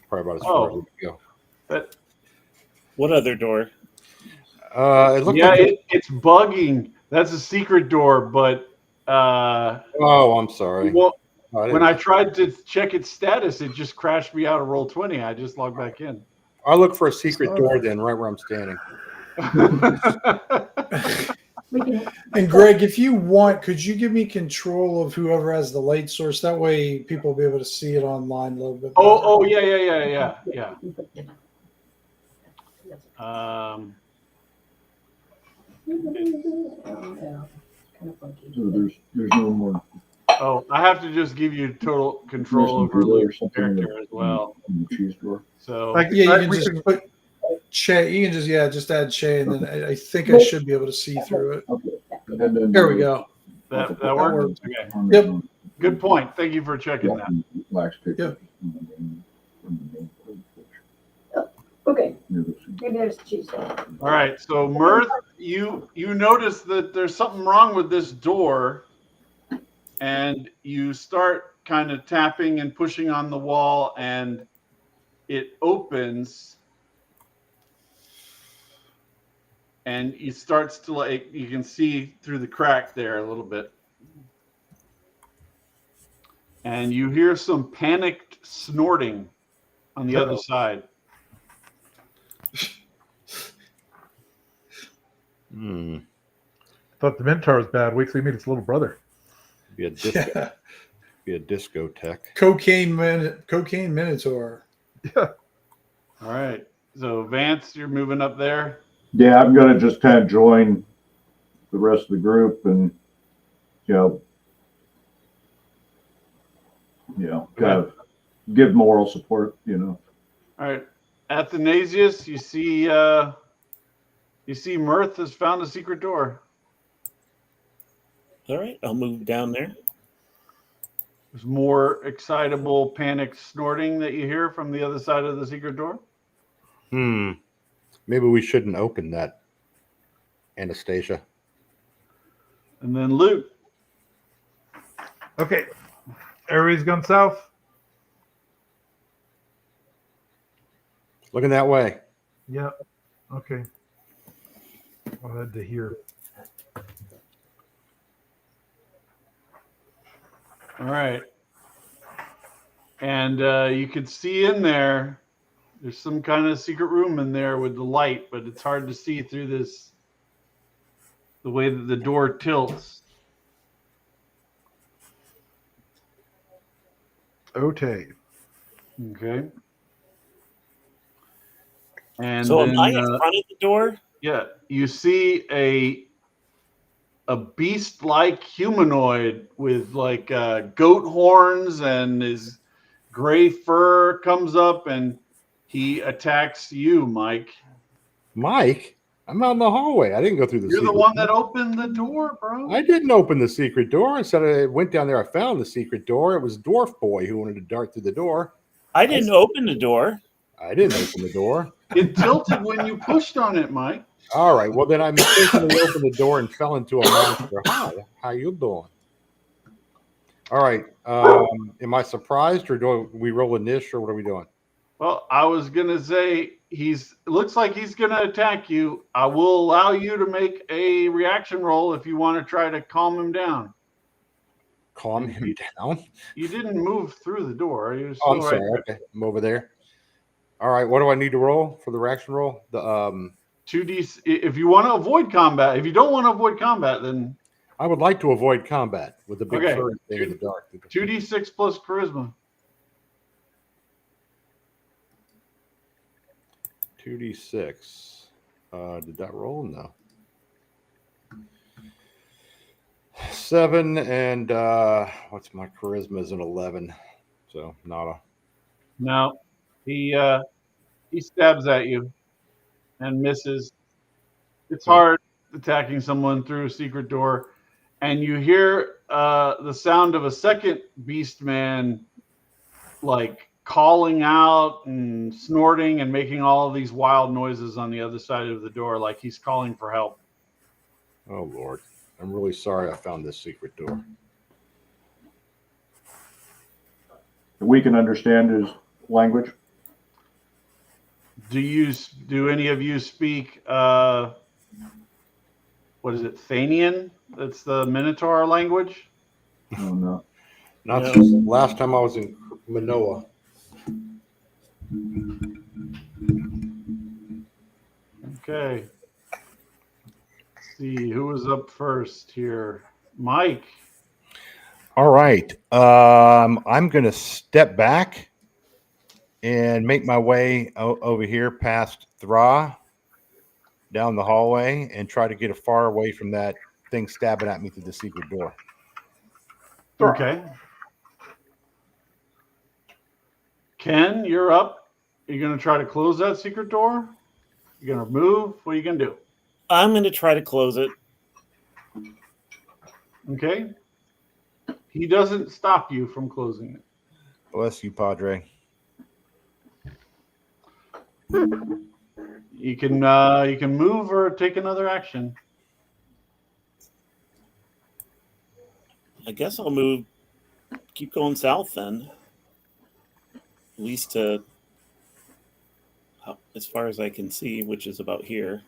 [SPEAKER 1] Probably about as far as we can go.
[SPEAKER 2] But,
[SPEAKER 7] What other door?
[SPEAKER 1] It looked
[SPEAKER 2] yeah,
[SPEAKER 1] like
[SPEAKER 2] it's bugging. That's a secret door, but
[SPEAKER 1] oh, I'm sorry.
[SPEAKER 2] well,
[SPEAKER 1] I
[SPEAKER 2] when I tried to check its status, it just crashed me out of Roll20. I just logged back in.
[SPEAKER 1] I'll look for a secret door then, right where I'm standing.
[SPEAKER 3] And Greg, if you want, could you give me control of whoever has the light source? That way, people will be able to see it online a little bit.
[SPEAKER 2] Oh, yeah.
[SPEAKER 4] So there's no more.
[SPEAKER 2] I have to just give you total control over Luke's character as well.
[SPEAKER 4] In the cheese door.
[SPEAKER 2] So
[SPEAKER 6] Like,
[SPEAKER 3] Yeah, you
[SPEAKER 6] we
[SPEAKER 3] can just put Che. You can just add Che, and then I think I should be able to see through it.
[SPEAKER 4] Okay. And then
[SPEAKER 3] There we go.
[SPEAKER 2] that works. Okay.
[SPEAKER 3] Yep.
[SPEAKER 2] Good point. Thank you for checking that.
[SPEAKER 4] Wax picture.
[SPEAKER 8] Okay, maybe there's cheese.
[SPEAKER 2] All right. So Mirth, you notice that there's something wrong with this door, and you start kind of tapping and pushing on the wall, and it opens, and it starts to you can see through the crack there a little bit, and you hear some panicked snorting on the other side.
[SPEAKER 6] thought the Minotaur was bad. Wait till you meet its little brother.
[SPEAKER 1] Be a disco,
[SPEAKER 3] Yeah.
[SPEAKER 1] be a discotheque.
[SPEAKER 3] Cocaine Minotaur.
[SPEAKER 6] Yeah.
[SPEAKER 2] All right. So Vance, you're moving up there.
[SPEAKER 4] Yeah, I'm gonna just kind of join the rest of the group and kind of give moral support.
[SPEAKER 2] All right. Athanasius, you see Mirth has found a secret door.
[SPEAKER 7] All right, I'll move down there.
[SPEAKER 2] There's more excitable, panicked snorting that you hear from the other side of the secret door.
[SPEAKER 1] Maybe we shouldn't open that Anastasia.
[SPEAKER 2] And then Luke.
[SPEAKER 6] Okay. Everybody's gone south?
[SPEAKER 1] Looking that way.
[SPEAKER 6] Yeah. Okay. I'll head to here.
[SPEAKER 2] All right. And you could see in there, there's some kind of secret room in there with the light, but it's hard to see through this, the way that the door tilts.
[SPEAKER 6] Okay.
[SPEAKER 2] Okay. And
[SPEAKER 7] So
[SPEAKER 2] then,
[SPEAKER 7] am I in front of the door?
[SPEAKER 2] yeah, you see a beast-like humanoid with like goat horns, and his gray fur comes up, and he attacks you, Mike.
[SPEAKER 1] Mike, I'm out in the hallway. I didn't go through the
[SPEAKER 2] You're the
[SPEAKER 1] secret
[SPEAKER 2] one
[SPEAKER 1] door.
[SPEAKER 2] that opened the door, bro.
[SPEAKER 1] I didn't open the secret door. Instead, I went down there. I found the secret door. It was Dwarf Boy who wanted to dart through the door.
[SPEAKER 7] I didn't open the door.
[SPEAKER 1] I didn't open the door.
[SPEAKER 2] It tilted when you pushed on it, Mike.
[SPEAKER 1] All right. Well, then I mistakenly opened the door and fell into a monster. Hi, how you doing? All right. Am I surprised, or do we roll a niche, or what are we doing?
[SPEAKER 2] Well, I was gonna say it looks like he's gonna attack you. I will allow you to make a reaction roll if you want to try to calm him down.
[SPEAKER 1] Calm him down.
[SPEAKER 2] You didn't move through the door. You're
[SPEAKER 1] Oh, I'm
[SPEAKER 2] still
[SPEAKER 1] sorry.
[SPEAKER 2] right
[SPEAKER 1] Okay, I'm over there. All right. What do I need to roll for the reaction roll? The
[SPEAKER 2] 2D. If you want to avoid combat, if you don't want to avoid combat, then
[SPEAKER 1] I would like to avoid combat with the big
[SPEAKER 2] Okay.
[SPEAKER 1] furry thing in the dark.
[SPEAKER 2] 2D6 plus charisma.
[SPEAKER 1] 2d6. Did that roll? No. 7 and what's my charisma is an 11. So nada.
[SPEAKER 2] No, he stabs at you and misses. It's hard attacking someone through a secret door, and you hear the sound of a second beast man, like calling out and snorting and making all of these wild noises on the other side of the door, like he's calling for help.
[SPEAKER 1] Oh Lord. I'm really sorry I found this secret door.
[SPEAKER 4] We can understand his language.
[SPEAKER 2] Do any of you speak what is it, Thanian? That's the Minotaur language.
[SPEAKER 4] Oh, no.
[SPEAKER 1] Not
[SPEAKER 7] No.
[SPEAKER 1] since last time I was in Manoa.
[SPEAKER 2] Okay. Let's see who was up first here. Mike.
[SPEAKER 1] All right. I'm going to step back and make my way over here past Thra down the hallway and try to get as far away from that thing stabbing at me through the secret door.
[SPEAKER 2] Okay. Ken, you're up. You're going to try to close that secret door? You're going to move? What are you going to do?
[SPEAKER 7] I'm going to try to close it.
[SPEAKER 2] Okay. He doesn't stop you from closing it.
[SPEAKER 1] Bless you, Padre.
[SPEAKER 2] You can move or take another action.
[SPEAKER 7] I guess I'll move. Keep going south then. At least to as far as I can see, which is about here.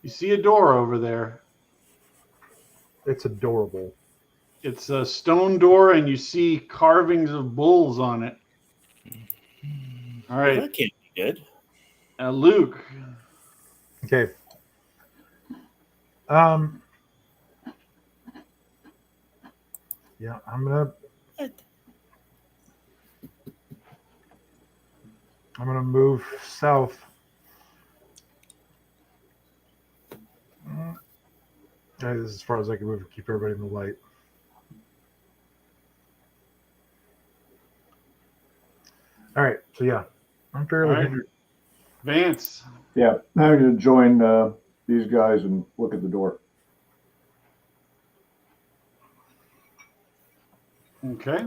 [SPEAKER 2] You see a door over there.
[SPEAKER 6] It's adorable.
[SPEAKER 2] It's a stone door, and you see carvings of bulls on it. All
[SPEAKER 7] Well,
[SPEAKER 2] right.
[SPEAKER 7] that can't be good.
[SPEAKER 2] Luke.
[SPEAKER 6] Okay. Yeah, I'm gonna move south. This is as far as I can move to keep everybody in the light. All right, so yeah, I'm fairly
[SPEAKER 2] All right.
[SPEAKER 6] hindered.
[SPEAKER 2] Vance.
[SPEAKER 4] Yeah, I'm going to join these guys and look at the door.
[SPEAKER 2] Okay.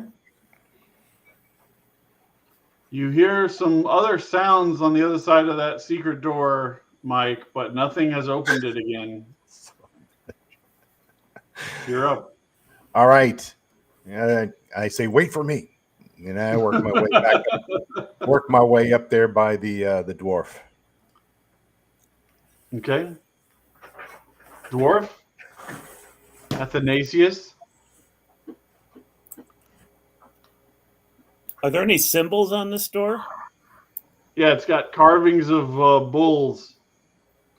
[SPEAKER 2] You hear some other sounds on the other side of that secret door Mike, but nothing has opened it again. You're up.
[SPEAKER 1] All right. I say, wait for me. And I work my way back up, work my way up there by the dwarf.
[SPEAKER 2] Okay. Dwarf. Athanasius.
[SPEAKER 7] Are there any symbols on this door?
[SPEAKER 2] Yeah, it's got carvings of bulls.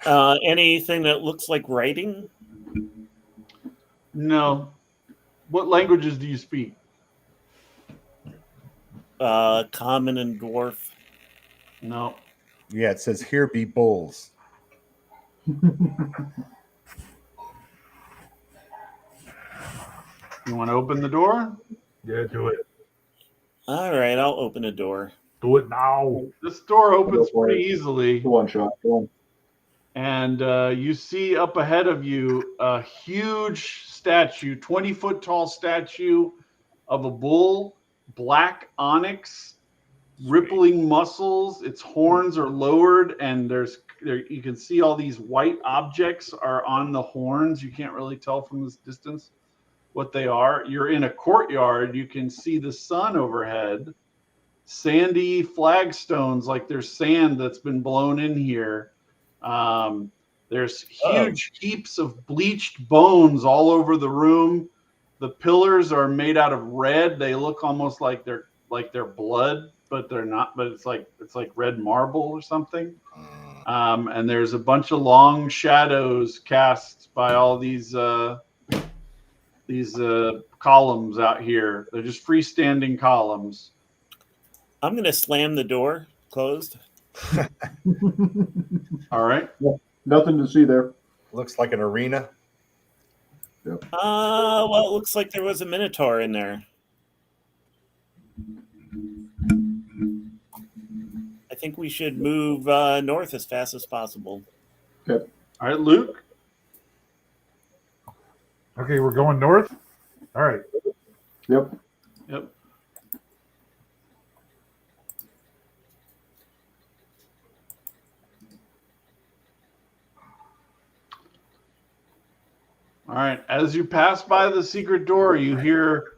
[SPEAKER 7] Anything that looks like writing?
[SPEAKER 2] No. What languages do you speak?
[SPEAKER 7] Common and dwarf.
[SPEAKER 2] No.
[SPEAKER 1] Yeah, it says, here be bulls.
[SPEAKER 2] You want to open the door?
[SPEAKER 6] Yeah, do it.
[SPEAKER 7] All right, I'll open a door.
[SPEAKER 6] Do it now.
[SPEAKER 2] This door opens
[SPEAKER 4] Go for
[SPEAKER 2] pretty
[SPEAKER 4] it.
[SPEAKER 2] easily.
[SPEAKER 4] One shot. Go on.
[SPEAKER 2] And you see up ahead of you a huge statue, 20-foot tall statue of a bull, black onyx, rippling muscles. Its horns are lowered, and there you can see all these white objects are on the horns. You can't really tell from this distance what they are. You're in a courtyard. You can see the sun overhead, sandy flagstones, like there's sand that's been blown in here. There's huge heaps of bleached bones all over the room. The pillars are made out of red. They look almost like they're blood, but they're not. But it's like red marble or something. And there's a bunch of long shadows cast by all these columns out here. They're just freestanding columns.
[SPEAKER 7] I'm going to slam the door closed.
[SPEAKER 2] All right.
[SPEAKER 4] Nothing to see there.
[SPEAKER 1] Looks like an arena.
[SPEAKER 7] Well, it looks like there was a Minotaur in there. I think we should move north as fast as possible.
[SPEAKER 2] All right, Luke.
[SPEAKER 6] Okay, we're going north. All right.
[SPEAKER 4] Yep.
[SPEAKER 2] Yep. All right. As you pass by the secret door, you hear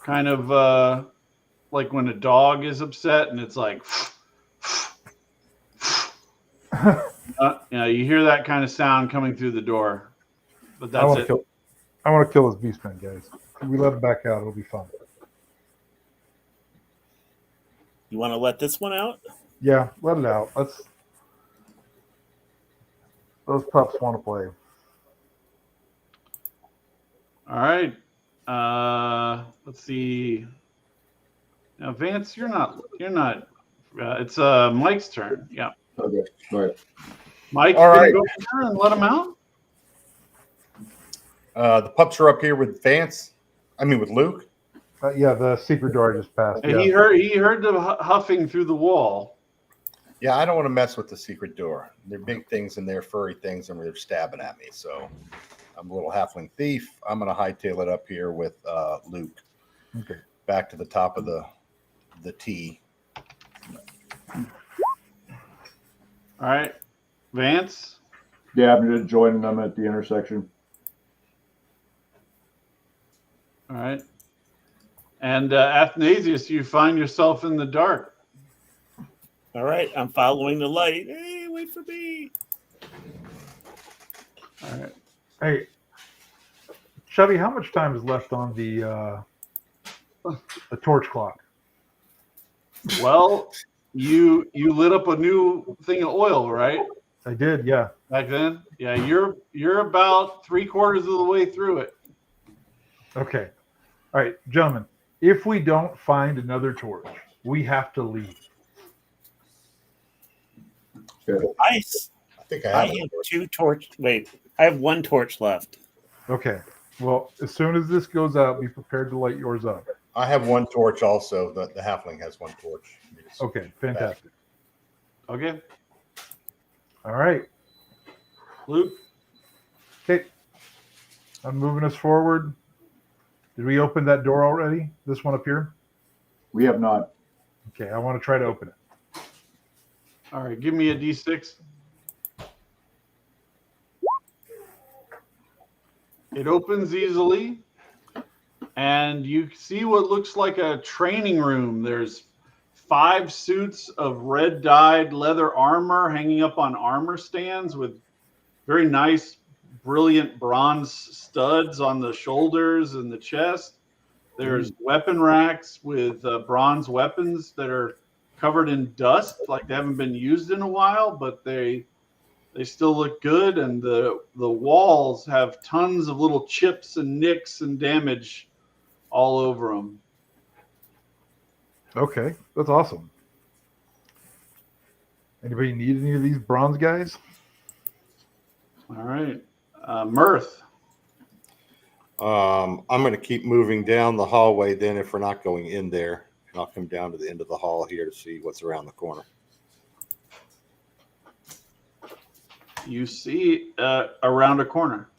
[SPEAKER 2] kind of like when a dog is upset and it's like, you hear that kind of sound coming through the door. But
[SPEAKER 6] I
[SPEAKER 2] that's
[SPEAKER 6] want
[SPEAKER 2] it.
[SPEAKER 6] to kill this beastman, guys. If we let him back out, it'll be fun.
[SPEAKER 7] You want to let this one out?
[SPEAKER 6] Yeah, let it out. Those pups want to play.
[SPEAKER 2] All right. Let's see. Now, Vance, you're not. It's Mike's turn. Yeah.
[SPEAKER 4] Okay. All right.
[SPEAKER 2] Mike,
[SPEAKER 1] All
[SPEAKER 2] gonna
[SPEAKER 1] right.
[SPEAKER 2] go there and let him out.
[SPEAKER 1] The pups are up here with with Luke.
[SPEAKER 6] Yeah, the secret door I just passed.
[SPEAKER 2] And
[SPEAKER 6] Yeah.
[SPEAKER 2] he heard the huffing through the wall.
[SPEAKER 1] Yeah, I don't want to mess with the secret door. They're big things and they're furry things and they're stabbing at me. So I'm a little halfling thief. I'm going to hightail it up here with Luke.
[SPEAKER 6] Okay.
[SPEAKER 1] Back to the top of the T.
[SPEAKER 2] All right, Vance.
[SPEAKER 4] Yeah, I'm just joining them at the intersection.
[SPEAKER 2] All right. And Athanasius, you find yourself in the dark.
[SPEAKER 7] All right, I'm following the light. Hey, wait for me.
[SPEAKER 2] All right.
[SPEAKER 6] Hey, Chevy, how much time is left on the torch clock?
[SPEAKER 2] Well, you lit up a new thing of oil, right?
[SPEAKER 6] I did, yeah.
[SPEAKER 2] Back then? Yeah, you're about 3/4 of the way through it.
[SPEAKER 6] Okay. All right, gentlemen, if we don't find another torch, we have to leave.
[SPEAKER 7] I
[SPEAKER 1] think I have
[SPEAKER 7] have 2 torch. Wait, I have 1 torch left.
[SPEAKER 6] Okay. Well, as soon as this goes out, be prepared to light yours up.
[SPEAKER 1] I have 1 torch also. The halfling has 1 torch.
[SPEAKER 6] Okay, fantastic.
[SPEAKER 2] Okay,
[SPEAKER 6] All right.
[SPEAKER 2] Luke.
[SPEAKER 6] Okay. I'm moving us forward. Did we open that door already? This one up here?
[SPEAKER 4] We have not.
[SPEAKER 6] Okay, I want to try to open it.
[SPEAKER 2] All right, give me a D6. It opens easily, and you see what looks like a training room. There's 5 suits of red dyed leather armor hanging up on armor stands with very nice, brilliant bronze studs on the shoulders and the chest. There's weapon racks with bronze weapons that are covered in dust, like they haven't been used in a while, but they still look good. And the walls have tons of little chips and nicks and damage all over them.
[SPEAKER 6] Okay, that's awesome. Anybody need any of these bronze guys?
[SPEAKER 2] All right, Mirth.
[SPEAKER 1] I'm going to keep moving down the hallway then if we're not going in there. And I'll come down to the end of the hall here to see what's around the corner.
[SPEAKER 2] You see around a corner.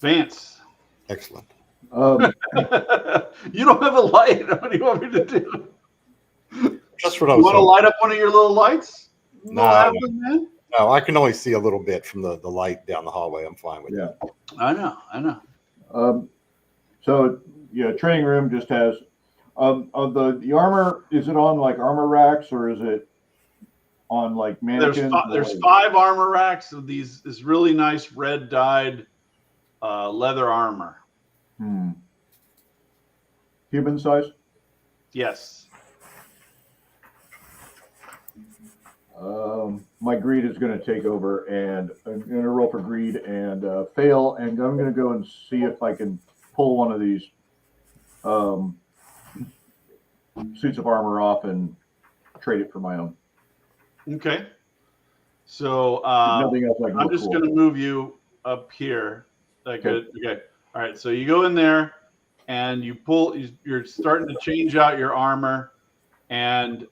[SPEAKER 2] Vance.
[SPEAKER 1] Excellent.
[SPEAKER 2] You don't have a light. What do you want me to do?
[SPEAKER 1] That's what I
[SPEAKER 2] You
[SPEAKER 1] was
[SPEAKER 2] want to
[SPEAKER 1] hoping.
[SPEAKER 2] light up one of your little lights?
[SPEAKER 1] No,
[SPEAKER 2] Man?
[SPEAKER 1] No, I can only see a little bit from the light down the hallway. I'm fine with
[SPEAKER 4] Yeah.
[SPEAKER 1] that.
[SPEAKER 2] I know.
[SPEAKER 4] So yeah, training room just has the armor. Is it on like armor racks or is it on like mannequins?
[SPEAKER 2] There's 5 armor racks of this really nice red dyed leather armor.
[SPEAKER 4] Human size?
[SPEAKER 2] Yes.
[SPEAKER 4] My greed is going to take over, and I'm going to roll for greed and fail, and I'm going to go and see if I can pull one of these suits of armor off and trade it for my own.
[SPEAKER 2] Okay. So
[SPEAKER 4] Nothing else I can
[SPEAKER 2] I'm
[SPEAKER 4] look
[SPEAKER 2] just
[SPEAKER 4] for.
[SPEAKER 2] going to move you up here. Like
[SPEAKER 4] Okay.
[SPEAKER 2] okay. All right. So you go in there and you pull. You're starting to change out your armor, and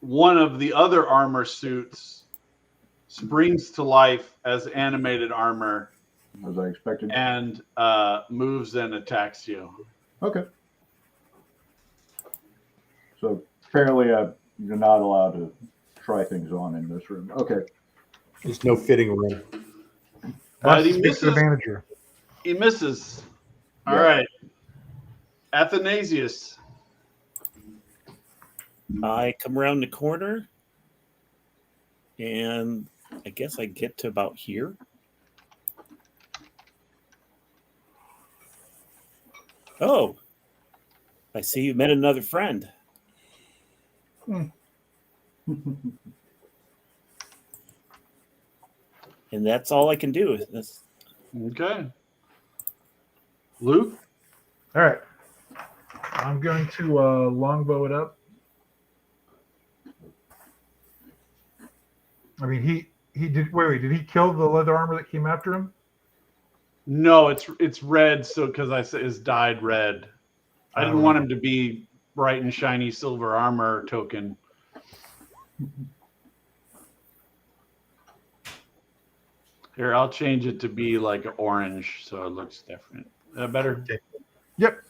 [SPEAKER 2] one of the other armor suits springs to life as animated armor
[SPEAKER 4] As I expected.
[SPEAKER 2] and moves and attacks you.
[SPEAKER 4] Okay. So apparently you're not allowed to try things on in this room. Okay.
[SPEAKER 1] There's no fitting room.
[SPEAKER 6] Let's
[SPEAKER 2] He
[SPEAKER 6] speak to
[SPEAKER 2] misses.
[SPEAKER 6] the manager.
[SPEAKER 2] He misses. All
[SPEAKER 4] Yeah.
[SPEAKER 2] right. Athanasius.
[SPEAKER 7] I come around the corner, and I guess I get to about here. Oh, I see you met another friend. And that's all I can do. That's,
[SPEAKER 2] Okay. Luke.
[SPEAKER 6] All right. I'm going to longbow it up. I mean, he did. Wait. Did he kill the leather armor that came after him?
[SPEAKER 2] No, it's red. So because I said it's dyed red, I didn't want him to be bright and shiny silver armor token. Here, I'll change it to be like orange, so it looks different. Better.
[SPEAKER 6] Yep.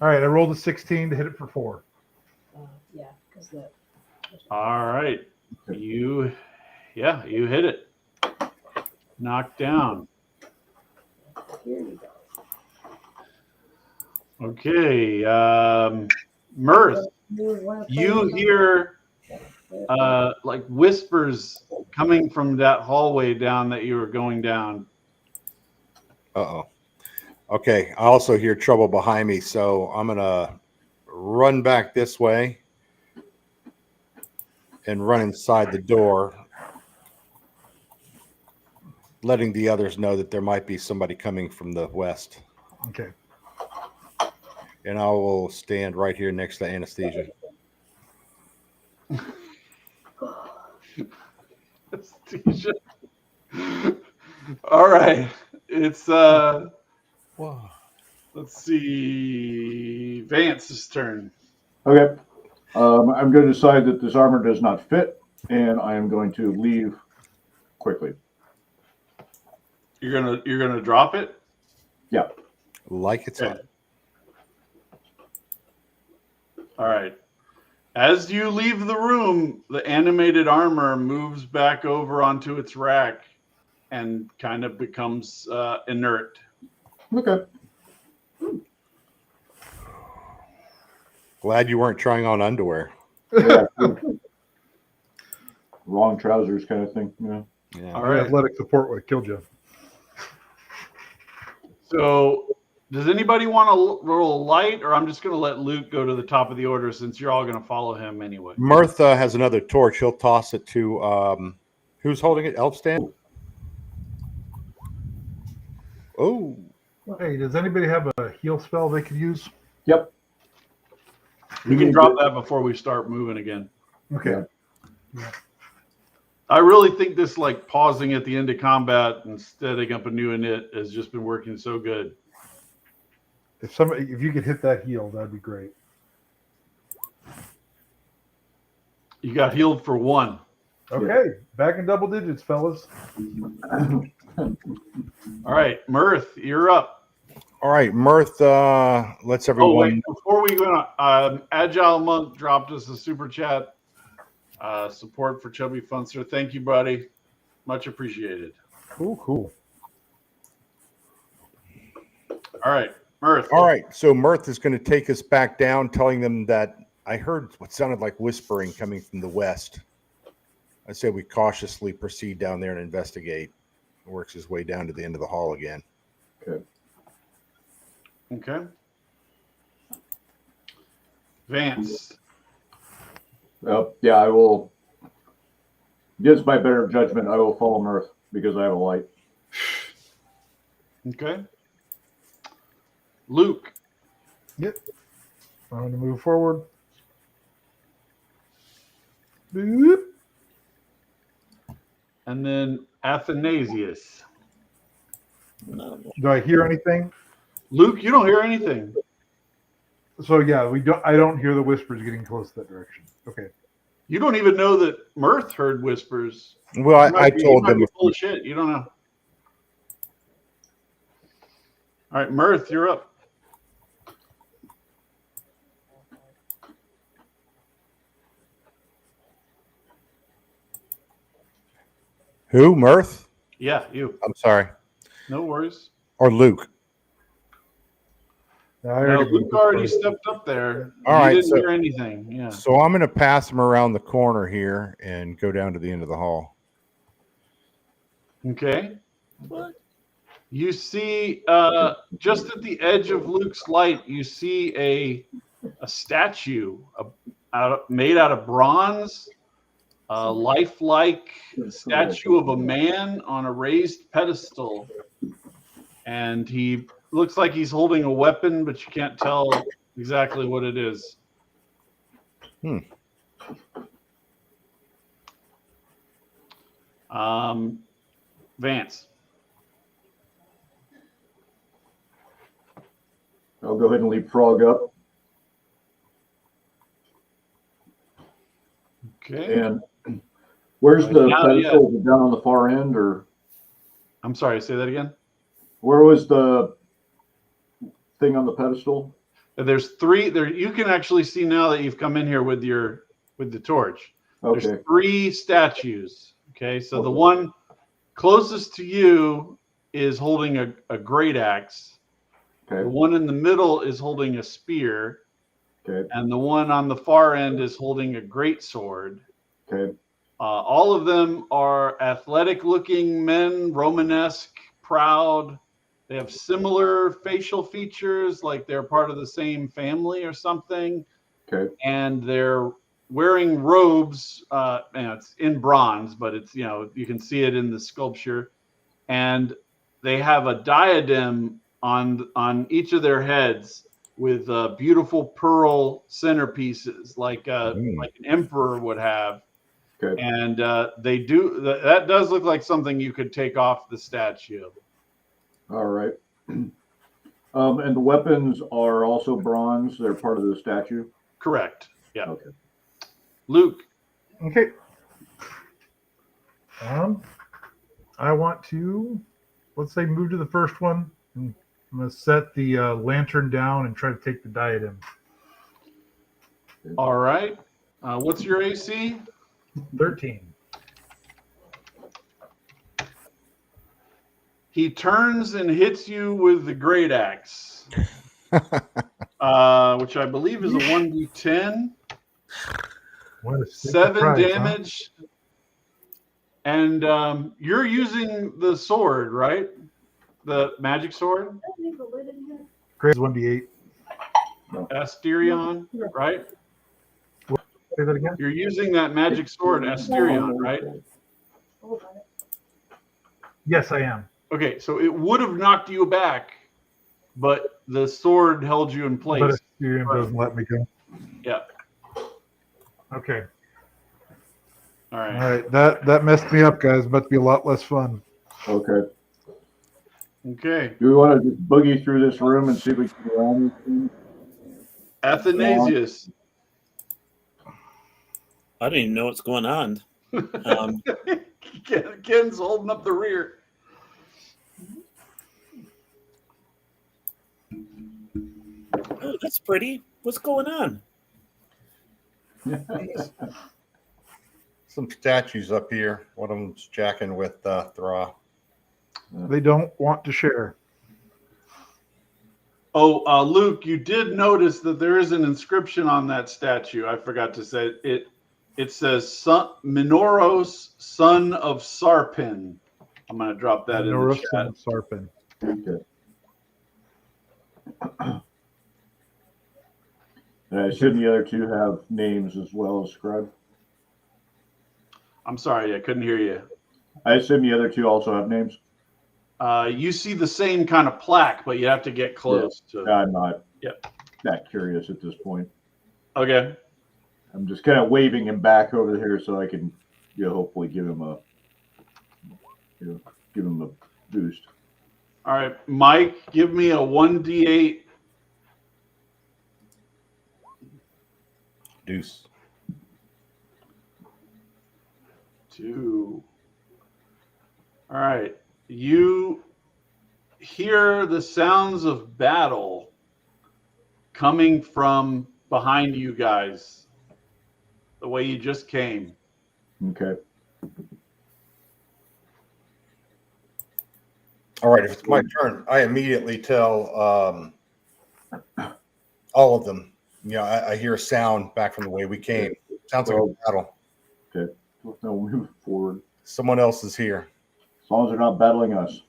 [SPEAKER 6] All right. I rolled a 16 to hit it for 4.
[SPEAKER 8] Yeah, because the.
[SPEAKER 2] All right, you hit it. Knocked down.
[SPEAKER 8] Here you go.
[SPEAKER 2] Okay, Mirth. You hear like whispers coming from that hallway down that you were going down.
[SPEAKER 1] Uh-oh. Okay. I also hear trouble behind me, so I'm going to run back this way and run inside the door, letting the others know that there might be somebody coming from the west.
[SPEAKER 6] Okay.
[SPEAKER 1] And I will stand right here next to Anesthesia.
[SPEAKER 2] Anesthesia. All right. It's
[SPEAKER 1] Wow.
[SPEAKER 2] let's see, Vance's turn.
[SPEAKER 4] Okay. I'm going to decide that this armor does not fit, and I am going to leave quickly.
[SPEAKER 2] You're gonna drop it?
[SPEAKER 4] Yeah.
[SPEAKER 1] Like it's
[SPEAKER 2] Okay.
[SPEAKER 1] on.
[SPEAKER 2] All right. As you leave the room, the animated armor moves back over onto its rack, and kind of becomes inert.
[SPEAKER 4] Okay.
[SPEAKER 1] Glad you weren't trying on underwear.
[SPEAKER 4] Yeah. Long trousers kind of thing. Yeah.
[SPEAKER 1] Yeah.
[SPEAKER 2] All
[SPEAKER 6] Your
[SPEAKER 2] right.
[SPEAKER 6] athletic support would have killed you.
[SPEAKER 2] So, does anybody want to roll light, or I'm just going to let Luke go to the top of the order since you're all going to follow him anyway?
[SPEAKER 1] Mirth has another torch. He'll toss it to who's holding it? Elfstan? Oh,
[SPEAKER 6] Hey, does anybody have a heal spell they could use?
[SPEAKER 4] Yep.
[SPEAKER 2] We can drop that before we start moving again.
[SPEAKER 6] Okay.
[SPEAKER 4] Yeah.
[SPEAKER 2] I really think this like pausing at the end of combat and setting up a new init has just been working so good.
[SPEAKER 6] If you could hit that heal, that'd be great.
[SPEAKER 2] You got healed for 1.
[SPEAKER 6] Okay, back in double digits, fellas.
[SPEAKER 2] All right, Mirth, you're up.
[SPEAKER 1] all right. Mirth lets
[SPEAKER 2] Oh
[SPEAKER 1] everyone.
[SPEAKER 2] wait, before we go on, Agile Monk dropped us a super chat. Support for Chubby Funster. Thank you, buddy. Much appreciated.
[SPEAKER 6] Cool.
[SPEAKER 2] All right, Mirth.
[SPEAKER 1] All right. So Mirth is going to take us back down, telling them that I heard what sounded like whispering coming from the west. I say we cautiously proceed down there and investigate. Works his way down to the end of the hall again.
[SPEAKER 2] Okay. Vance.
[SPEAKER 4] Yeah, I will. Against my better judgment, I will follow Mirth because I have a light.
[SPEAKER 2] Okay. Luke.
[SPEAKER 6] Yep. I'm going to move forward. Boop.
[SPEAKER 2] And then Athanasius.
[SPEAKER 6] Do I hear anything?
[SPEAKER 2] Luke, you don't hear anything.
[SPEAKER 6] So yeah, I don't hear the whispers getting close to that direction. Okay.
[SPEAKER 2] You don't even know that Mirth heard whispers.
[SPEAKER 1] Well,
[SPEAKER 2] You might
[SPEAKER 1] I
[SPEAKER 2] be-
[SPEAKER 1] told
[SPEAKER 2] you might
[SPEAKER 1] them.
[SPEAKER 2] be full of shit. You don't know. All right, Mirth, you're up.
[SPEAKER 1] Who? Mirth?
[SPEAKER 2] Yeah, you.
[SPEAKER 1] I'm sorry.
[SPEAKER 2] No worries.
[SPEAKER 1] Or Luke.
[SPEAKER 6] Now, I
[SPEAKER 2] No,
[SPEAKER 6] already
[SPEAKER 2] Luke
[SPEAKER 6] moved
[SPEAKER 2] already
[SPEAKER 6] forward.
[SPEAKER 2] stepped up there.
[SPEAKER 1] All
[SPEAKER 2] You
[SPEAKER 1] right,
[SPEAKER 2] didn't
[SPEAKER 1] so-
[SPEAKER 2] hear anything. Yeah.
[SPEAKER 1] So I'm going to pass him around the corner here and go down to the end of the hall.
[SPEAKER 2] Okay.
[SPEAKER 7] What?
[SPEAKER 2] You see, just at the edge of Luke's light, you see a statue made out of bronze, a lifelike statue of a man on a raised pedestal. And he looks like he's holding a weapon, but you can't tell exactly what it is. Vance.
[SPEAKER 4] I'll go ahead and leapfrog up.
[SPEAKER 2] Okay.
[SPEAKER 4] And where's the
[SPEAKER 2] Now,
[SPEAKER 4] pedestal? Is it down on the far end, or
[SPEAKER 2] I'm sorry, say that again.
[SPEAKER 4] where was the thing on the pedestal?
[SPEAKER 2] There's 3 there. You can actually see now that you've come in here with the torch.
[SPEAKER 4] Okay.
[SPEAKER 2] There's 3 statues. Okay, so the
[SPEAKER 4] Okay.
[SPEAKER 2] one closest to you is holding a great axe.
[SPEAKER 4] Okay.
[SPEAKER 2] The one in the middle is holding a spear,
[SPEAKER 4] Okay.
[SPEAKER 2] and the one on the far end is holding a great sword.
[SPEAKER 4] Okay.
[SPEAKER 2] All of them are athletic-looking men, Romanesque, proud. They have similar facial features, like they're part of the same family or something.
[SPEAKER 4] Okay.
[SPEAKER 2] And they're wearing robes. It's in bronze, but it's, you can see it in the sculpture. And they have a diadem on each of their heads with beautiful pearl centerpieces, like an emperor would have.
[SPEAKER 4] Okay.
[SPEAKER 2] And they do that does look like something you could take off the statue.
[SPEAKER 4] All right. And the weapons are also bronze. They're part of the statue.
[SPEAKER 2] Correct. Yeah.
[SPEAKER 4] Okay.
[SPEAKER 2] Luke.
[SPEAKER 6] Okay. I want to, let's say, move to the first one. And I'm going to set the lantern down and try to take the diadem.
[SPEAKER 2] All right. What's your AC?
[SPEAKER 6] 13.
[SPEAKER 2] He turns and hits you with the great axe, which I believe is a 1d10.
[SPEAKER 6] What a steak
[SPEAKER 2] 7
[SPEAKER 6] surprise, huh?
[SPEAKER 2] damage. And you're using the sword, right? The magic sword?
[SPEAKER 6] Craig's 1d8.
[SPEAKER 2] Asterion, right?
[SPEAKER 6] Say that again.
[SPEAKER 2] You're using that magic sword, Asterion, right?
[SPEAKER 6] Yes, I am.
[SPEAKER 2] Okay, so it would have knocked you back, but the sword held you in
[SPEAKER 6] But
[SPEAKER 2] place.
[SPEAKER 6] Ethereum doesn't let me go.
[SPEAKER 2] Yeah.
[SPEAKER 6] Okay.
[SPEAKER 2] All
[SPEAKER 6] All
[SPEAKER 2] right.
[SPEAKER 6] right. That messed me up, guys. About to be a lot less fun.
[SPEAKER 4] Okay.
[SPEAKER 2] Okay.
[SPEAKER 4] Do we want to just boogie through this room and see if we can go on anything?
[SPEAKER 2] Athanasius.
[SPEAKER 7] I don't even know what's going on.
[SPEAKER 2] Ken's holding up the rear.
[SPEAKER 7] Oh, that's pretty. What's going on?
[SPEAKER 1] Some statues up here. One of them's jacking with Thra.
[SPEAKER 6] They don't want to share.
[SPEAKER 2] Oh, Luke, you did notice that there is an inscription on that statue. I forgot to say it. It says Minoros, son of Sarpin. I'm going to drop that in the chat.
[SPEAKER 6] Sarpin.
[SPEAKER 4] Okay. And I assume the other two have names as well as Scribe.
[SPEAKER 2] I'm sorry, I couldn't hear you.
[SPEAKER 4] I assume the other two also have names.
[SPEAKER 2] You see the same kind of plaque, but you have to get close to.
[SPEAKER 4] I'm not
[SPEAKER 2] Yep.
[SPEAKER 4] that curious at this point.
[SPEAKER 2] Okay.
[SPEAKER 4] I'm just kind of waving him back over here so I can, hopefully give him a boost.
[SPEAKER 2] All right, Mike, give me a 1d8.
[SPEAKER 1] Deuce.
[SPEAKER 2] 2. All right. You hear the sounds of battle coming from behind you guys, the way you just came.
[SPEAKER 4] Okay.
[SPEAKER 1] All right, if it's my turn, I immediately tell all of them. I hear a sound back from the way we came. Sounds like a battle.
[SPEAKER 4] Okay. No, we'll move forward.
[SPEAKER 1] Someone else is here.
[SPEAKER 4] As long as they're not battling us.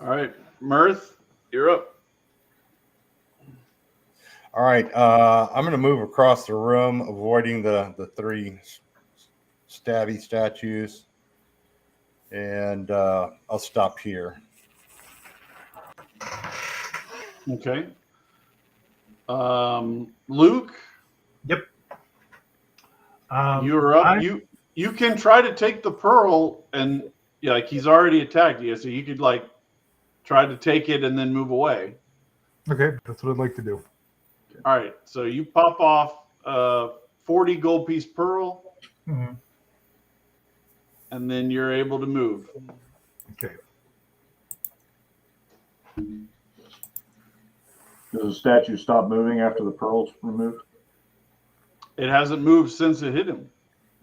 [SPEAKER 2] All right, Mirth, you're up.
[SPEAKER 1] All right, I'm going to move across the room, avoiding the 3 stabby statues, and I'll stop here.
[SPEAKER 2] Okay. Luke,
[SPEAKER 6] Yep.
[SPEAKER 2] you're up. You can try to take the pearl, and he's already attacked you, so you could try to take it and then move away.
[SPEAKER 6] Okay, that's what I'd like to do.
[SPEAKER 2] All right, so you pop off 40 gold piece pearl,
[SPEAKER 6] Mm-hmm.
[SPEAKER 2] and then you're able to move.
[SPEAKER 6] Okay.
[SPEAKER 4] Does the statue stop moving after the pearl's removed?
[SPEAKER 2] It hasn't moved since it hit him.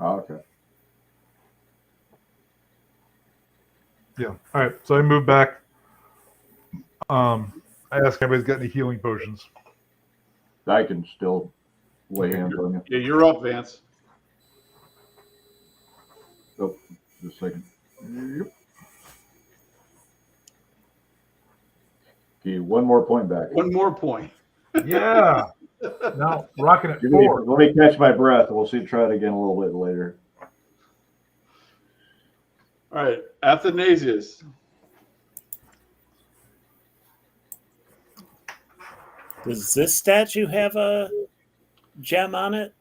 [SPEAKER 4] Oh, okay.
[SPEAKER 6] Yeah. All right. So I move back. I ask if anybody's got any healing potions.
[SPEAKER 4] I can still lay hands on you.
[SPEAKER 2] Yeah, you're up, Vance.
[SPEAKER 4] Oh, just a second. Yep. Okay, one more point back.
[SPEAKER 2] One more point.
[SPEAKER 6] Yeah. Now rocking at
[SPEAKER 4] Give me-
[SPEAKER 6] 4.
[SPEAKER 4] Let me catch my breath. We'll try it again a little bit later.
[SPEAKER 2] All right, Athanasius.
[SPEAKER 7] Does this statue have a gem on it?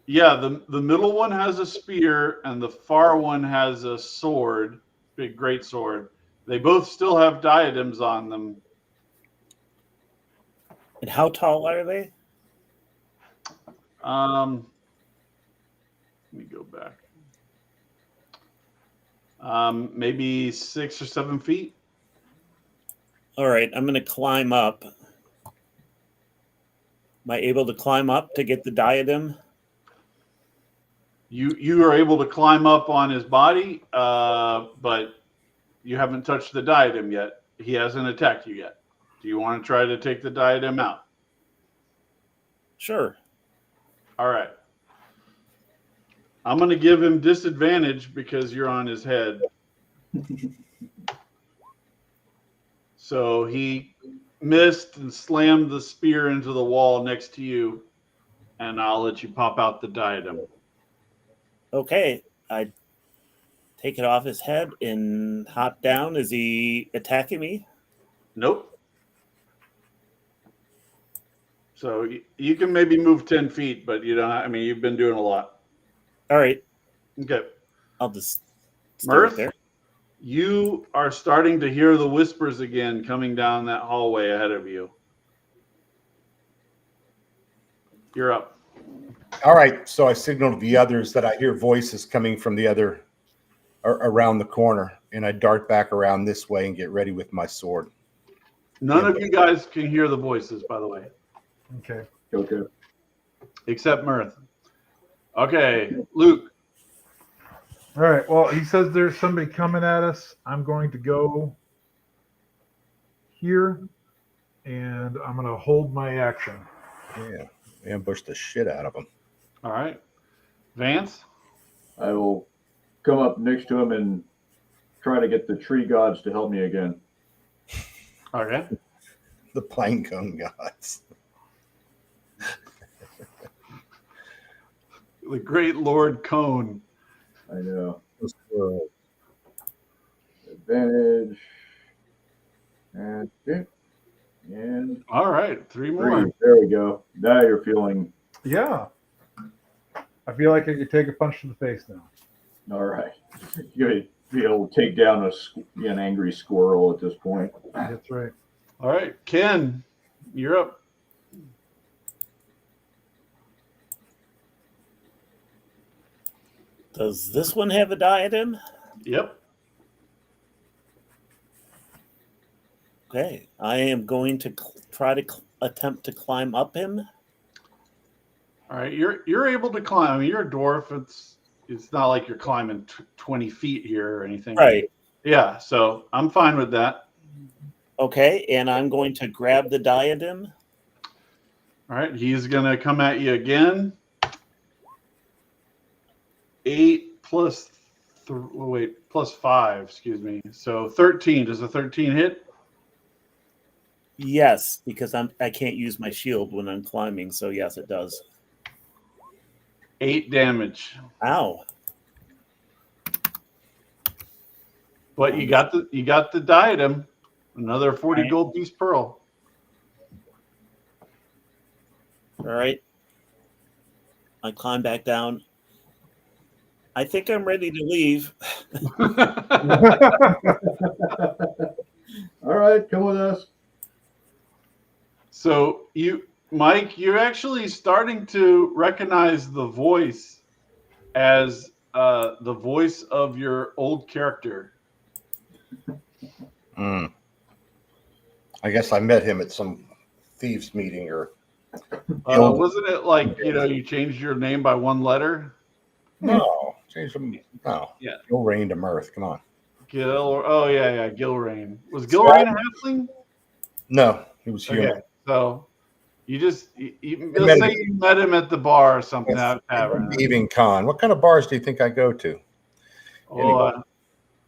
[SPEAKER 2] Yeah, the middle one has a spear, and the far one has a sword, big great sword. They both still have diadems on them.
[SPEAKER 7] And how tall are they?
[SPEAKER 2] Let me go back. Maybe 6 or 7 feet.
[SPEAKER 7] All right, I'm going to climb up. Am I able to climb up to get the diadem?
[SPEAKER 2] You are able to climb up on his body, but you haven't touched the diadem yet. He hasn't attacked you yet. Do you want to try to take the diadem out?
[SPEAKER 7] Sure.
[SPEAKER 2] All right. I'm going to give him disadvantage because you're on his head. So he missed and slammed the spear into the wall next to you, and I'll let you pop out the diadem.
[SPEAKER 7] Okay. I take it off his head and hop down. Is he attacking me?
[SPEAKER 2] Nope. So you can maybe move 10 feet, but you don't. I mean, you've been doing a lot.
[SPEAKER 7] All right.
[SPEAKER 2] Okay.
[SPEAKER 7] I'll just stay
[SPEAKER 2] Mirth,
[SPEAKER 7] right there.
[SPEAKER 2] you are starting to hear the whispers again coming down that hallway ahead of you. You're up.
[SPEAKER 1] All right. So I signaled the others that I hear voices coming from the other around the corner, and I dart back around this way and get ready with my sword.
[SPEAKER 2] None of you guys can hear the voices, by the way,
[SPEAKER 6] Okay.
[SPEAKER 4] Okay.
[SPEAKER 2] except Mirth. Okay, Luke.
[SPEAKER 6] All right. Well, he says there's somebody coming at us. I'm going to go here, and I'm going to hold my action.
[SPEAKER 1] Yeah. Ambush the shit out of them.
[SPEAKER 2] All right. Vance.
[SPEAKER 4] I will come up next to him and try to get the tree gods to help me again.
[SPEAKER 2] Okay.
[SPEAKER 1] The Pinecone gods.
[SPEAKER 2] The great Lord Cone.
[SPEAKER 4] I know. Advantage. And it. And
[SPEAKER 2] All right. Three more.
[SPEAKER 4] three. There we go. Now you're feeling
[SPEAKER 6] Yeah. I feel like I could take a punch to the face now.
[SPEAKER 4] all right. You're going to be able to take down an angry squirrel at this point.
[SPEAKER 6] That's right.
[SPEAKER 2] All right. Ken, you're up.
[SPEAKER 7] Does this one have a diadem?
[SPEAKER 2] Yep.
[SPEAKER 7] Okay. I am going to try to attempt to climb up him.
[SPEAKER 2] All right. You're able to climb. I mean, you're a dwarf. It's not like you're climbing 20 feet here or anything.
[SPEAKER 7] Right.
[SPEAKER 2] Yeah. So I'm fine with that.
[SPEAKER 7] Okay. And I'm going to grab the diadem.
[SPEAKER 2] All right. He's going to come at you again. 8 plus 5, excuse me. So 13. Does a 13 hit?
[SPEAKER 7] Yes, because I can't use my shield when I'm climbing. So yes, it does.
[SPEAKER 2] 8 damage.
[SPEAKER 7] Ow.
[SPEAKER 2] But you got the diadem. Another 40
[SPEAKER 7] Right.
[SPEAKER 2] gold piece pearl.
[SPEAKER 7] All right. I climb back down. I think I'm ready to leave.
[SPEAKER 4] All right, come with us.
[SPEAKER 2] So Mike, you're actually starting to recognize the voice as the voice of your old character.
[SPEAKER 1] I guess I met him at some thieves meeting or.
[SPEAKER 2] Wasn't it like, you changed your name by one letter?
[SPEAKER 1] No, change them. No.
[SPEAKER 2] Yeah.
[SPEAKER 1] Gilrain to Mirth. Come on.
[SPEAKER 2] Gilrain. Was Gilrain a halfling?
[SPEAKER 1] No, he was human.
[SPEAKER 2] Okay, so let's say you met him at the bar or something out of tavern.
[SPEAKER 1] Thieving con. What kind of bars do you think I go to?
[SPEAKER 2] Oh,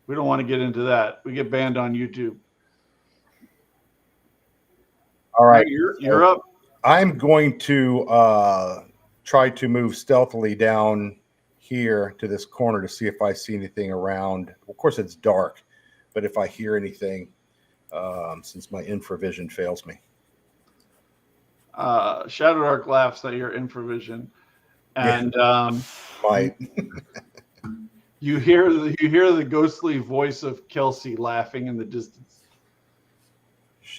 [SPEAKER 2] we don't want to get into that. We get banned on YouTube.
[SPEAKER 1] All right,
[SPEAKER 2] you're up.
[SPEAKER 1] I'm going to try to move stealthily down here to this corner to see if I see anything around. Of course, it's dark, but if I hear anything, since my infravision fails me.
[SPEAKER 2] ShadowDark laughs at your infravision, and
[SPEAKER 1] My
[SPEAKER 2] you hear the ghostly voice of Kelsey laughing in the distance.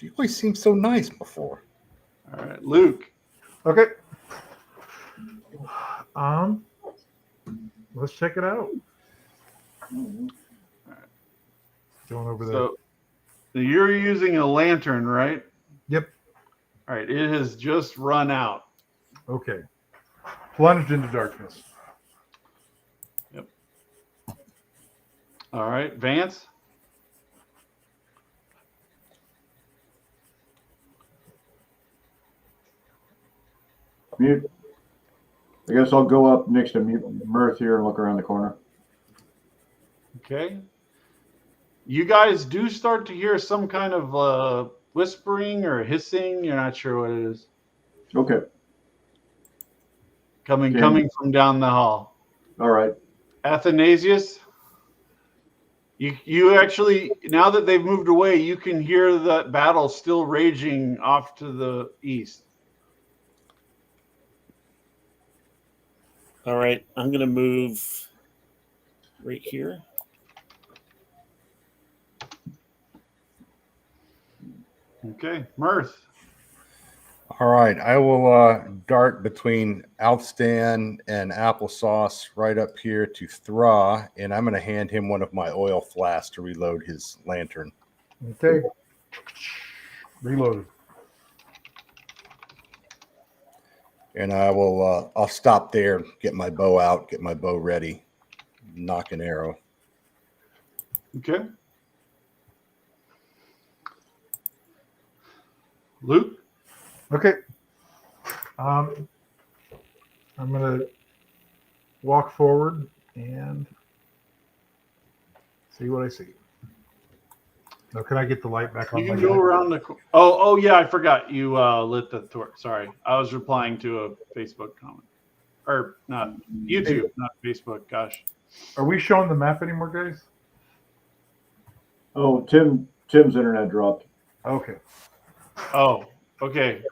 [SPEAKER 1] she always seemed so nice before.
[SPEAKER 2] All right, Luke.
[SPEAKER 6] Okay. Let's check it out. Going over there.
[SPEAKER 2] So you're using a lantern, right?
[SPEAKER 6] Yep.
[SPEAKER 2] All right, it has just run out.
[SPEAKER 6] Okay. Plunged into darkness.
[SPEAKER 2] All right, Vance.
[SPEAKER 4] Mute. I guess I'll go up next to Mirth here and look around the corner.
[SPEAKER 2] Okay. You guys do start to hear some kind of whispering or hissing. You're not sure what it is.
[SPEAKER 4] Okay.
[SPEAKER 2] Coming from down the hall.
[SPEAKER 4] All right.
[SPEAKER 2] Athanasius, you actually, now that they've moved away, you can hear that battle still raging off to the east.
[SPEAKER 7] All right, I'm going to move right here.
[SPEAKER 2] Okay, Mirth.
[SPEAKER 1] All right, I will dart between Alstan and Applesauce right up here to Thra, and I'm going to hand him one of my oil flasks to reload his lantern.
[SPEAKER 6] Okay. Reloaded.
[SPEAKER 1] And I will I'll stop there, get my bow out, get my bow ready, knock an arrow.
[SPEAKER 2] Okay. Luke.
[SPEAKER 6] Okay. I'm gonna walk forward and see what I see. Now, can I get the light back on?
[SPEAKER 2] You can
[SPEAKER 6] my
[SPEAKER 2] go
[SPEAKER 6] guy?
[SPEAKER 2] around the. Oh yeah, I forgot. You lit the torch. Sorry, I was replying to a Facebook comment, or not YouTube, not Facebook. Gosh.
[SPEAKER 6] Are we showing the map anymore, guys?
[SPEAKER 4] Oh, Tim's internet dropped.
[SPEAKER 6] Okay.
[SPEAKER 2] Oh, okay.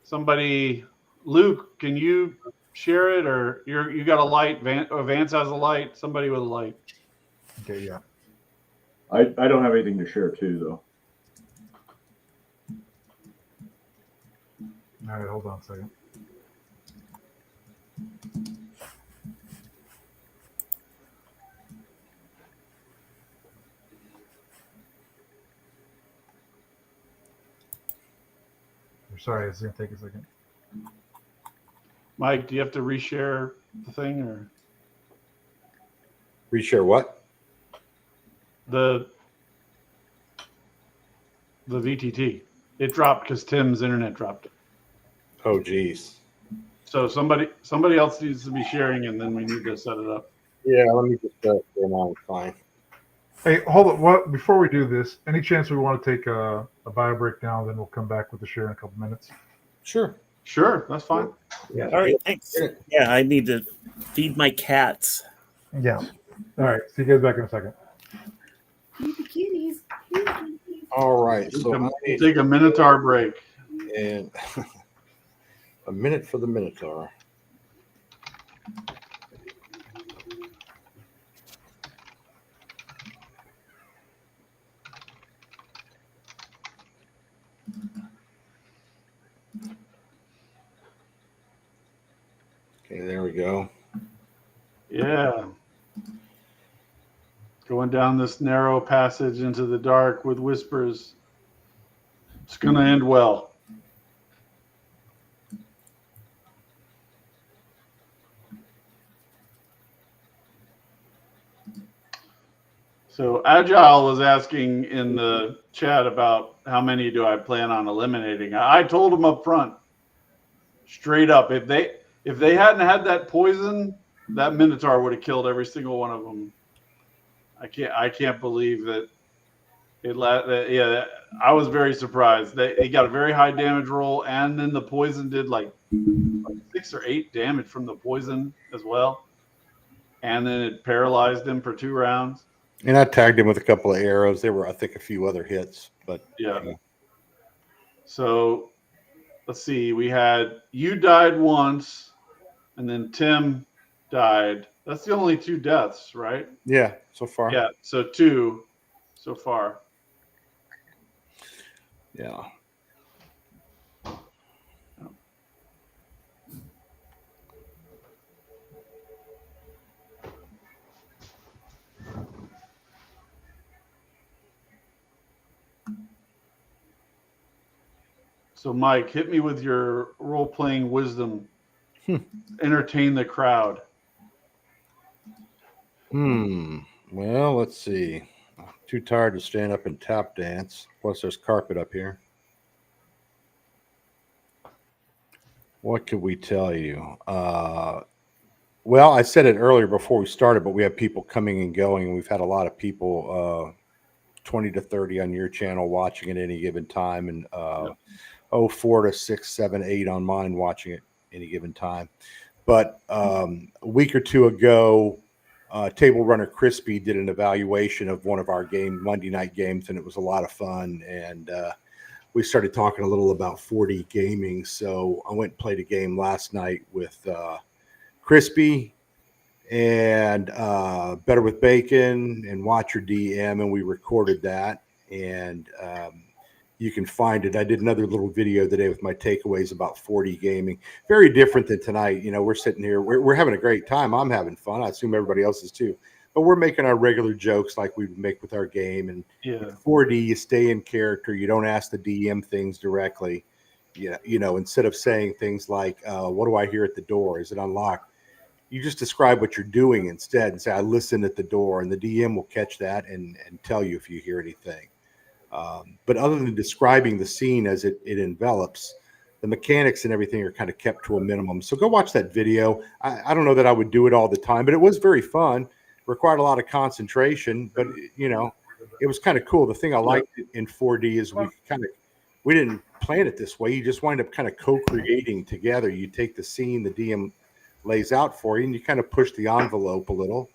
[SPEAKER 2] Somebody, Luke, can you share it, or you got a light? Vance has a light. Somebody with a light.
[SPEAKER 6] Okay. Yeah.
[SPEAKER 4] I don't have anything to share too, though.
[SPEAKER 6] All right. Hold on a second. Sorry, it's gonna take a second.
[SPEAKER 2] Mike, do you have to reshare the thing, or
[SPEAKER 1] Reshare what?
[SPEAKER 2] the VTT? It dropped because Tim's internet dropped.
[SPEAKER 1] Oh, geez.
[SPEAKER 2] So somebody else needs to be sharing, and then we need to set it up.
[SPEAKER 1] Yeah, let me just turn on. Fine.
[SPEAKER 6] Hey, hold on. What before we do this? Any chance we want to take a bio break now? Then we'll come back with the share in a couple minutes.
[SPEAKER 1] Sure.
[SPEAKER 2] Sure, that's fine.
[SPEAKER 6] Yeah.
[SPEAKER 7] All right, thanks. Yeah, I need to feed my cats.
[SPEAKER 6] Yeah. All right. See you guys back in a second.
[SPEAKER 8] Kitties.
[SPEAKER 1] All right. So I
[SPEAKER 2] We'll
[SPEAKER 1] need
[SPEAKER 2] take a Minotaur break.
[SPEAKER 1] and a minute for the Minotaur. Okay, there we go.
[SPEAKER 2] Yeah. Going down this narrow passage into the dark with whispers. It's going to end well. So Agile was asking in the chat about how many do I plan on eliminating. I told him up front, straight up, if they hadn't had that poison, that Minotaur would have killed every single one of them. I can't believe that yeah, I was very surprised. They got a very high damage roll, and then the poison did like 6 or 8 damage from the poison as well, and then it paralyzed him for 2 rounds.
[SPEAKER 1] And I tagged him with a couple of arrows. There were, I think, a few other hits, but
[SPEAKER 2] Yeah. So let's see. We had you died once, and then Tim died. That's the only 2 deaths, right?
[SPEAKER 1] yeah, so far.
[SPEAKER 2] Yeah. So 2 so far.
[SPEAKER 1] Yeah.
[SPEAKER 2] So Mike, hit me with your role-playing wisdom. Entertain the crowd.
[SPEAKER 1] Well, let's see. I'm too tired to stand up and tap dance. Plus, there's carpet up here. What could we tell you? Well, I said it earlier before we started, but we have people coming and going. We've had a lot of people, 20 to 30 on your channel watching at any given time, and 4 to 6, 7, 8 on mine watching at any given time. But a week or two ago, Table Runner Crispy did an evaluation of one of our Monday night games, and it was a lot of fun. And we started talking a little about 4D gaming. So I went and played a game last night with Crispy and Better with Bacon and Watcher DM, and we recorded that. And you can find it. I did another little video today with my takeaways about 4D gaming. Very different than tonight. You know, we're sitting here, we're having a great time. I'm having fun. I assume everybody else is too. But we're making our regular jokes like we make with our game. And with 4D, you stay in character. You don't ask the DM things directly. You know, instead of saying things like, what do I hear at the door? Is it unlocked? You just describe what you're doing instead and say, I listen at the door. And the DM will catch that and tell you if you hear anything. But other than describing the scene as it envelops, the mechanics and everything are kind of kept to a minimum. So go watch that video. I don't know that I would do it all the time, but it was very fun. Required a lot of concentration, but you know, it was kind of cool. The thing I liked in 4D is we didn't plan it this way. You just wind up kind of co-creating together. You take the scene the DM lays out for you, and you kind of push the envelope a little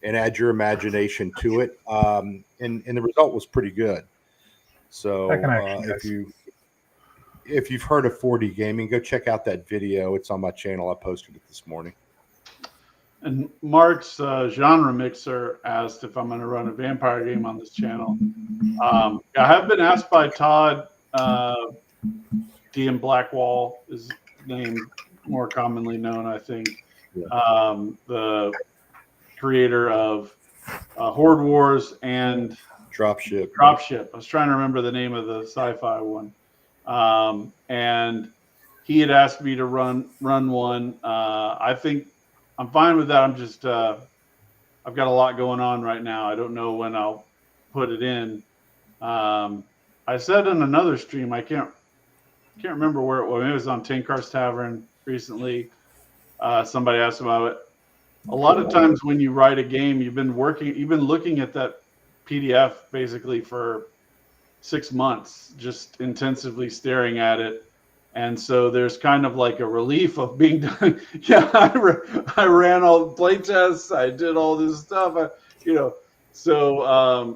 [SPEAKER 1] and add your imagination to it. And the result was pretty good. So if you've heard of 4D gaming, go check out that video. It's on my channel. I posted it this morning.
[SPEAKER 2] And Mark's genre mixer asked if I'm going to run a vampire game on this channel. I have been asked by Todd, DM Blackwall is name more commonly known, I think, the creator of Horde Wars and
[SPEAKER 1] Dropship.
[SPEAKER 2] I was trying to remember the name of the sci-fi one. And he had asked me to run one. I think I'm fine with that. I'm just I've got a lot going on right now. I don't know when I'll put it in. I said in another stream, I can't remember where it was. Maybe it was on Tinkar's Tavern recently. Somebody asked about it. A lot of times when you write a game, you've been looking at that PDF basically for 6 months, just intensively staring at it. And so there's kind of like a relief of being done. I ran all the play tests. I did all this stuff, So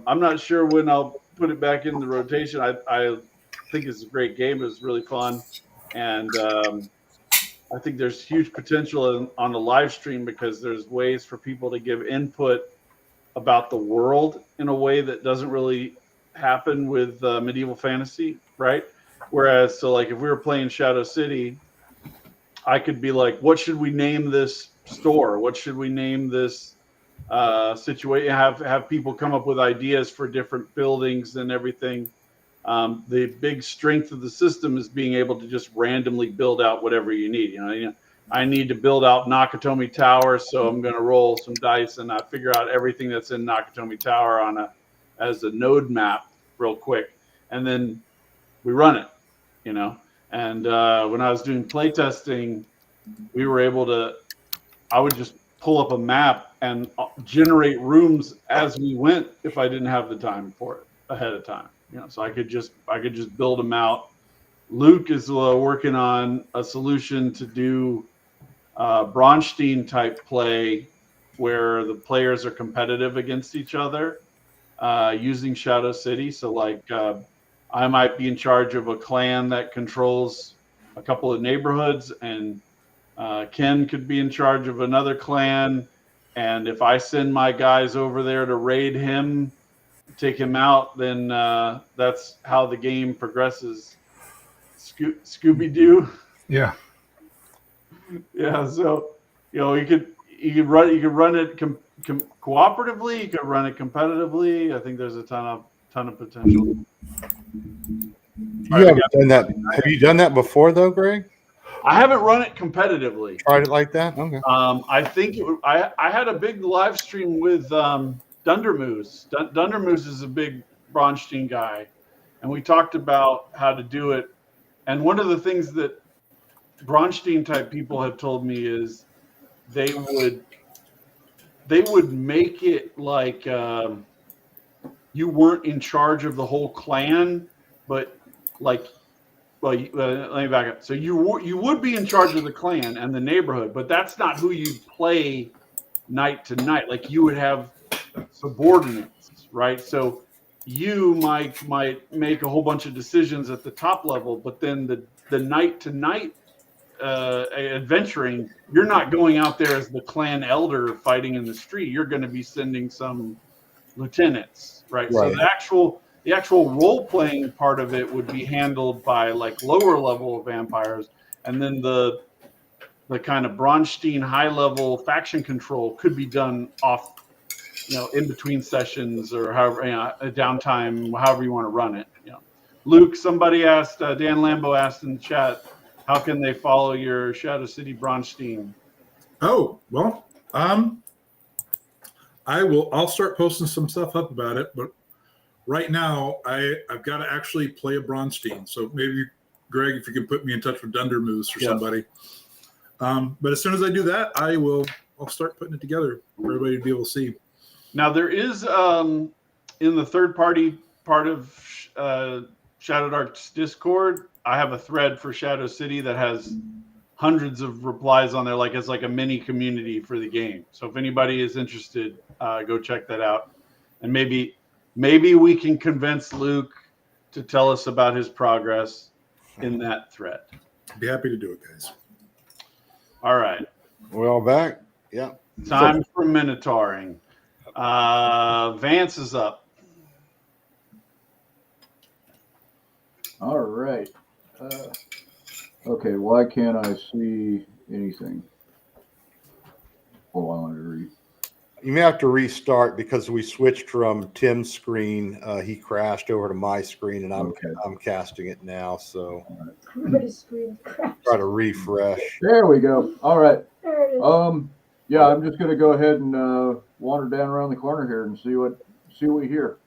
[SPEAKER 2] I'm not sure when I'll put it back in the rotation. I think it's a great game. It was really fun. And I think there's huge potential on the live stream because there's ways for people to give input about the world in a way that doesn't really happen with medieval fantasy, right? Whereas, so like if we were playing Shadow City, I could be like, what should we name this store? What should we name this situation? Have people come up with ideas for different buildings and everything. The big strength of the system is being able to just randomly build out whatever you need. I need to build out Nakatomi Tower, so I'm going to roll some dice and I figure out everything that's in Nakatomi Tower as a node map real quick, and then we run it. And when I was doing playtesting, we were able to. I would just pull up a map and generate rooms as we went if I didn't have the time for it ahead of time. So I could just build them out. Luke is working on a solution to do Bronstein type play where the players are competitive against each other using Shadow City. So like I might be in charge of a clan that controls a couple of neighborhoods, and Ken could be in charge of another clan. And if I send my guys over there to raid him, take him out, then that's how the game progresses. Scooby-Doo.
[SPEAKER 6] Yeah.
[SPEAKER 2] Yeah. So, you could run it cooperatively. You could run it competitively. I think there's a ton of potential.
[SPEAKER 1] Have you done that before though, Greg?
[SPEAKER 2] I haven't run it competitively.
[SPEAKER 1] Tried it like that? Okay.
[SPEAKER 2] I think I had a big live stream with Dundermoose. Dundermoose is a big Bronstein guy, and we talked about how to do it. And one of the things that Bronstein type people have told me is they would make it like you weren't in charge of the whole clan, but like, well, let me back up. So you would be in charge of the clan and the neighborhood, but that's not who you play night to night. Like you would have subordinates, right? So you might make a whole bunch of decisions at the top level, but then the night to night adventuring, you're not going out there as the clan elder fighting in the street. You're going to be sending some lieutenants, right? So the actual role playing part of it would be handled by like lower level vampires, and then the kind of Bronstein high level faction control could be done off, in between sessions or however, a downtime, however you want to run it. Luke, somebody asked, Dan Lambo asked in the chat, how can they follow your Shadow City Bronstein?
[SPEAKER 5] Oh, well, I'll start posting some stuff up about it, but right now I've got to actually play a Bronstein. So maybe, Greg, if you can put me in touch with Dundermoose or somebody. But as soon as I do that, I'll start putting it together for everybody to be able to see. Now
[SPEAKER 2] there is in the third party part of ShadowDark's Discord, I have a thread for Shadow City that has hundreds of replies on there, like it's like a mini community for the game. So if anybody is interested, go check that out. And maybe we can convince Luke to tell us about his progress in that thread.
[SPEAKER 5] Be happy to do it, guys.
[SPEAKER 2] All right.
[SPEAKER 1] We're all back. Yeah.
[SPEAKER 2] Time for Minotauring. Vance is up.
[SPEAKER 4] All right. Okay, why can't I see anything? Oh, I wanted to read.
[SPEAKER 1] You may have to restart because we switched from Tim's screen. He crashed over to my screen, and I'm casting it now. So
[SPEAKER 8] Everybody's screen crashed.
[SPEAKER 1] try to refresh.
[SPEAKER 4] There we go. All right.
[SPEAKER 8] There it is.
[SPEAKER 4] Yeah, I'm just going to go ahead and wander down around the corner here and see what we hear.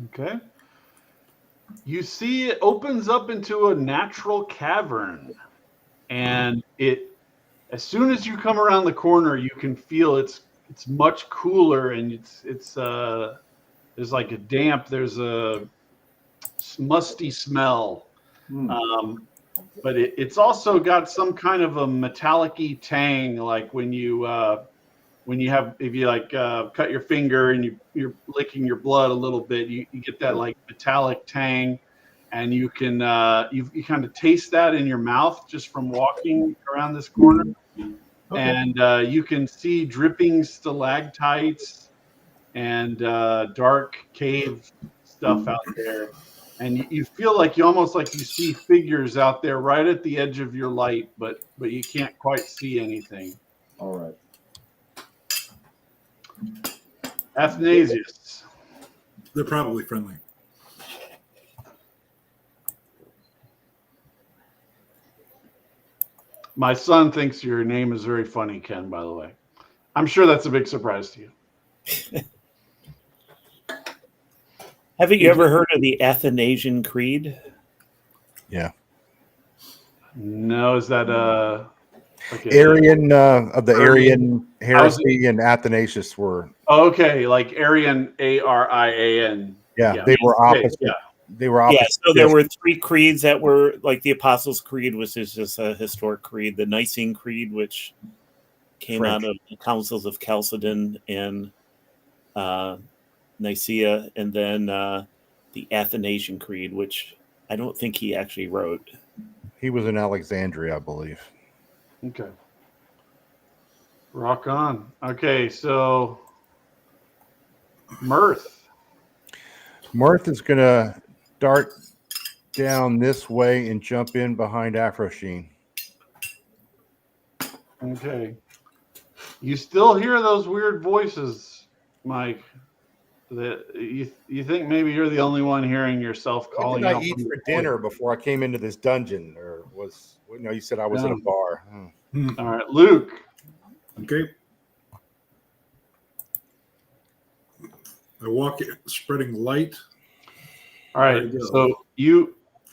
[SPEAKER 2] Okay. You see it opens up into a natural cavern, and as soon as you come around the corner, you can feel it's much cooler, and it's there's like there's a musty smell, but it's also got some kind of a metallic-y tang, like when you if you like cut your finger and you're licking your blood a little bit, you get that like metallic tang, and you can you kind of taste that in your mouth just from walking around this corner. Okay. And you can see dripping stalactites and dark cave stuff out there, and you feel like you see figures out there right at the edge of your light, but you can't quite see anything.
[SPEAKER 4] All right.
[SPEAKER 2] Athanasius.
[SPEAKER 5] They're probably friendly.
[SPEAKER 2] My son thinks your name is very funny, Ken, by the way. I'm sure that's a big surprise to you.
[SPEAKER 7] Haven't you ever heard of the Athanasian Creed?
[SPEAKER 1] Yeah.
[SPEAKER 2] No, is that
[SPEAKER 1] Arian of the Arian heresy and Athanasius were
[SPEAKER 2] okay, like Arian, Arian.
[SPEAKER 1] Yeah, they were opposite.
[SPEAKER 2] Yeah.
[SPEAKER 1] They were opposite.
[SPEAKER 7] Yeah, so there were three creeds that were like the Apostles' Creed, which is just a historic creed, the Nicene Creed, which came out of the councils of Chalcedon and Nicaea, and then the Athanasian Creed, which I don't think he actually wrote.
[SPEAKER 1] He was in Alexandria, I believe.
[SPEAKER 2] Okay. Rock on. Okay, so Mirth.
[SPEAKER 1] Mirth is going to dart down this way and jump in behind Afrosheen.
[SPEAKER 2] Okay. You still hear those weird voices, Mike. That you think maybe you're the only one hearing yourself calling out.
[SPEAKER 1] What did I eat for dinner before I came into this dungeon? Or you said I was at a bar.
[SPEAKER 2] All right, Luke.
[SPEAKER 5] Okay. I walk it, spreading light.
[SPEAKER 2] All right.
[SPEAKER 5] There you go.
[SPEAKER 2] So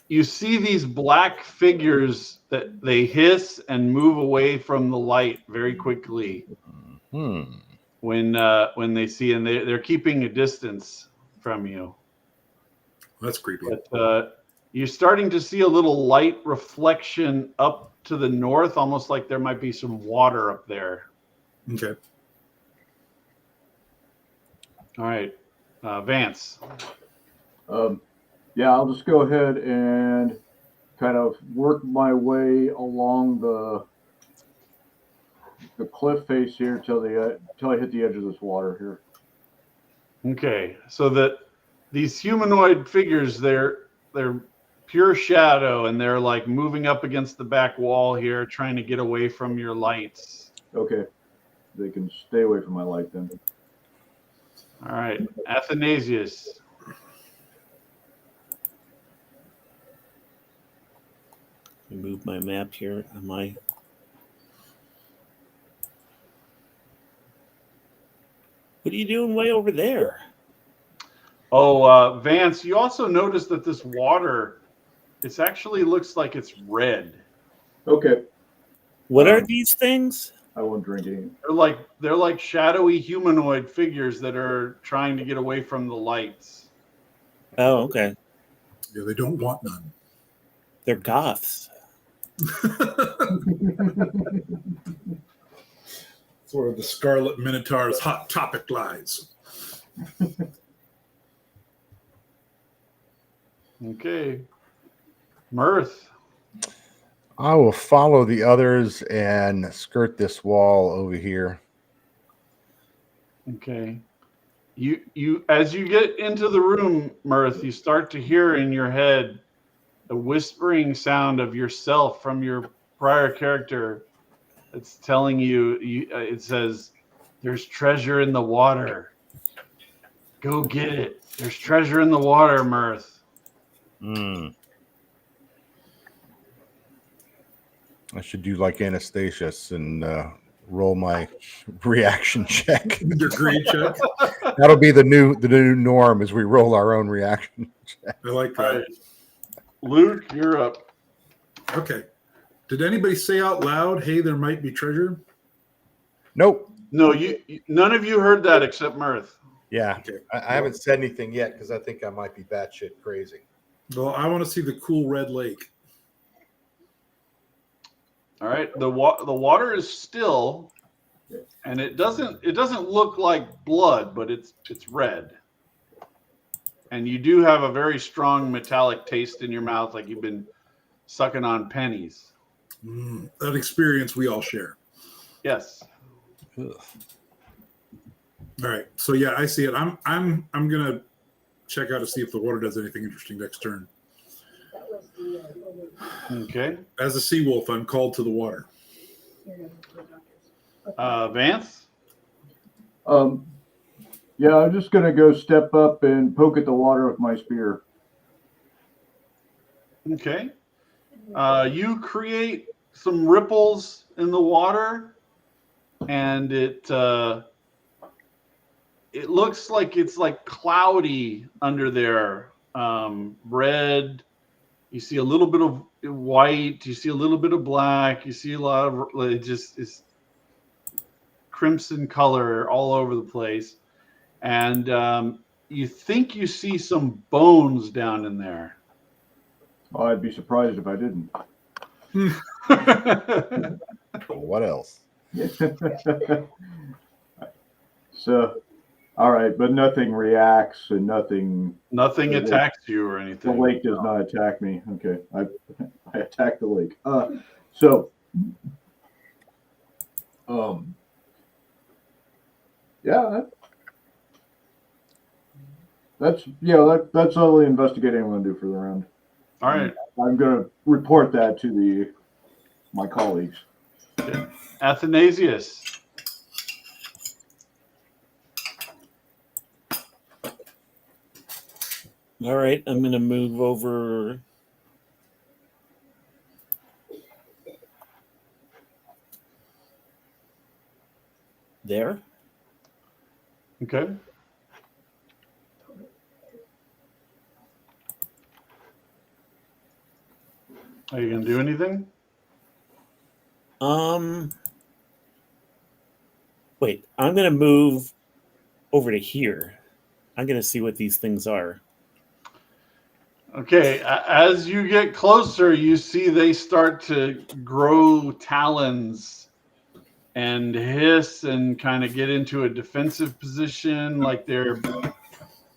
[SPEAKER 2] you see these black figures that they hiss and move away from the light very quickly when they see, and they're keeping a distance from you.
[SPEAKER 5] That's creepy.
[SPEAKER 2] But you're starting to see a little light reflection up to the north, almost like there might be some water up there.
[SPEAKER 5] Okay.
[SPEAKER 2] All right, Vance.
[SPEAKER 4] Yeah, I'll just go ahead and kind of work my way along the cliff face here till I hit the edge of this water here.
[SPEAKER 2] Okay, so that these humanoid figures, they're pure shadow, and they're like moving up against the back wall here, trying to get away from your lights.
[SPEAKER 4] Okay, they can stay away from my light then.
[SPEAKER 2] All right, Athanasius.
[SPEAKER 7] Move my map here. Am I? What are you doing way over there?
[SPEAKER 2] Oh, Vance, you also notice that this water, it actually looks like it's red.
[SPEAKER 4] Okay,
[SPEAKER 7] What are these things?
[SPEAKER 4] I won't drink any.
[SPEAKER 2] They're like shadowy humanoid figures that are trying to get away from the lights.
[SPEAKER 7] Oh, okay.
[SPEAKER 5] Yeah, they don't want none.
[SPEAKER 7] They're goths.
[SPEAKER 5] It's where the Scarlet Minotaur's hot topic lies.
[SPEAKER 2] Okay. Mirth.
[SPEAKER 1] I will follow the others and skirt this wall over here.
[SPEAKER 2] Okay. You as you get into the room, Mirth, you start to hear in your head the whispering sound of yourself from your prior character. It's telling you, it says, "There's treasure in the water. Go get it. There's treasure in the water, Mirth."
[SPEAKER 1] I should do like Anastasius and roll my reaction check.
[SPEAKER 5] Your grade check.
[SPEAKER 1] That'll be the new norm as we roll our own reaction check.
[SPEAKER 5] I like
[SPEAKER 2] All
[SPEAKER 5] that.
[SPEAKER 2] right. Luke, you're up.
[SPEAKER 5] Okay. Did anybody say out loud, "Hey, there might be treasure"?
[SPEAKER 1] Nope.
[SPEAKER 2] No, none of you heard that except Mirth.
[SPEAKER 1] Yeah,
[SPEAKER 5] Okay.
[SPEAKER 1] I haven't said anything yet because I think I might be batshit crazy.
[SPEAKER 5] Well, I want to see the cool red lake.
[SPEAKER 2] All right, the water is still, and it doesn't look like blood, but it's red. And you do have a very strong metallic taste in your mouth, like you've been sucking on pennies.
[SPEAKER 5] That experience we all share.
[SPEAKER 2] Yes.
[SPEAKER 1] Ugh.
[SPEAKER 5] All right. So yeah, I see it. I'm gonna check out to see if the water does anything interesting next turn.
[SPEAKER 8] That was the
[SPEAKER 2] Okay.
[SPEAKER 5] As a sea wolf, I'm called to the water.
[SPEAKER 2] Vance.
[SPEAKER 4] Yeah, I'm just gonna go step up and poke at the water with my spear.
[SPEAKER 2] Okay. You create some ripples in the water, and it looks like it's like cloudy under there. Red. You see a little bit of white. You see a little bit of black. You see a lot of it. Just is crimson color all over the place, and you think you see some bones down in there.
[SPEAKER 4] Oh, I'd be surprised if I didn't.
[SPEAKER 1] What else?
[SPEAKER 4] So, all right, but nothing reacts and nothing.
[SPEAKER 2] Nothing attacks you or
[SPEAKER 4] The
[SPEAKER 2] anything.
[SPEAKER 4] lake does not attack me. Okay, I attack the lake. So, yeah, that's all the investigating I'm going to do for the round.
[SPEAKER 2] All right.
[SPEAKER 4] I'm going to report that to my colleagues.
[SPEAKER 2] Athanasius.
[SPEAKER 7] All right, I'm going to move over. There.
[SPEAKER 2] Okay. Are you gonna do anything?
[SPEAKER 7] Wait, I'm gonna move over to here. I'm gonna see what these things are.
[SPEAKER 2] Okay, as you get closer, you see they start to grow talons and hiss and kind of get into a defensive position, like they're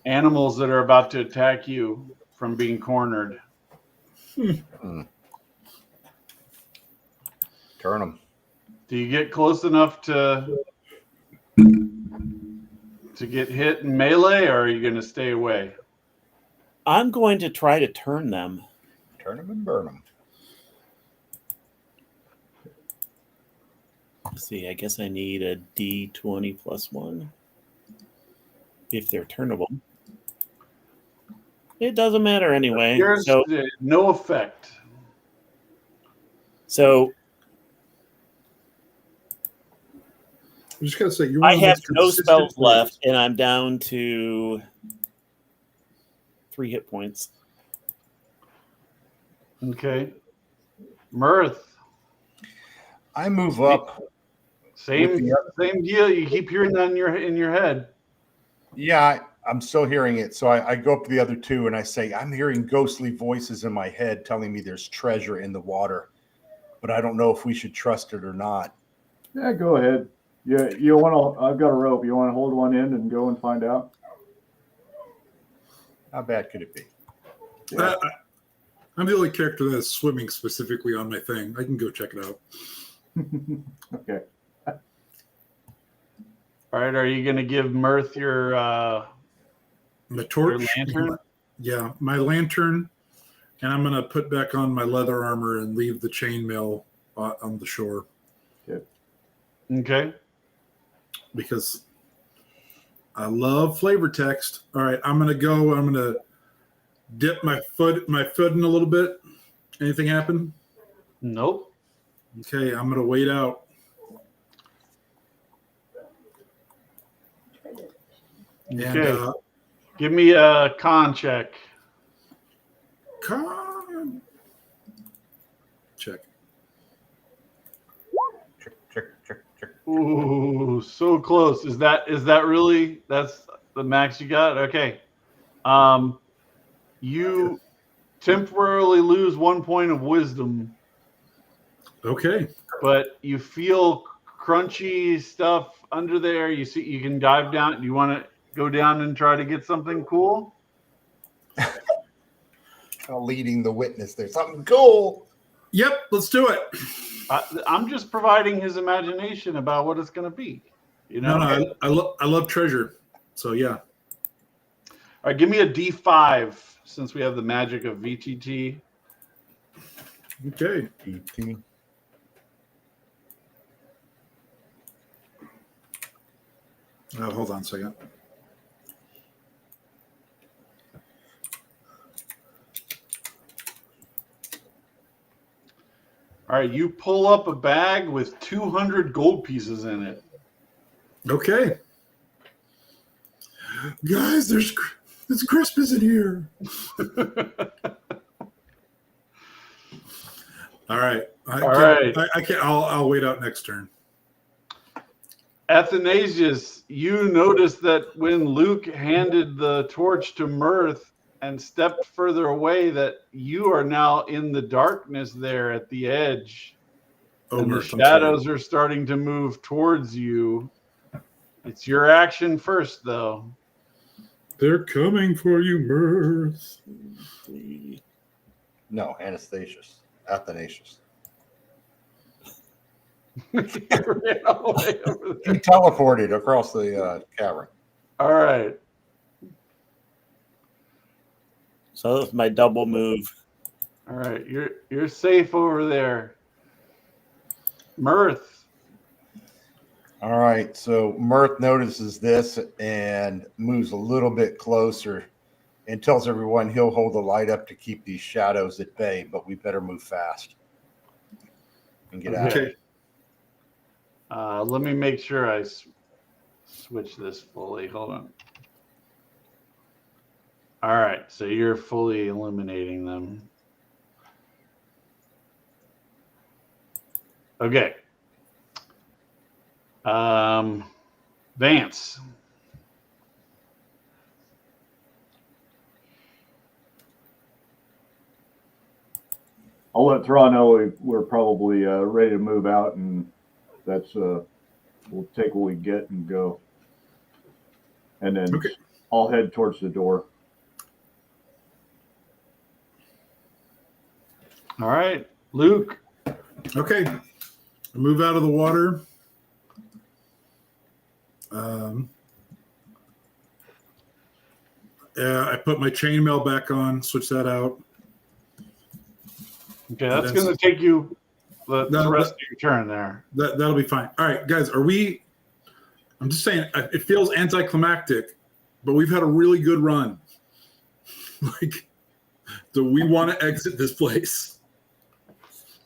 [SPEAKER 2] animals that are about to attack you from being cornered.
[SPEAKER 1] Turn them.
[SPEAKER 2] Do you get close enough to get hit in melee, or are you going to stay away?
[SPEAKER 7] I'm going to try to turn them.
[SPEAKER 1] Turn them and burn them.
[SPEAKER 7] Let's see, I guess I need a D20 plus 1 if they're turnable. It doesn't matter anyway.
[SPEAKER 2] There's no effect.
[SPEAKER 7] So
[SPEAKER 5] I just gotta say,
[SPEAKER 7] I have no spells left, and I'm down to 3 hit points.
[SPEAKER 2] Okay. Mirth.
[SPEAKER 1] I move up.
[SPEAKER 2] Same deal. You keep hearing that in your head.
[SPEAKER 1] Yeah, I'm still hearing it. So I go up to the other two and I say, I'm hearing ghostly voices in my head telling me there's treasure in the water, but I don't know if we should trust it or not.
[SPEAKER 4] Yeah, go ahead. Yeah, you want to? I've got a rope. You want to hold one end and go and find out?
[SPEAKER 1] How bad could it be?
[SPEAKER 4] Yeah.
[SPEAKER 5] I'm the only character that is swimming specifically on my thing. I can go check it out.
[SPEAKER 4] Okay.
[SPEAKER 2] All right. Are you going to give Mirth your
[SPEAKER 5] The torch.
[SPEAKER 2] your lantern?
[SPEAKER 5] Yeah, my lantern, and I'm gonna put back on my leather armor and leave the chainmail on the shore
[SPEAKER 2] Okay.
[SPEAKER 5] because I love flavor text. All right, I'm gonna go. I'm gonna dip my foot in a little bit. Anything happen?
[SPEAKER 2] Nope.
[SPEAKER 5] Okay, I'm gonna wait out.
[SPEAKER 2] Okay.
[SPEAKER 5] And
[SPEAKER 2] Give me a con check.
[SPEAKER 5] con check.
[SPEAKER 1] Check.
[SPEAKER 2] Ooh, so close. Is that really that's the max you got? Okay. You temporarily lose 1 point of wisdom,
[SPEAKER 5] Okay.
[SPEAKER 2] but you feel crunchy stuff under there. You see, you can dive down. Do you want to go down and try to get something cool?
[SPEAKER 1] Leading the witness. There's something cool.
[SPEAKER 5] Yep. Let's do it.
[SPEAKER 2] I'm just providing his imagination about what it's going to be. You know.
[SPEAKER 5] No, I love treasure. So yeah.
[SPEAKER 2] All right, give me a D5 since we have the magic of VTT.
[SPEAKER 5] Okay.
[SPEAKER 1] E.T.
[SPEAKER 5] Hold on a second.
[SPEAKER 2] All right, you pull up a bag with 200 gold pieces in it.
[SPEAKER 5] Okay. Guys, it's Christmas in here. All right. I'll wait out next turn.
[SPEAKER 2] Athanasius, you notice that when Luke handed the torch to Mirth and stepped further away, that you are now in the darkness there at the edge. And the
[SPEAKER 5] Mirth, I'm
[SPEAKER 2] shadows are starting to move towards you. It's your action first, though.
[SPEAKER 5] They're coming for you, Mirth.
[SPEAKER 1] No, Athanasius.
[SPEAKER 2] He ran all the way over
[SPEAKER 1] He
[SPEAKER 2] there.
[SPEAKER 1] teleported across the cavern.
[SPEAKER 2] All right.
[SPEAKER 7] So that's my double move.
[SPEAKER 2] All right. You're safe over there. Mirth.
[SPEAKER 1] All right, so Mirth notices this and moves a little bit closer and tells everyone he'll hold the light up to keep these shadows at bay, but we better move fast and get out of
[SPEAKER 5] Okay.
[SPEAKER 1] here.
[SPEAKER 2] Let me make sure I switch this fully. Hold on. All right, so you're fully eliminating them. Okay. Vance.
[SPEAKER 4] I'll let Thraw know we're probably ready to move out, and that's we'll take what we get and go. And then
[SPEAKER 5] Okay.
[SPEAKER 4] I'll head towards the door.
[SPEAKER 2] All right. Luke.
[SPEAKER 5] Okay. Move out of the water. I put my chainmail back on, switch that out.
[SPEAKER 2] Okay, that's going to take you the rest of your turn there.
[SPEAKER 5] That'll be fine. All right, guys, I'm just saying, it feels anticlimactic, but we've had a really good run. Like, do we want to exit this place?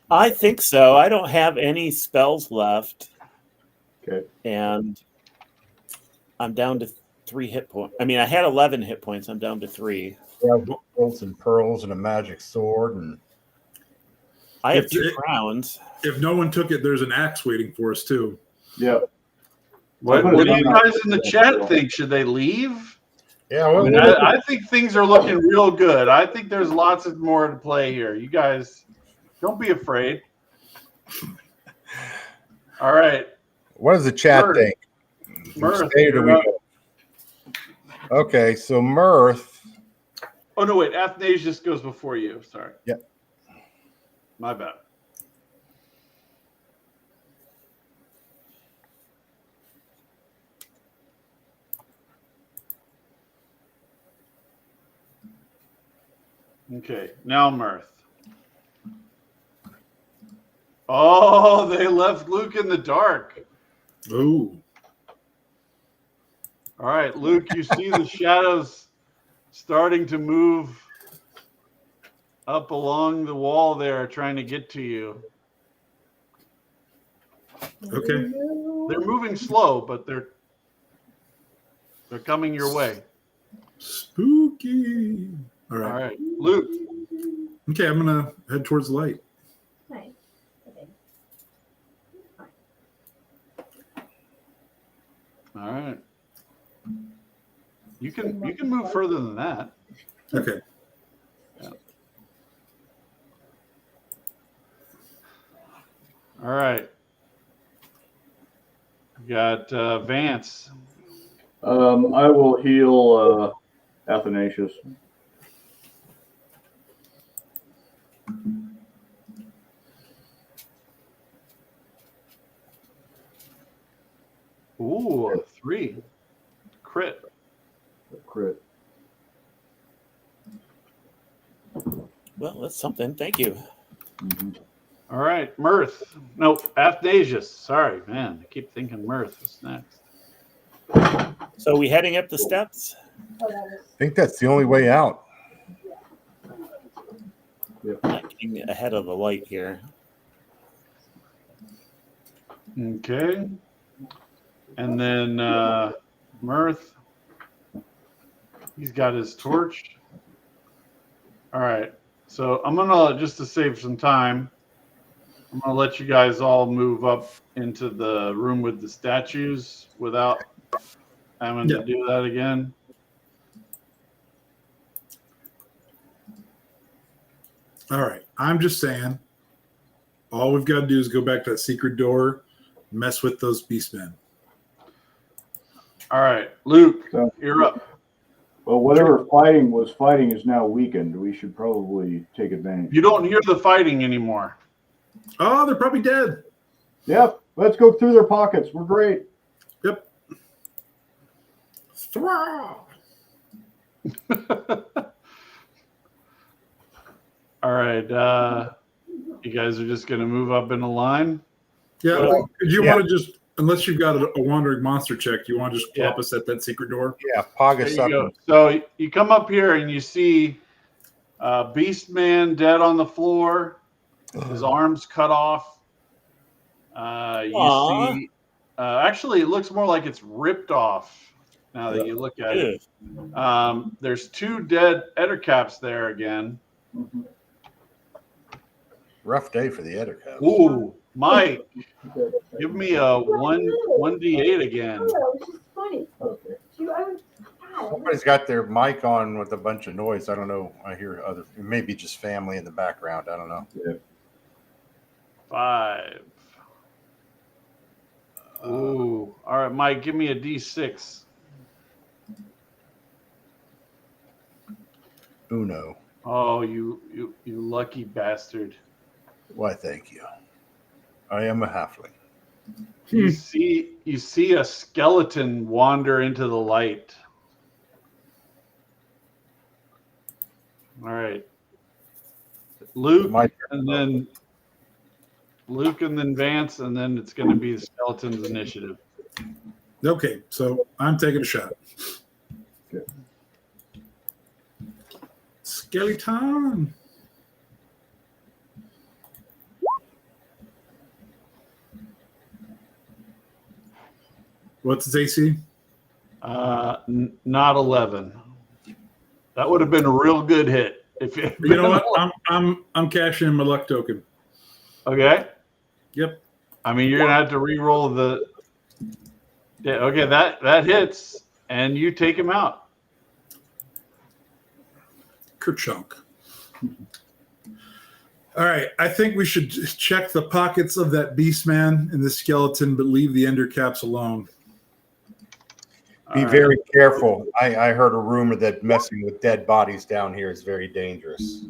[SPEAKER 7] I think so. I don't have any spells left.
[SPEAKER 4] Okay.
[SPEAKER 7] And I'm down to 3 hit points. I mean, I had 11 hit points. I'm down to 3.
[SPEAKER 1] Yeah, bolts and pearls and a magic sword, and
[SPEAKER 7] I have 2 crowns.
[SPEAKER 5] If no one took it, there's an axe waiting for us too.
[SPEAKER 4] Yeah.
[SPEAKER 2] What do you guys in the chat think? Should they leave?
[SPEAKER 1] yeah,
[SPEAKER 2] I think things are looking real good. I think there's lots of more to play here. You guys, don't be afraid. All right.
[SPEAKER 1] what does the chat
[SPEAKER 2] Mirth.
[SPEAKER 1] think?
[SPEAKER 2] Mirth,
[SPEAKER 1] Stay or do
[SPEAKER 2] you're
[SPEAKER 1] we
[SPEAKER 2] up.
[SPEAKER 1] go? Okay, so Mirth.
[SPEAKER 2] Oh, no, wait. Athanasius goes before you. Sorry.
[SPEAKER 1] Yep.
[SPEAKER 2] My bad. Okay, now Mirth. Oh, they left Luke in the dark.
[SPEAKER 5] Oh,
[SPEAKER 2] All right, Luke, you see the shadows starting to move up along the wall there, trying to get to you.
[SPEAKER 5] okay.
[SPEAKER 2] They're moving slow, but they're coming your way.
[SPEAKER 5] Spooky. All
[SPEAKER 2] All
[SPEAKER 5] right.
[SPEAKER 2] right, Luke.
[SPEAKER 5] Okay, I'm gonna head towards the light.
[SPEAKER 8] Nice. Okay.
[SPEAKER 2] All right. You can move further than that.
[SPEAKER 5] Okay.
[SPEAKER 2] All right. We got Vance.
[SPEAKER 4] I will heal Athanasius.
[SPEAKER 2] Ooh, 3. Crit.
[SPEAKER 4] Crit.
[SPEAKER 7] Well, that's something. Thank you.
[SPEAKER 4] Mm-hmm.
[SPEAKER 2] All right, Mirth. No, Athanasius. Sorry, man. I keep thinking Mirth is next.
[SPEAKER 7] So are we heading up the steps?
[SPEAKER 8] Oh, that was
[SPEAKER 1] I think that's the only way out.
[SPEAKER 7] Not getting ahead of the light here.
[SPEAKER 2] Okay. And then Mirth. He's got his torch. All right. So I'm going to, just to save some time, I'm going to let you guys all move up into the room with the statues without having to do that again.
[SPEAKER 5] All right. I'm just saying, all we've got to do is go back to that secret door, mess with those beastmen.
[SPEAKER 2] All right, Luke,
[SPEAKER 4] So-
[SPEAKER 2] you're up.
[SPEAKER 4] Well, whatever fighting is now weakened. We should probably take advantage.
[SPEAKER 2] You don't hear the fighting anymore.
[SPEAKER 5] Oh, they're probably dead.
[SPEAKER 4] Yep. Let's go through their pockets. We're great.
[SPEAKER 5] Yep. Throw.
[SPEAKER 2] All right, you guys are just going to move up in a line.
[SPEAKER 5] Yeah.
[SPEAKER 1] Well,
[SPEAKER 5] Do you
[SPEAKER 1] yeah.
[SPEAKER 5] want to just, unless you've got a wandering monster check, you want to just plop us at that secret door?
[SPEAKER 1] Yeah, Pog
[SPEAKER 2] There
[SPEAKER 1] us
[SPEAKER 2] you
[SPEAKER 1] up.
[SPEAKER 2] go. So you come up here and you see Beast Man dead on the floor, his arms cut off. You
[SPEAKER 7] Aw.
[SPEAKER 2] see, actually, it looks more like it's ripped off now that you look at it. There's 2 dead Ettercaps there again.
[SPEAKER 4] Mhm.
[SPEAKER 1] Rough day for the Ettercaps.
[SPEAKER 2] Ooh, Mike, give me a 1d8 again.
[SPEAKER 8] Oh, it's just funny.
[SPEAKER 4] Okay.
[SPEAKER 1] Somebody's got their mic on with a bunch of noise. I don't know. I hear other, maybe just family in the background. I don't know.
[SPEAKER 2] 5. Ooh. All right, Mike, give me a d6.
[SPEAKER 1] Uno.
[SPEAKER 2] Oh, you lucky bastard.
[SPEAKER 1] Why, thank you. I am a halfling.
[SPEAKER 2] You see a skeleton wander into the light. All right. Luke
[SPEAKER 1] My
[SPEAKER 2] and then Vance, and then it's going to be the skeleton's initiative.
[SPEAKER 5] Okay, so I'm taking a shot.
[SPEAKER 4] Okay.
[SPEAKER 5] Skeleton. What's its AC?
[SPEAKER 2] Not 11. That would have been a real good hit if it.
[SPEAKER 5] You know what? I'm cashing in my luck token.
[SPEAKER 2] Okay.
[SPEAKER 5] Yep.
[SPEAKER 2] I mean, you're gonna have to re-roll the. Yeah. Okay. That hits, and you take him out.
[SPEAKER 5] Kerchunk. All right. I think we should check the pockets of that beast man and the skeleton, but leave the ender caps alone.
[SPEAKER 1] Be very careful. I heard a rumor that messing with dead bodies down here is very dangerous.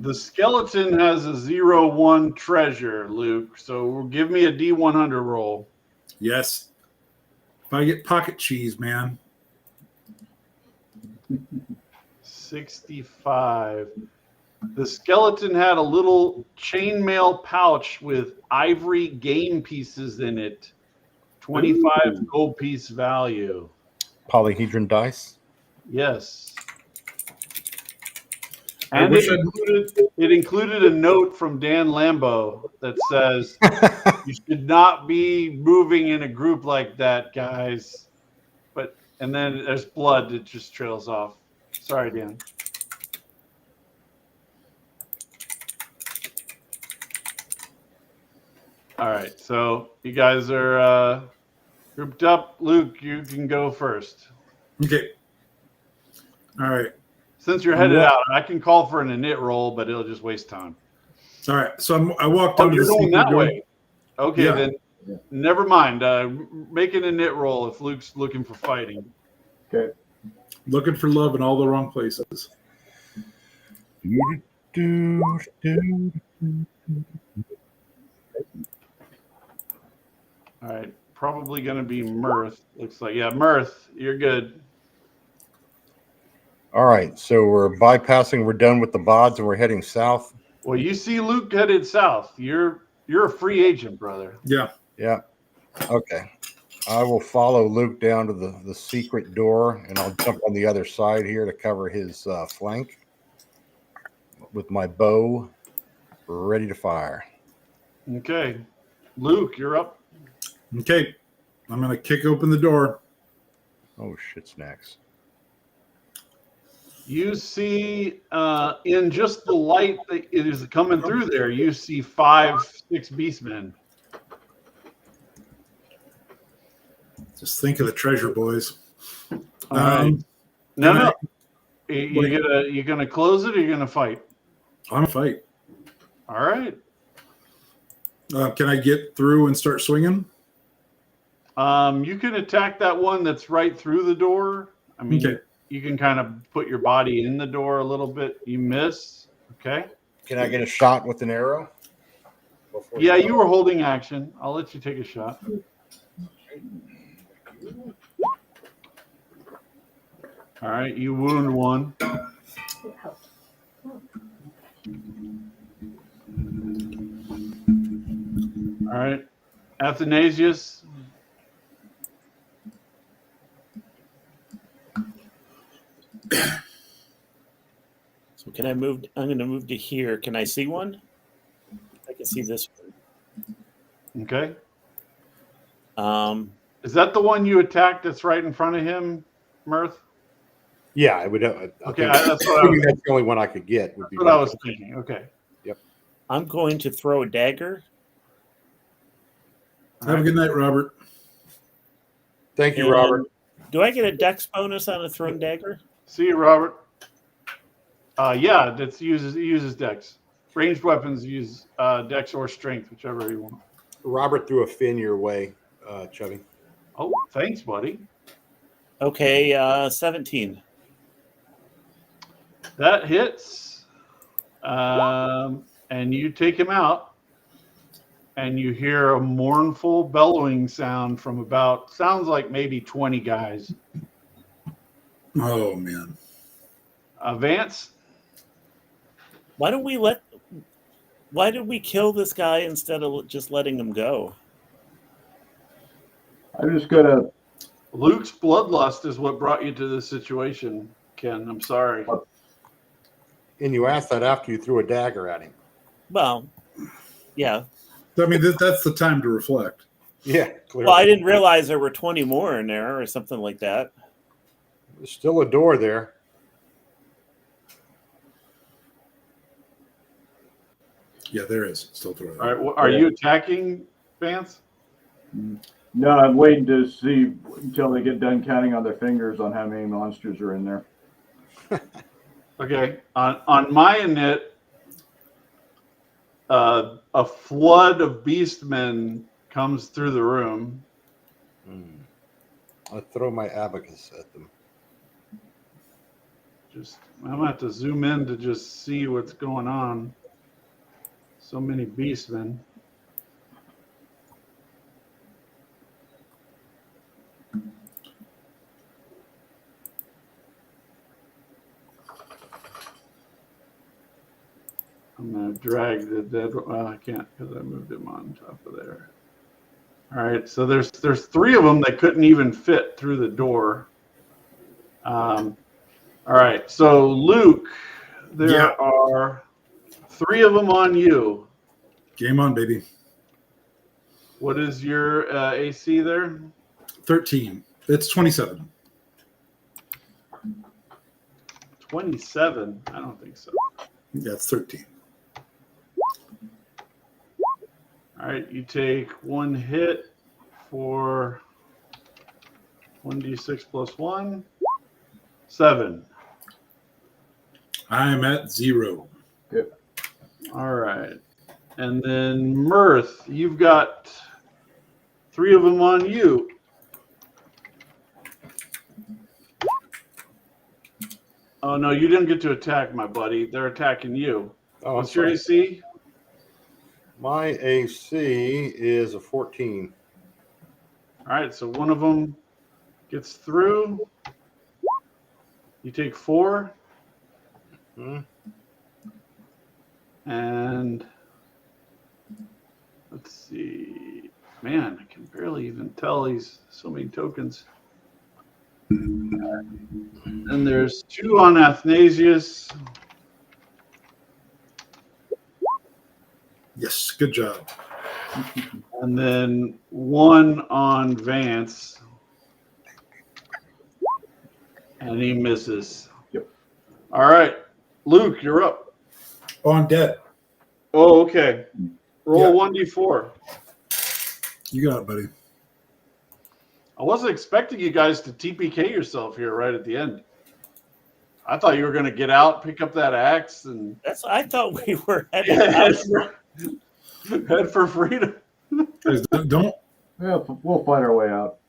[SPEAKER 2] The skeleton has a 0-1 treasure, Luke. So give me a D100 roll.
[SPEAKER 5] Yes. If I get pocket cheese, man.
[SPEAKER 2] 65. The skeleton had a little chainmail pouch with ivory game pieces in it. 25 gold piece value.
[SPEAKER 1] Polyhedron dice.
[SPEAKER 2] Yes.
[SPEAKER 5] I
[SPEAKER 2] And
[SPEAKER 5] wish
[SPEAKER 2] it included a note from Dan Lambo that says, you should not be moving in a group like that, guys. And then there's blood that just trails off. Sorry, Dan. All right, so you guys are grouped up. Luke, you can go first.
[SPEAKER 5] Okay. All right.
[SPEAKER 2] Since you're headed out, I can call for an init roll, but it'll just waste time.
[SPEAKER 5] All right. So I walked
[SPEAKER 2] Oh,
[SPEAKER 5] over to
[SPEAKER 2] you're
[SPEAKER 5] the
[SPEAKER 2] going
[SPEAKER 5] secret
[SPEAKER 2] that
[SPEAKER 5] door.
[SPEAKER 2] way. Okay,
[SPEAKER 5] Yeah.
[SPEAKER 2] then never mind. Make an init roll if Luke's looking for fighting.
[SPEAKER 4] Okay.
[SPEAKER 5] Looking for love in all the wrong places.
[SPEAKER 2] All right, probably going to be Mirth. Looks like, yeah, Mirth, you're good.
[SPEAKER 1] All right, so we're bypassing. We're done with the bods, and we're heading south.
[SPEAKER 2] Well, you see Luke headed south. You're a free agent, brother.
[SPEAKER 5] Yeah.
[SPEAKER 1] Yeah. Okay. I will follow Luke down to the secret door, and I'll jump on the other side here to cover his flank with my bow ready to fire.
[SPEAKER 2] Okay, Luke, you're up.
[SPEAKER 5] Okay. I'm going to kick open the door.
[SPEAKER 1] Oh, shit snacks.
[SPEAKER 2] You see in just the light that is coming through there, you see 5-6 beastmen.
[SPEAKER 5] Just think of the treasure, boys.
[SPEAKER 2] All right.
[SPEAKER 5] Can
[SPEAKER 2] No. You gonna close it or you gonna fight?
[SPEAKER 5] I'm a fight.
[SPEAKER 2] All right.
[SPEAKER 5] Can I get through and start swinging?
[SPEAKER 2] You can attack that one that's right through the door. I mean,
[SPEAKER 5] Okay.
[SPEAKER 2] you can kind of put your body in the door a little bit. You miss. Okay.
[SPEAKER 1] Can I get a shot with an arrow?
[SPEAKER 2] Yeah, you were holding action. I'll let you take a shot. All right, you wound one. All right, Athanasius.
[SPEAKER 7] So can I move? I'm going to move to here. Can I see one? I can see this one.
[SPEAKER 2] Okay.
[SPEAKER 7] Um,
[SPEAKER 2] Is that the one you attacked that's right in front of him, Mirth?
[SPEAKER 1] Yeah, I would.
[SPEAKER 2] Okay, that's what I was,
[SPEAKER 1] That's the only one I could get. Would be
[SPEAKER 2] that's what I was thinking. Okay.
[SPEAKER 7] I'm going to throw a dagger
[SPEAKER 5] Have a good night, Robert.
[SPEAKER 1] Thank you,
[SPEAKER 7] And
[SPEAKER 1] Robert.
[SPEAKER 7] Do I get a dex bonus on a thrown dagger?
[SPEAKER 2] See you, Robert. Yeah, it uses dex. Ranged weapons use dex or strength, whichever you want.
[SPEAKER 1] Robert threw a fin your way, Chubby.
[SPEAKER 2] Oh, thanks, buddy.
[SPEAKER 7] Okay, 17.
[SPEAKER 2] That hits. And you take him out, and you hear a mournful bellowing sound from sounds like maybe 20 guys.
[SPEAKER 5] Oh man.
[SPEAKER 2] Vance?
[SPEAKER 7] Why did we kill this guy instead of just letting him go?
[SPEAKER 4] I'm just gonna.
[SPEAKER 2] Luke's bloodlust is what brought you to this situation, Ken. I'm sorry.
[SPEAKER 1] And you asked that after you threw a dagger at him.
[SPEAKER 7] Well, yeah.
[SPEAKER 5] I mean, that's the time to reflect.
[SPEAKER 1] Yeah, clearly.
[SPEAKER 7] Well, I didn't realize there were 20 more in there or something like that.
[SPEAKER 1] There's still a door there.
[SPEAKER 5] Yeah, there is still door there.
[SPEAKER 2] All right, are you attacking, Vance?
[SPEAKER 4] No, I'm waiting to see until they get done counting on their fingers on how many monsters are in there.
[SPEAKER 2] Okay. On my init, a flood of beastmen comes through the room.
[SPEAKER 1] I'll throw my abacus at them.
[SPEAKER 2] I'm gonna have to zoom in to just see what's going on. So many beastmen. I'm gonna drag the dead. Well, I can't because I moved him on top of there. All right, so there's 3 of them that couldn't even fit through the door. All right, so Luke, there are 3 of them on you.
[SPEAKER 5] Game on, baby.
[SPEAKER 2] What is your AC there?
[SPEAKER 5] 13. It's 27.
[SPEAKER 2] 27? I don't think so.
[SPEAKER 5] Yeah, it's 13.
[SPEAKER 2] All right, you take 1 hit for 1d6 plus 1. 7.
[SPEAKER 5] I'm at 0.
[SPEAKER 2] All right. And then Mirth, you've got 3 of them on you. Oh, no, you didn't get to attack, my buddy. They're attacking you.
[SPEAKER 1] Oh,
[SPEAKER 2] What's your AC?
[SPEAKER 1] My AC is a 14.
[SPEAKER 2] All right, so one of them gets through. You take 4. And let's see. Man, I can barely even tell these so many tokens. And there's 2 on Athanasius.
[SPEAKER 5] Yes, good job.
[SPEAKER 2] And then 1 on Vance. And he misses.
[SPEAKER 4] Yep.
[SPEAKER 2] All right. Luke, you're up.
[SPEAKER 5] Oh, I'm dead.
[SPEAKER 2] Oh, okay. Roll
[SPEAKER 5] Yeah.
[SPEAKER 2] 1d4.
[SPEAKER 5] You got it, buddy.
[SPEAKER 2] I wasn't expecting you guys to TPK yourself here right at the end. I thought you were going to get out, pick up that axe, and
[SPEAKER 7] I thought we were heading out.
[SPEAKER 2] head for freedom.
[SPEAKER 5] Guys, don't.
[SPEAKER 4] Yeah, we'll fight our way out.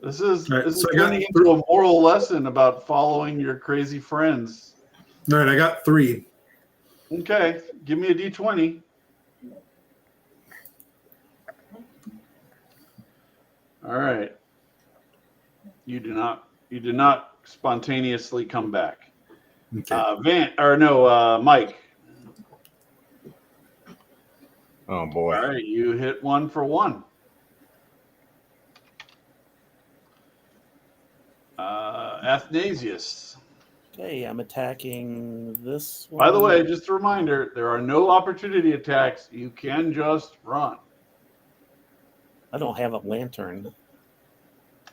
[SPEAKER 2] This is
[SPEAKER 5] All right,
[SPEAKER 2] this is
[SPEAKER 5] so I got
[SPEAKER 2] turning into a moral lesson about following your crazy friends.
[SPEAKER 5] All right, I got 3.
[SPEAKER 2] Okay, give me a d20. All right. You do not spontaneously come back.
[SPEAKER 5] Okay.
[SPEAKER 2] Mike.
[SPEAKER 1] Oh, boy.
[SPEAKER 2] All right, you hit 1 for 1. Athanasius.
[SPEAKER 7] Okay, I'm attacking this one.
[SPEAKER 2] By the way, just a reminder, there are no opportunity attacks. You can just run.
[SPEAKER 7] I don't have a lantern.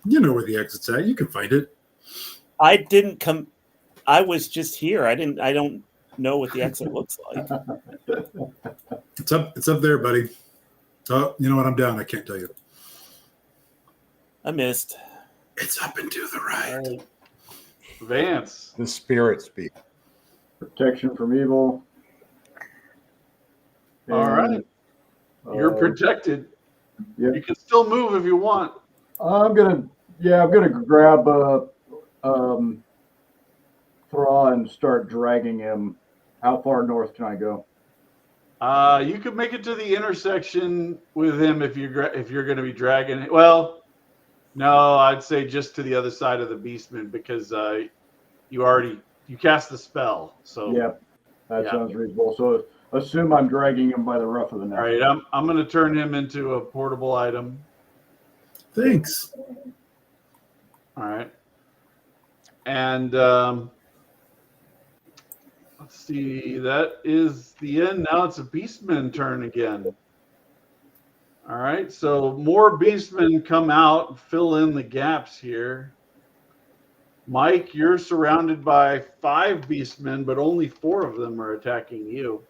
[SPEAKER 5] You know where the exit's at. You can find it.
[SPEAKER 7] I didn't come. I was just here. I don't know what the exit looks like.
[SPEAKER 5] It's up there, buddy. Oh, you know what? I'm down. I can't tell you.
[SPEAKER 7] I missed.
[SPEAKER 5] It's up and to the
[SPEAKER 2] All
[SPEAKER 5] right.
[SPEAKER 2] right. Vance.
[SPEAKER 1] The spirit speak.
[SPEAKER 4] Protection from evil.
[SPEAKER 2] All right. You're
[SPEAKER 4] uh,
[SPEAKER 2] protected.
[SPEAKER 4] yeah.
[SPEAKER 2] You can still move if you want.
[SPEAKER 4] I'm gonna grab Thra and start dragging him. How far north can I go?
[SPEAKER 2] You could make it to the intersection with him if you're going to be dragging it. Well, no, I'd say just to the other side of the Beastman because you cast the spell. So
[SPEAKER 4] Yeah, that
[SPEAKER 2] Yeah.
[SPEAKER 4] sounds reasonable. So assume I'm dragging him by the ruff of the neck.
[SPEAKER 2] all right, I'm going to turn him into a portable item.
[SPEAKER 5] Thanks.
[SPEAKER 2] All right, and let's see. That is the end. Now it's a Beastman turn again. All right, so more Beastmen come out, fill in the gaps here. Mike, you're surrounded by 5 Beastmen, but only 4 of them are attacking you.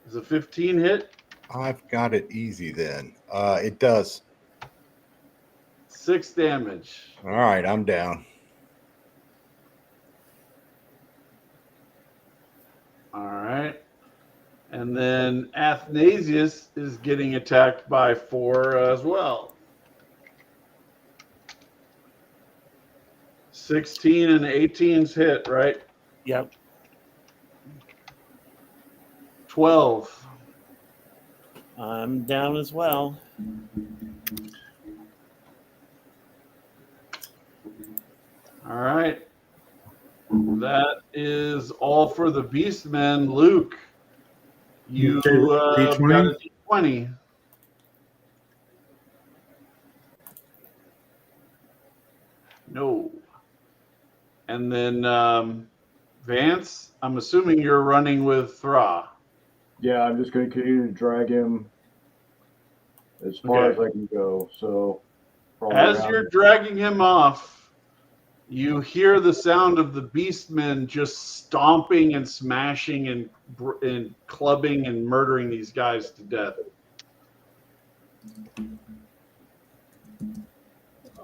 [SPEAKER 2] Is a 15 hit?
[SPEAKER 1] I've got it easy then. It does.
[SPEAKER 2] 6 damage.
[SPEAKER 1] All right, I'm down.
[SPEAKER 2] All right. And then Athanasius is getting attacked by 4 as well. 16 and 18's hit, right?
[SPEAKER 7] Yep.
[SPEAKER 2] 12.
[SPEAKER 7] I'm down as well.
[SPEAKER 2] All right. That is all for the Beastmen. Luke, you
[SPEAKER 5] Okay,
[SPEAKER 2] got
[SPEAKER 5] D20?
[SPEAKER 2] a D20. No. And then Vance, I'm assuming you're running with Thra.
[SPEAKER 4] Yeah, I'm just going to continue to drag him as far as I can go. So probably
[SPEAKER 2] As
[SPEAKER 4] around-
[SPEAKER 2] you're dragging him off, you hear the sound of the Beastmen just stomping and smashing and clubbing and murdering these guys to death.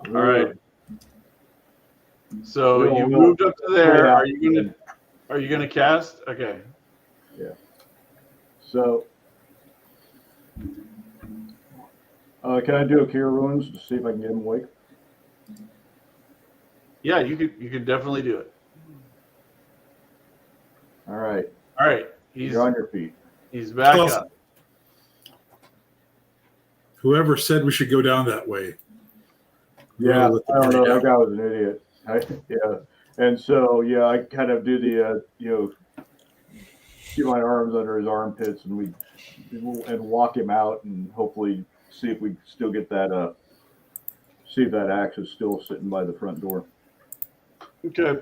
[SPEAKER 2] All right. So you moved up to there. Are you gonna cast? Okay.
[SPEAKER 4] So can I do a Cure Wounds to see if I can get him awake?
[SPEAKER 2] Yeah, you could definitely do it.
[SPEAKER 4] All right.
[SPEAKER 2] All right.
[SPEAKER 4] You're on your feet.
[SPEAKER 2] He's back
[SPEAKER 5] Awesome.
[SPEAKER 2] up.
[SPEAKER 5] Whoever said we should go down that way.
[SPEAKER 4] Yeah,
[SPEAKER 5] Let the
[SPEAKER 4] I don't
[SPEAKER 5] party
[SPEAKER 4] know.
[SPEAKER 5] down.
[SPEAKER 4] That guy was an idiot. And so I kind of do the get my arms under his armpits and walk him out and hopefully see if we still get that see if that axe is still sitting by the front door.
[SPEAKER 2] Okay.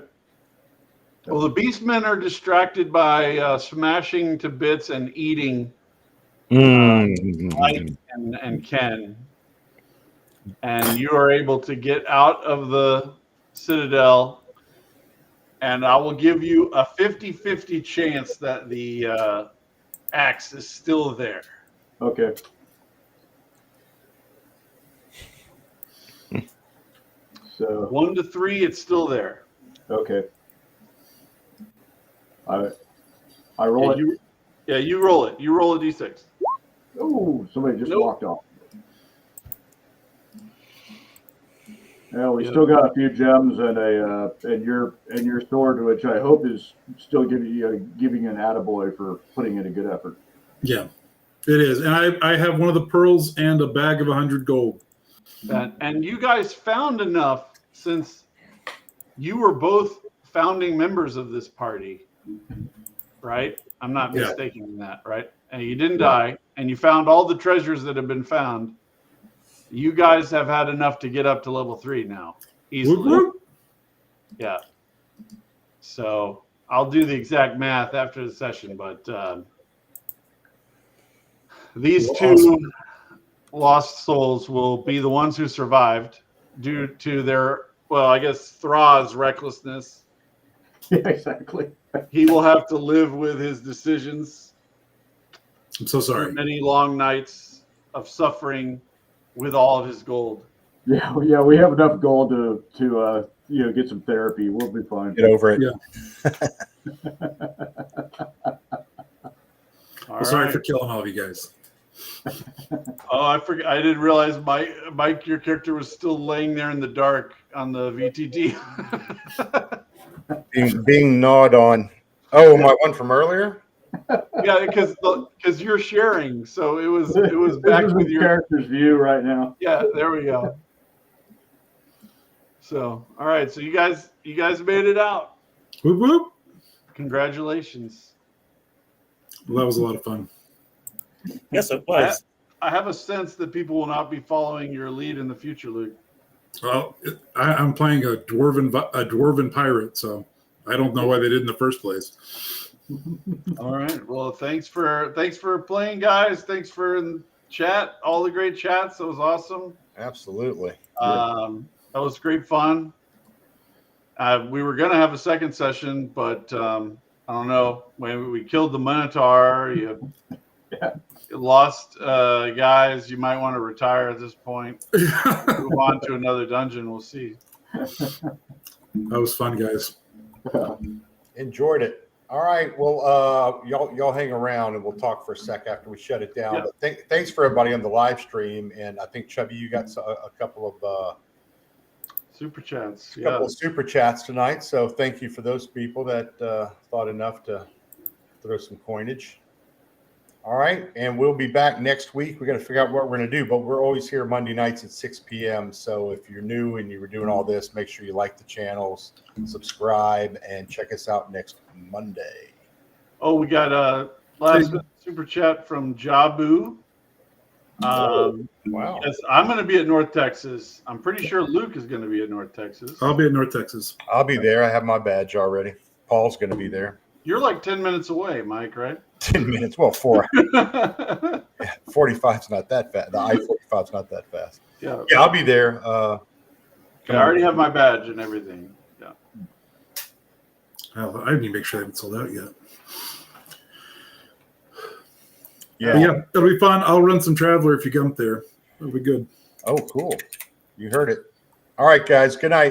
[SPEAKER 2] Well, the Beastmen are distracted by smashing to bits and eating Mike and Ken. And you are able to get out of the Citadel. And I will give you a 50-50 chance that the axe is still there.
[SPEAKER 4] Okay. So
[SPEAKER 2] 1 to 3, it's still there.
[SPEAKER 4] okay. I roll it.
[SPEAKER 2] You roll it. You roll a d6.
[SPEAKER 4] Oh, somebody just
[SPEAKER 2] Nope.
[SPEAKER 4] walked off. Yeah, we still got a few gems and and your sword, which I hope is still giving you an attaboy for putting in a good effort.
[SPEAKER 5] Yeah, it is. And I have one of the pearls and a bag of 100 gold.
[SPEAKER 2] And you guys found enough since you were both founding members of this party, right? I'm not
[SPEAKER 5] Yeah.
[SPEAKER 2] mistaken in that, right? And you didn't die, and you found all the treasures that have been found. You guys have had enough to get up to level 3 now, easily.
[SPEAKER 5] Whoop, whoop.
[SPEAKER 2] Yeah. So I'll do the exact math after the session, but these two
[SPEAKER 5] Awesome.
[SPEAKER 2] lost souls will be the ones who survived due to their, well, I guess Thra's recklessness.
[SPEAKER 4] Yeah, exactly.
[SPEAKER 2] He will have to live with his decisions.
[SPEAKER 5] I'm so sorry.
[SPEAKER 2] Many long nights of suffering with all of his gold.
[SPEAKER 4] Yeah, we have enough gold to get some therapy. We'll be fine.
[SPEAKER 1] Get over it.
[SPEAKER 5] Yeah.
[SPEAKER 2] All
[SPEAKER 5] Sorry
[SPEAKER 2] right.
[SPEAKER 5] for killing all of you guys.
[SPEAKER 2] Oh, I forgot. I didn't realize Mike, your character was still laying there in the dark on the VTT.
[SPEAKER 1] Being gnawed on. Oh, my one from earlier?
[SPEAKER 2] Yeah, because you're sharing, so it was
[SPEAKER 4] This
[SPEAKER 2] back
[SPEAKER 4] is
[SPEAKER 2] with
[SPEAKER 4] his
[SPEAKER 2] your
[SPEAKER 4] character's view right now.
[SPEAKER 2] yeah. There we go. So all right, so you guys made it out.
[SPEAKER 5] Whoop, whoop.
[SPEAKER 2] Congratulations.
[SPEAKER 5] Well, that was a lot of fun.
[SPEAKER 7] Yes, it was.
[SPEAKER 2] I have a sense that people will not be following your lead in the future, Luke.
[SPEAKER 5] Well, I'm playing a dwarven pirate, so I don't know why they did in the first place.
[SPEAKER 2] All right. Well, thanks for playing, guys. Thanks for chat. All the great chats. That was awesome.
[SPEAKER 1] Absolutely.
[SPEAKER 2] That was great fun. We were gonna have a second session, but I don't know. When we killed the Minotaur, you lost guys. You might want to retire at this point. Move on to another dungeon. We'll see.
[SPEAKER 5] That was fun, guys.
[SPEAKER 1] Enjoyed it. All right. Well, y'all hang around and we'll talk for a sec after we shut it down.
[SPEAKER 2] Yeah.
[SPEAKER 1] But thanks for everybody on the live stream. And I think, Chubby, you got a couple of
[SPEAKER 2] Super chats.
[SPEAKER 1] couple of super chats tonight. So thank you for those people that thought enough to throw some coinage. All right. And we'll be back next week. We got to figure out what we're going to do, but we're always here Monday nights at 6 p.m. So if you're new and you were doing all this, make sure you like the channels, subscribe, and check us out next Monday.
[SPEAKER 2] Oh, we got a last super chat from Jabu.
[SPEAKER 1] Wow.
[SPEAKER 2] Yes, I'm going to be at North Texas. I'm pretty sure Luke is going to be at North Texas.
[SPEAKER 5] I'll be in North Texas.
[SPEAKER 1] I'll be there. I have my badge already. Paul's going to be there.
[SPEAKER 2] You're like 10 minutes away, Mike, right?
[SPEAKER 1] 10 minutes. Well, 45's not that fast. The I-45's not that fast.
[SPEAKER 2] Yeah.
[SPEAKER 1] Yeah, I'll be there.
[SPEAKER 2] I already have my badge and everything. Yeah.
[SPEAKER 5] I didn't even make sure I haven't sold out yet.
[SPEAKER 1] Yeah.
[SPEAKER 5] But yeah, it'll be fun. I'll run some Traveler if you come up there. It'll be good.
[SPEAKER 1] Oh, cool. You heard it. All right, guys. Good night.